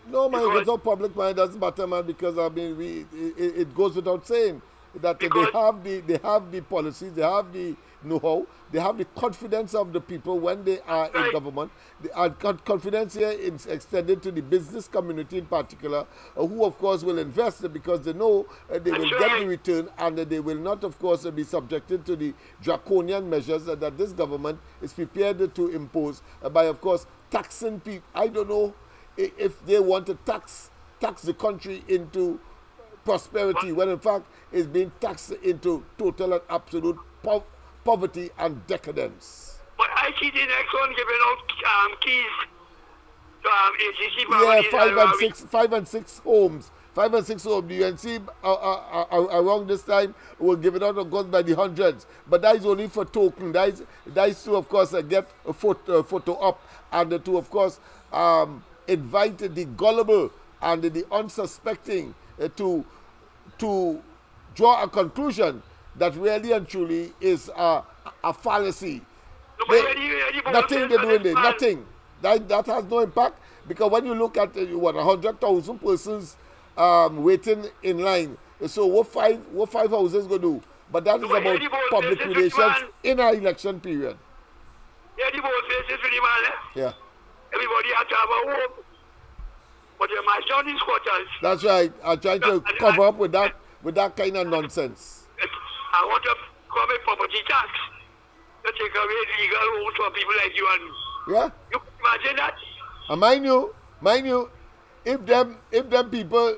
No, man, it's not public, man. It doesn't matter, man, because, I mean, it goes without saying that they have the policies, they have the know-how, they have the confidence of the people when they are in government. The confidence here is extended to the business community in particular, who, of course, will invest because they know they will get the return and they will not, of course, be subjected to the draconian measures that this government is prepared to impose by, of course, taxing people. I don't know if they want to tax the country into prosperity, when in fact it's being taxed into total and absolute poverty and decadence. But I see the next one giving out keys to ACC. Yeah, 5 and 6 homes. 5 and 6 homes. You can see around this time we'll give it out, of course, by the hundreds. But that is only for token. That is to, of course, get a photo up and to, of course, invite the gullible and the unsuspecting to draw a conclusion that really and truly is a fallacy. Nothing they're doing there, nothing. That has no impact, because when you look at 100,000 persons waiting in line, so what five houses going to do? But that is about public relations in our election period. Yeah. Everybody has to have a home, but they must down these quarters. That's right. I'm trying to cover up with that kind of nonsense. I want to cover property tax to take away legal homes for people like you and me. Yeah. You can imagine that? And mind you, if them people,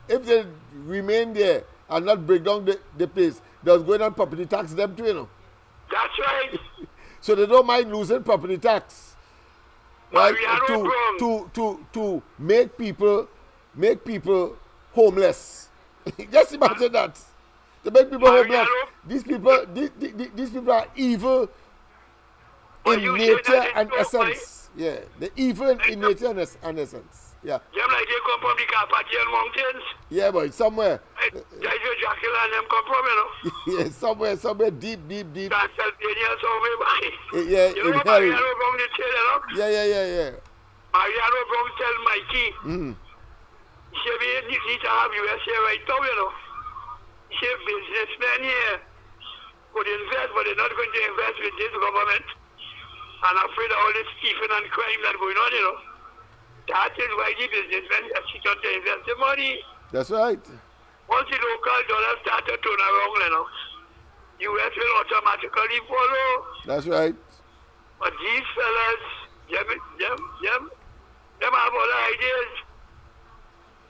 if they remain there and not break down the place, there's going on property tax them too, you know. That's right. So they don't mind losing property tax. Right? To make people homeless. Just imagine that. To make people homeless. These people are evil in nature and essence. Yeah, they're evil in nature and essence. Yeah. Them like they come from the Carpathian Mountains. Yeah, boy, somewhere. That's where Dracula and them come from, you know. Yeah, somewhere deep. Transylvania somewhere, boy. Yeah, You know in what hell. Mariano Brown did tell, you know? Yeah. Mariano Brown tell Mikey, Mm. he said, we need to have USA right now, you know. He said, businessmen here could invest, but they're not going to invest with this government. And afraid of all this thieving and crime that's going on, you know. That is why the businessmen are sit down to invest the money. That's right. Once the local dollar start to turn around, you know, US will automatically follow. That's right. But these fellas, them have other ideas.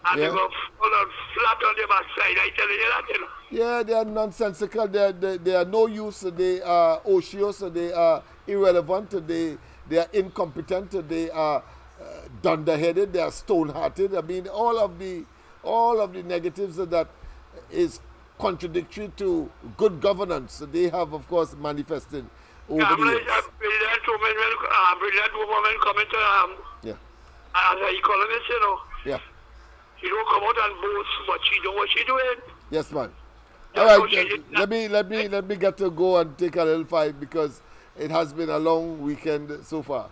And Yeah. they go fall out flat on the backside. I tell you that, you know. Yeah, they are nonsensical. They are no use. They are ocious. They are irrelevant. They are incompetent. They are dunderheaded. They are stone-hearted. I mean, all of the negatives that is contradictory to good governance. They have, of course, manifested over the years. Brilliant woman coming to Yeah. as an economist, you know. Yeah. She don't come out and boast, but she know what she doing. Yes, man. Yeah, All so right, she did let me get to go and take a little fight because it has been a long weekend so far.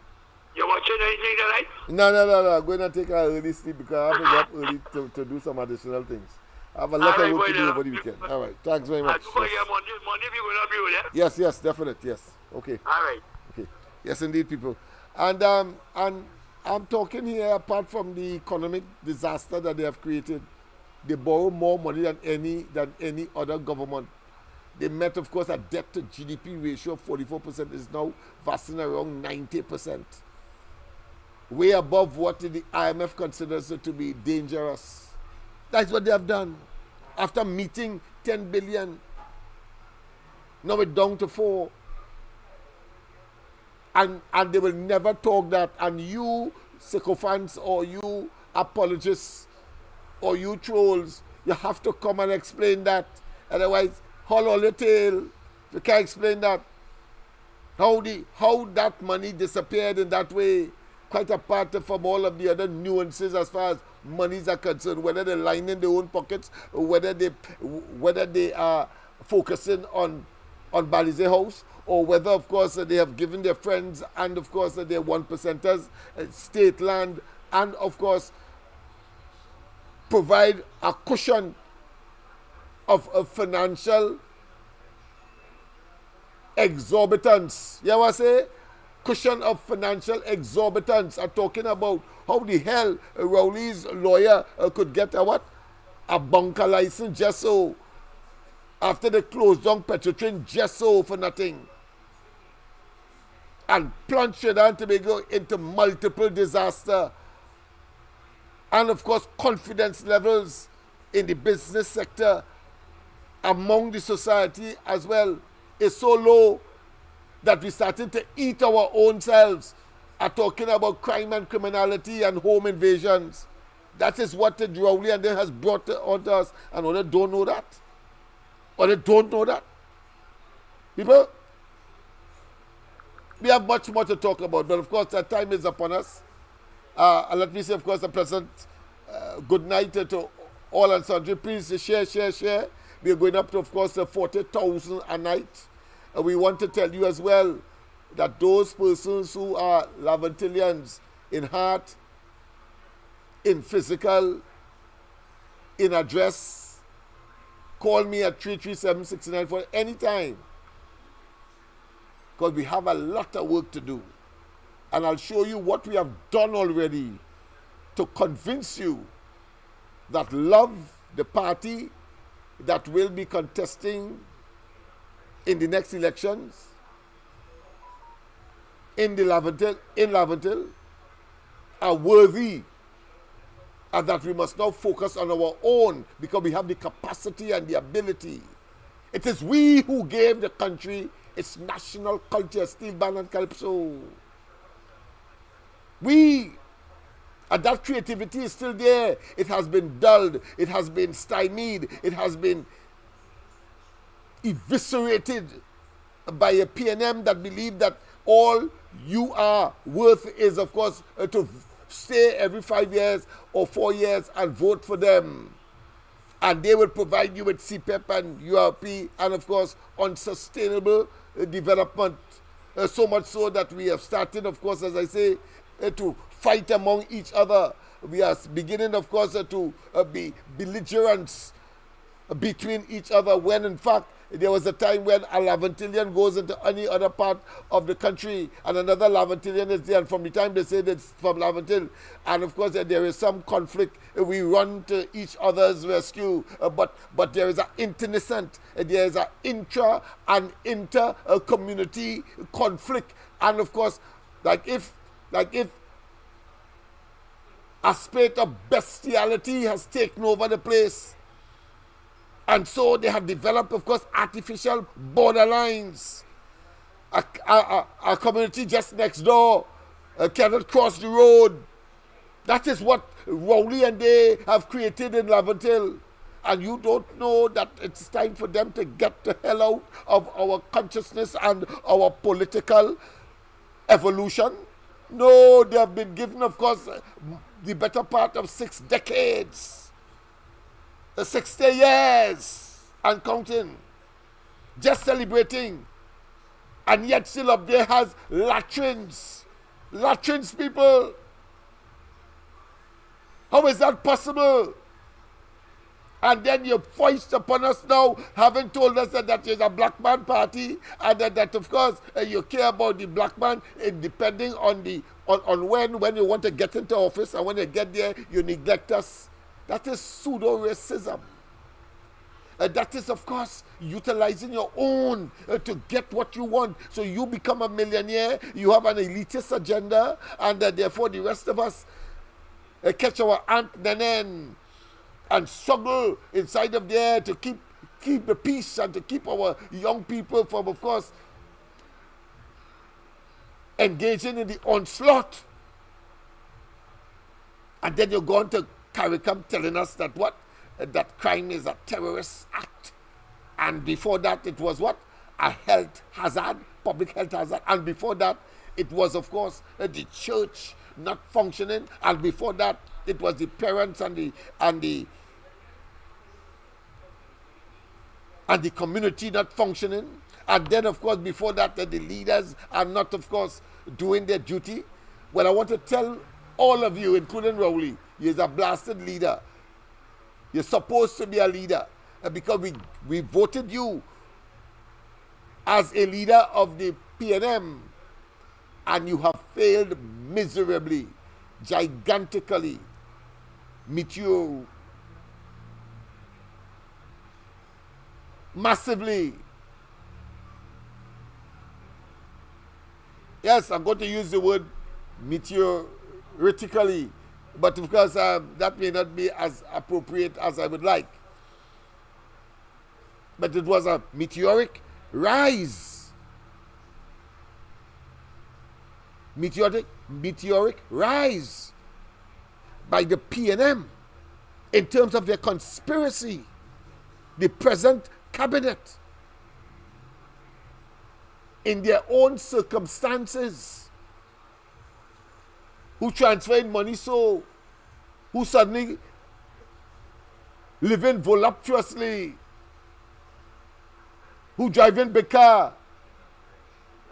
You watching anything tonight? No. I'm going to take an early sleep because I have to get up early to do some additional things. I have a lot of work to do over the weekend. All right, thanks very much. Monday we will not be there. Yes, definite. Yes. Okay. All right. Okay. Yes, indeed, people. And I'm talking here, apart from the economic disaster that they have created, they borrow more money than any other government. They met, of course, a debt to GDP ratio of 44% is now vastly around 90%. Way above what the IMF considers it to be dangerous. That's what they have done. After meeting 10 billion, now it's down to 4. And they will never talk that. And you sycophants or you apologists or you trolls, you have to come and explain that. Otherwise, haul all your tail. You can't explain that. How that money disappeared in that way, quite apart from all of the other nuances as far as monies are concerned, whether they're lining their own pockets or whether they are focusing on Balize House, or whether, of course, they have given their friends and, of course, their 1%ers state land and, of course, provide a cushion of financial exorbitance. You know what I say? Cushion of financial exorbitance. I'm talking about how the hell Rowley's lawyer could get a bunker license just so after they closed down Petrotrin just so for nothing. And plunged Trinidad and Tobago into multiple disaster. And of course, confidence levels in the business sector among the society as well is so low that we started to eat our own selves are talking about crime and criminality and home invasions. That is what the Rowley and them has brought onto us. And others don't know that. Or they don't know that. People, we have much more to talk about, but of course that time is upon us. And let me say, of course, a pleasant good night to all and sundry. Please share. We are going up to, of course, the 40,000 a night. We want to tell you as well that those persons who are Lavantillians in heart, in physical, in address, call me at 337-6940 anytime. Because we have a lot of work to do. And I'll show you what we have done already to convince you that love the party that will be contesting in the next elections in Laventille are worthy, and that we must now focus on our own because we have the capacity and the ability. It is we who gave the country its national culture, steel band and calypso. And that creativity is still there. It has been dulled. It has been stymied. It has been eviscerated by a PNM that believe that all you are worth is, of course, to stay every 5 years or 4 years and vote for them. And they will provide you with CPEP and URP and, of course, unsustainable development. So much so that we have started, of course, as I say, to fight among each other. We are beginning, of course, to be belligerents between each other, when in fact there was a time when a Lavantillian goes into any other part of the country and another Lavantillian is there, and from the time they say it's from Lavantil, and of course there is some conflict, we run to each other's rescue, but there is an internecent, there is an intra and inter community conflict, and of course like if a spate of bestiality has taken over the place. And so they have developed, of course, artificial borderlines. A community just next door cannot cross the road. That is what Rowley and they have created in Lavantil. And you don't know that it's time for them to get the hell out of our consciousness and our political evolution? No, they have been given, of course, the better part of 6 decades. 60 years and counting, just celebrating, and yet still up there has latrines, people. How is that possible? And then you foist upon us now, having told us that is a black man party, and that of course you care about the black man, depending on when you want to get into office, and when you get there you neglect us. That is pseudo-racism. That is, of course, utilizing your own to get what you want. So you become a millionaire, you have an elitist agenda, and therefore the rest of us catch our Aunt Nenen and struggle inside of there to keep the peace and to keep our young people from, of course, engaging in the onslaught. And then you're going to CARICOM telling us that what? That crime is a terrorist act. And before that it was what? A health hazard, public health hazard. And before that it was, of course, the church not functioning. And before that it was the parents and the community not functioning. And then, of course, before that the leaders are not, of course, doing their duty. Well, I want to tell all of you, including Rowley, you're a blasted leader. You're supposed to be a leader because we voted you as a leader of the PNM, and you have failed miserably, gigantically, massively. Yes, I'm going to use the word meteoritically, but of course that may not be as appropriate as I would like. But it was a meteoric rise. Meteoric rise by the PNM in terms of their conspiracy, the present cabinet, in their own circumstances, who transferred money who suddenly living voluptuously, who driving big car,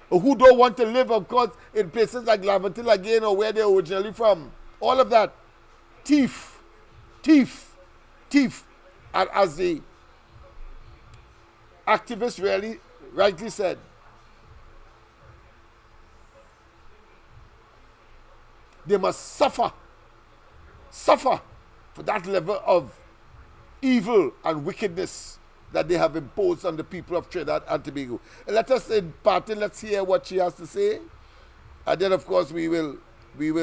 or who don't want to live, of course, in places like Lavantil again or where they're originally from. All of that. Thief. And as the activist rightly said, they must suffer for that level of evil and wickedness that they have imposed on the people of Trinidad and Tobago. Let us let's hear what she has to say, and then of course we will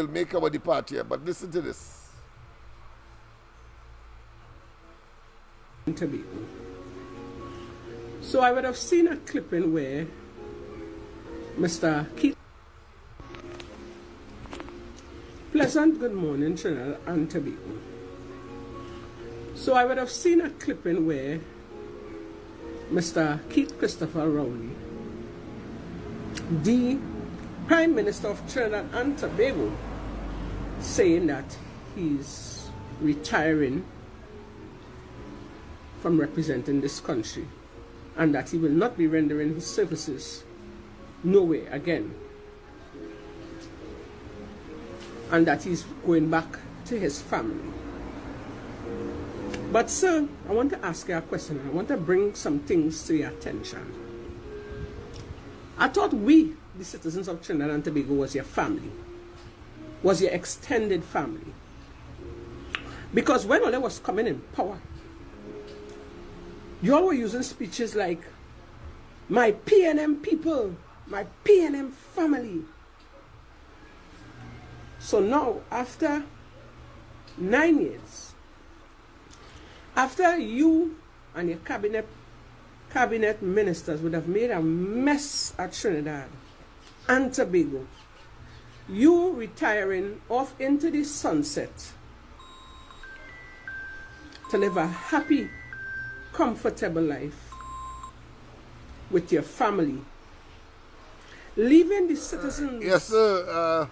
make our departure. But listen to this. Tobago. So I would have seen a clipping where Mr. Keith. Pleasant good morning, Trinidad and Tobago. So I would have seen a clipping where Mr. Keith Christopher Rowley, the Prime Minister of Trinidad and Tobago, saying that he's retiring from representing this country and that he will not be rendering his services nowhere again, and that he's going back to his family. But sir, I want to ask you a question. I want to bring some things to your attention. I thought we, the citizens of Trinidad and Tobago, was your family, was your extended family. Because when Ole was coming in power, you all were using speeches like, my PNM people, my PNM family. So now, after 9 years, after you and your cabinet ministers would have made a mess at Trinidad and Tobago, you retiring off into the sunset to live a happy, comfortable life with your family, leaving the citizens yes, sir.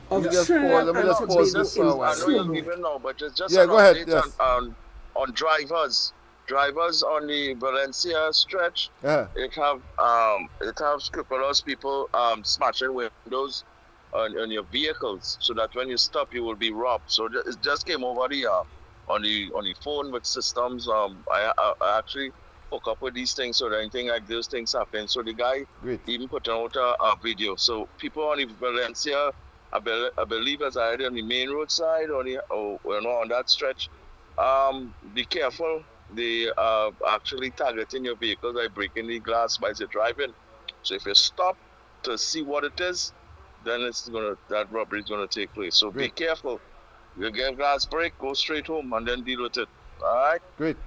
of Just Trinidad let me and just pause Tobago this for a in while. I know you're trouble. leaving now, but it's just Yeah, an go ahead, update yes. on drivers. Drivers on the Valencia stretch, Yeah. it have scrupulous people smashing windows on your vehicles, so that when you stop, you will be robbed. So it just came over the on the phone with systems. I actually hook up with these things so that anything like those things happen. So the guy Great. even put out a video. So people on the Valencia, I believe it's either on the main road side or on that stretch. Be careful. They are actually targeting your vehicle by breaking the glass by the driving. So if you stop to see what it is, then that robbery is gonna take place. So Great. be careful. You get glass break, go straight home and then deal with it. All right. Great.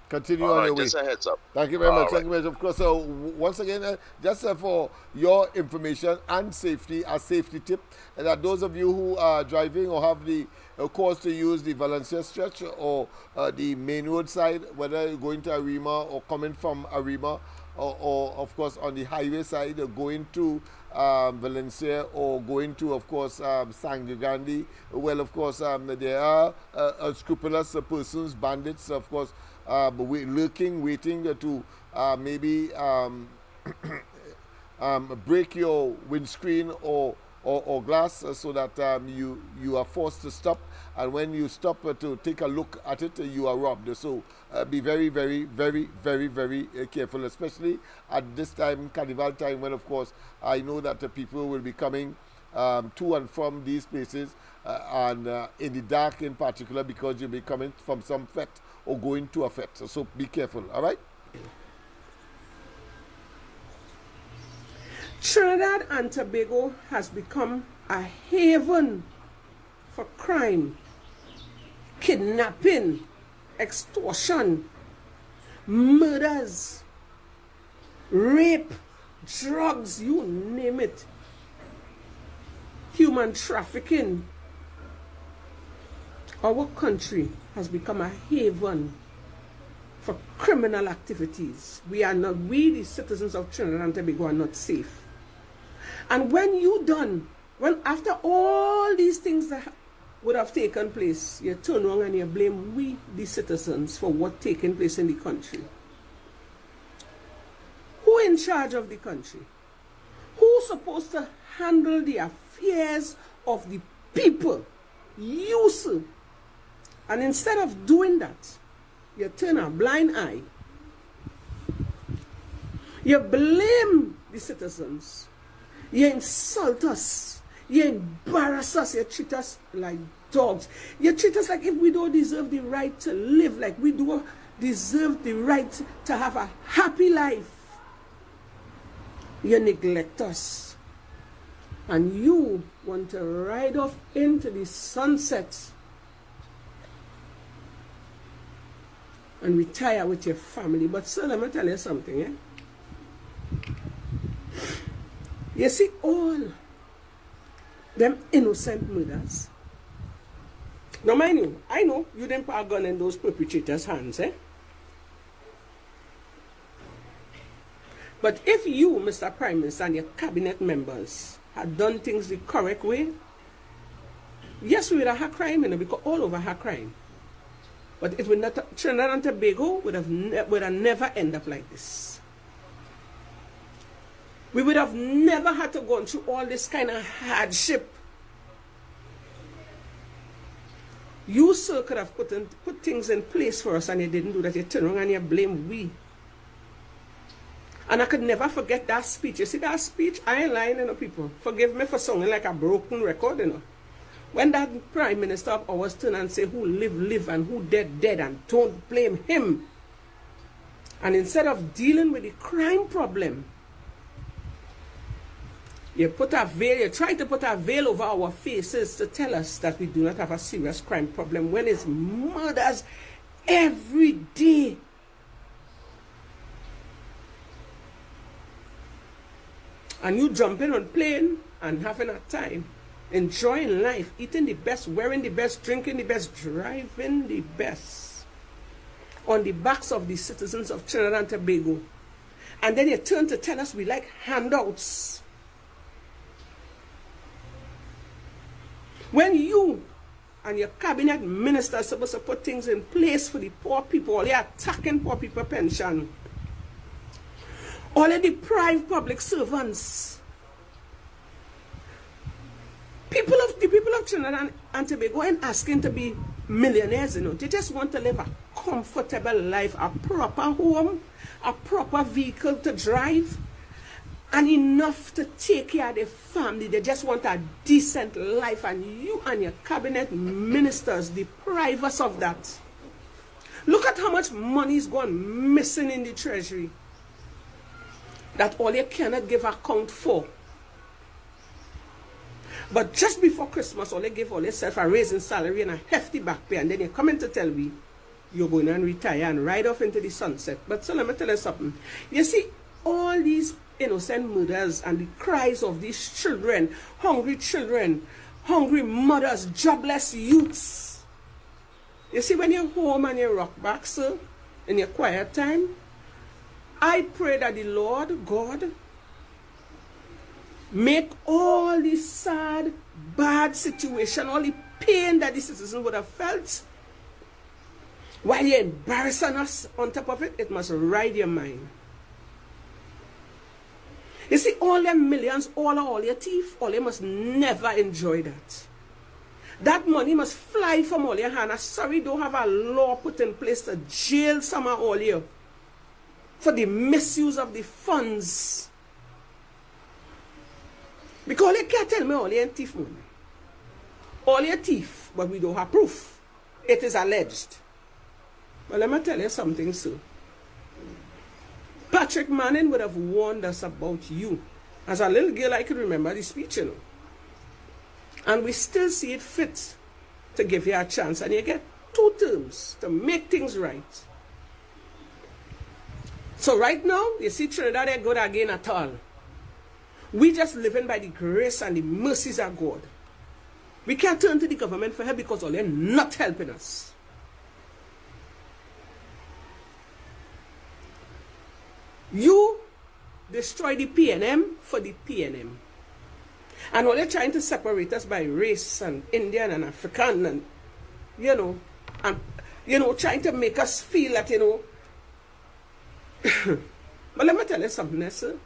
Continue All on right. your way. Just a heads up. Thank you very much. All Thank you very much. Of course, once again, just for your information and safety, a safety tip, that those of you who are driving or have the cause to use the Valencia stretch or the main road side, whether you're going to Arima or coming from Arima, or of course on the highway side, going to Valencia or going to, of course, Sangagandi, well, of course, there are unscrupulous persons, bandits, of course, lurking, waiting to maybe break your windscreen or glass so that you are forced to stop, and when you stop to take a look at it, you are robbed. So be very, very, very, very, very careful, especially at this time, Carnival time, when of course I know that the people will be coming to and from these places, and in the dark in particular, because you'll be coming from some fete or going to a fete. So be careful, all right? Trinidad and Tobago has become a haven for crime, kidnapping, extortion, murders, rape, drugs, you name it, human trafficking. Our country has become a haven for criminal activities. We, the citizens of Trinidad and Tobago, are not safe. And when after all these things that would have taken place, you turn around and you blame we, the citizens, for what taking place in the country. Who in charge of the country? Who's supposed to handle the affairs of the people? You, sir. And instead of doing that, you turn a blind eye. You blame the citizens. You insult us. You embarrass us. You treat us like dogs. You treat us like if we don't deserve the right to live, like we do deserve the right to have a happy life. You neglect us. And you want to ride off into the sunset and retire with your family. But sir, let me tell you something, eh? You see all them innocent murders. Now mind you, I know you didn't put a gun in those perpetrators' hands, eh? But if you, Mr. Prime Minister, and your cabinet members had done things the correct way, Yes, we would have had crime, because all over had crime. But it would not, Trinidad and Tobago would have never end up like this. We would have never had to go through all this kind of hardship. You, sir, could have put things in place for us and you didn't do that. You turn around and you blame we. And I could never forget that speech. You see that speech? I ain't lying, people. Forgive me for sounding like a broken record, When that Prime Minister of ours turn and say, who live, and who dead, and don't blame him. And instead of dealing with the crime problem, you try to put a veil over our faces to tell us that we do not have a serious crime problem when it's murders every day. And you jumping on plane and having a time, enjoying life, eating the best, wearing the best, drinking the best, driving the best on the backs of the citizens of Trinidad and Tobago. And then you turn to tell us we like handouts. When you and your cabinet minister are supposed to put things in place for the poor people, they are attacking poor people pension. All the deprived public servants. The people of Trinidad and Tobago ain't asking to be millionaires, They just want to live a comfortable life, a proper home, a proper vehicle to drive, and enough to take care of their family. They just want a decent life, and you and your cabinet ministers deprive us of that. Look at how much money is gone missing in the treasury that all you cannot give account for. But just before Christmas, all they give all yourself a raise in salary and a hefty back pay, and then you come in to tell me you're going to retire and ride off into the sunset. But so let me tell you something. You see, all these innocent murders and the cries of these children, hungry mothers, jobless youths. You see, when you're home and you rock back, sir, in your quiet time, I pray that the Lord God make all the sad, bad situation, all the pain that the citizens would have felt, while you're embarrassing us on top of it, it must ride your mind. You see, all them millions, all your teeth, all you must never enjoy that. That money must fly from all your hand. I'm sorry, don't have a law put in place to jail some of all you for the misuse of the funds. Because you can't tell me all your thief money. All your thief, but we don't have proof. It is alleged. But let me tell you something, sir. Patrick Manning would have warned us about you. As a little girl, I could remember the speech, And we still see it fit to give you a chance. And you get 2 terms to make things right. So right now, you see Trinidad ain't good again at all. We just living by the grace and the mercies of God. We can't turn to the government for help because they're not helping us. You destroy the PNM for the PNM. And all they're trying to separate us by race and Indian and African and, trying to make us feel that, But let me tell you something, sir.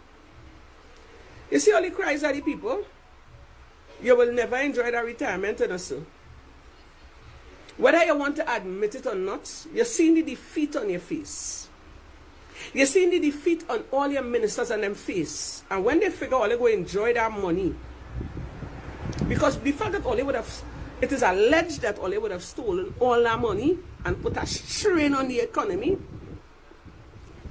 You see all the cries of the people? You will never enjoy that retirement, sir. Whether you want to admit it or not, you're seeing the defeat on your face. You're seeing the defeat on all your ministers and them face. And when they figure all they go enjoy that money, because the fact that all they would have, it is alleged that all they would have stolen all that money and put a strain on the economy,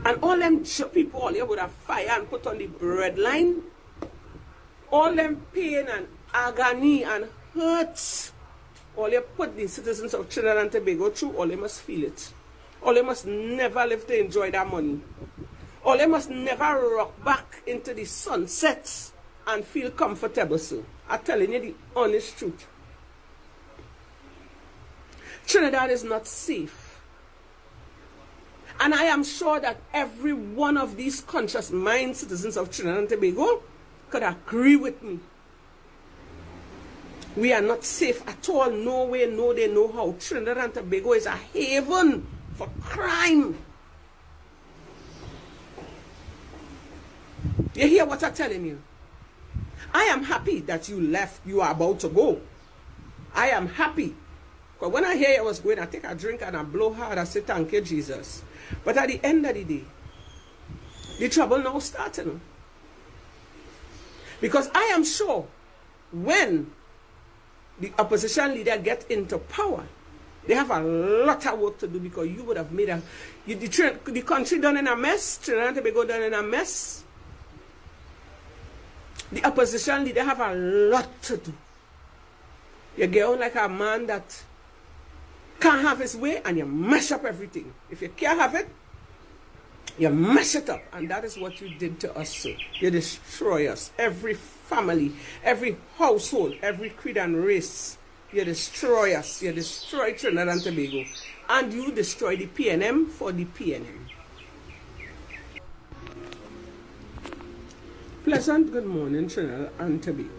and all them people all they would have fired and put on the breadline, all them pain and agony and hurt, all they put the citizens of Trinidad and Tobago through, all they must feel it. All they must never live to enjoy that money. All they must never rock back into the sunset and feel comfortable, sir. I'm telling you the honest truth. Trinidad is not safe. And I am sure that every one of these conscious mind citizens of Trinidad and Tobago could agree with me. We are not safe at all. No way, no they know how. Trinidad and Tobago is a haven for crime. You hear what I'm telling you? I am happy that you left. You are about to go. I am happy. Because when I hear I was going, I take a drink and I blow hard. I say, thank you, Jesus. But at the end of the day, the trouble now starting. Because I am sure when the opposition leader get into power, they have a lot of work to do, because you would have made the country done in a mess. Trinidad and Tobago done in a mess. The opposition leader have a lot to do. You get on like a man that can't have his way and you mash up everything. If you can't have it, you mash it up. And that is what you did to us, sir. You destroy us. Every family, every household, every creed and race. You destroy us. You destroy Trinidad and Tobago. And you destroy the PNM for the PNM. Pleasant good morning, Trinidad and Tobago.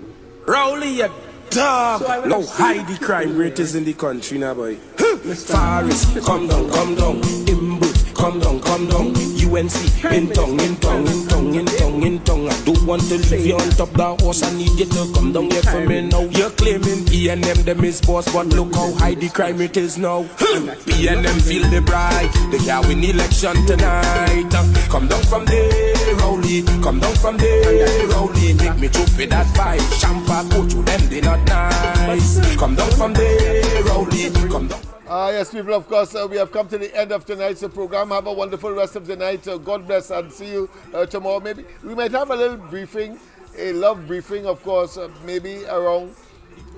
Rowley, you dog. So no high the crime rate is in the country now, boy. Forest, come down. Imbu, come down. UNC, in tongue. I don't want to leave you on top the horse. I need you to come down here for me now. You're claiming PNM them is boss, but look how high the crime rate is now. PNM feel the bright. They can win election tonight. Come down from there, Rowley. Come down from there, Rowley. Make me choke with that fight. Champa, coach, them they not nice. Come down from there, Rowley. Come down. Yes, people, of course, we have come to the end of tonight's program. Have a wonderful rest of the night. God bless, and see you tomorrow. Maybe we might have a little briefing, a love briefing, of course, maybe around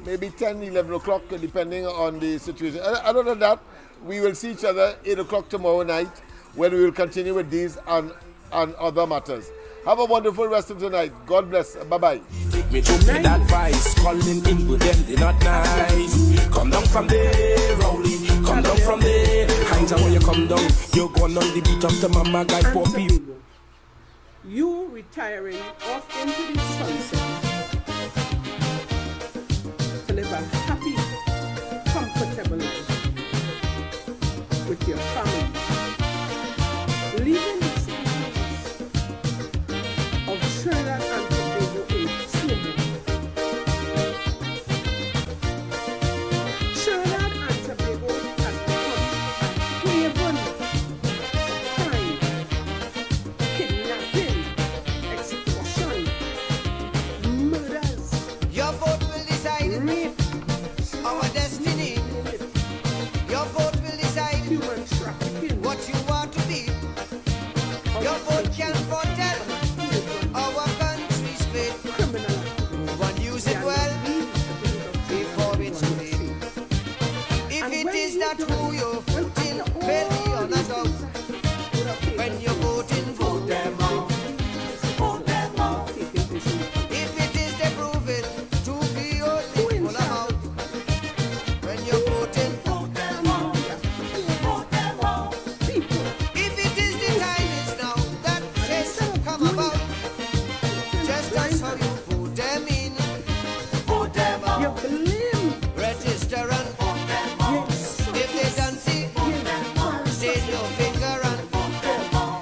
10, 11 o'clock, depending on the situation. Other than that, we will see each other 8 o'clock tomorrow night, when we will continue with these and other matters. Have a wonderful rest of the night. God bless. Bye-bye. Take me to that advice. Calling in with them, they're not nice. Come down from there, Rowley. Come down from there. Hines, when you come down, you're going on the beat of the mama guy for people. You retiring off into the sunset to live a happy, comfortable life with your family. Leaving the citizens of Trinidad and Tobago in trouble. Trinidad and Tobago has become a haven of crime, kidnapping, extortion, murders. Your vote will decide rape, our destiny. Your vote will decide human trafficking. what you want to be. Your vote can foretell our country's fate. Move and use it well before it's too late. If it is not who you're voting, fairly or not out. When you're voting, vote them out. Vote them out. If it is they prove it to be only full amount. When you're voting, vote them out. Vote them out. If it is the time it's now that change come about. Just as how you vote them in, vote them You out. blame. Register and vote them out. If they don't see, state your finger and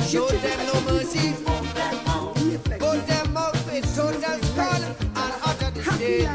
show them no mercy. Vote them out with total scorn and utter disdain.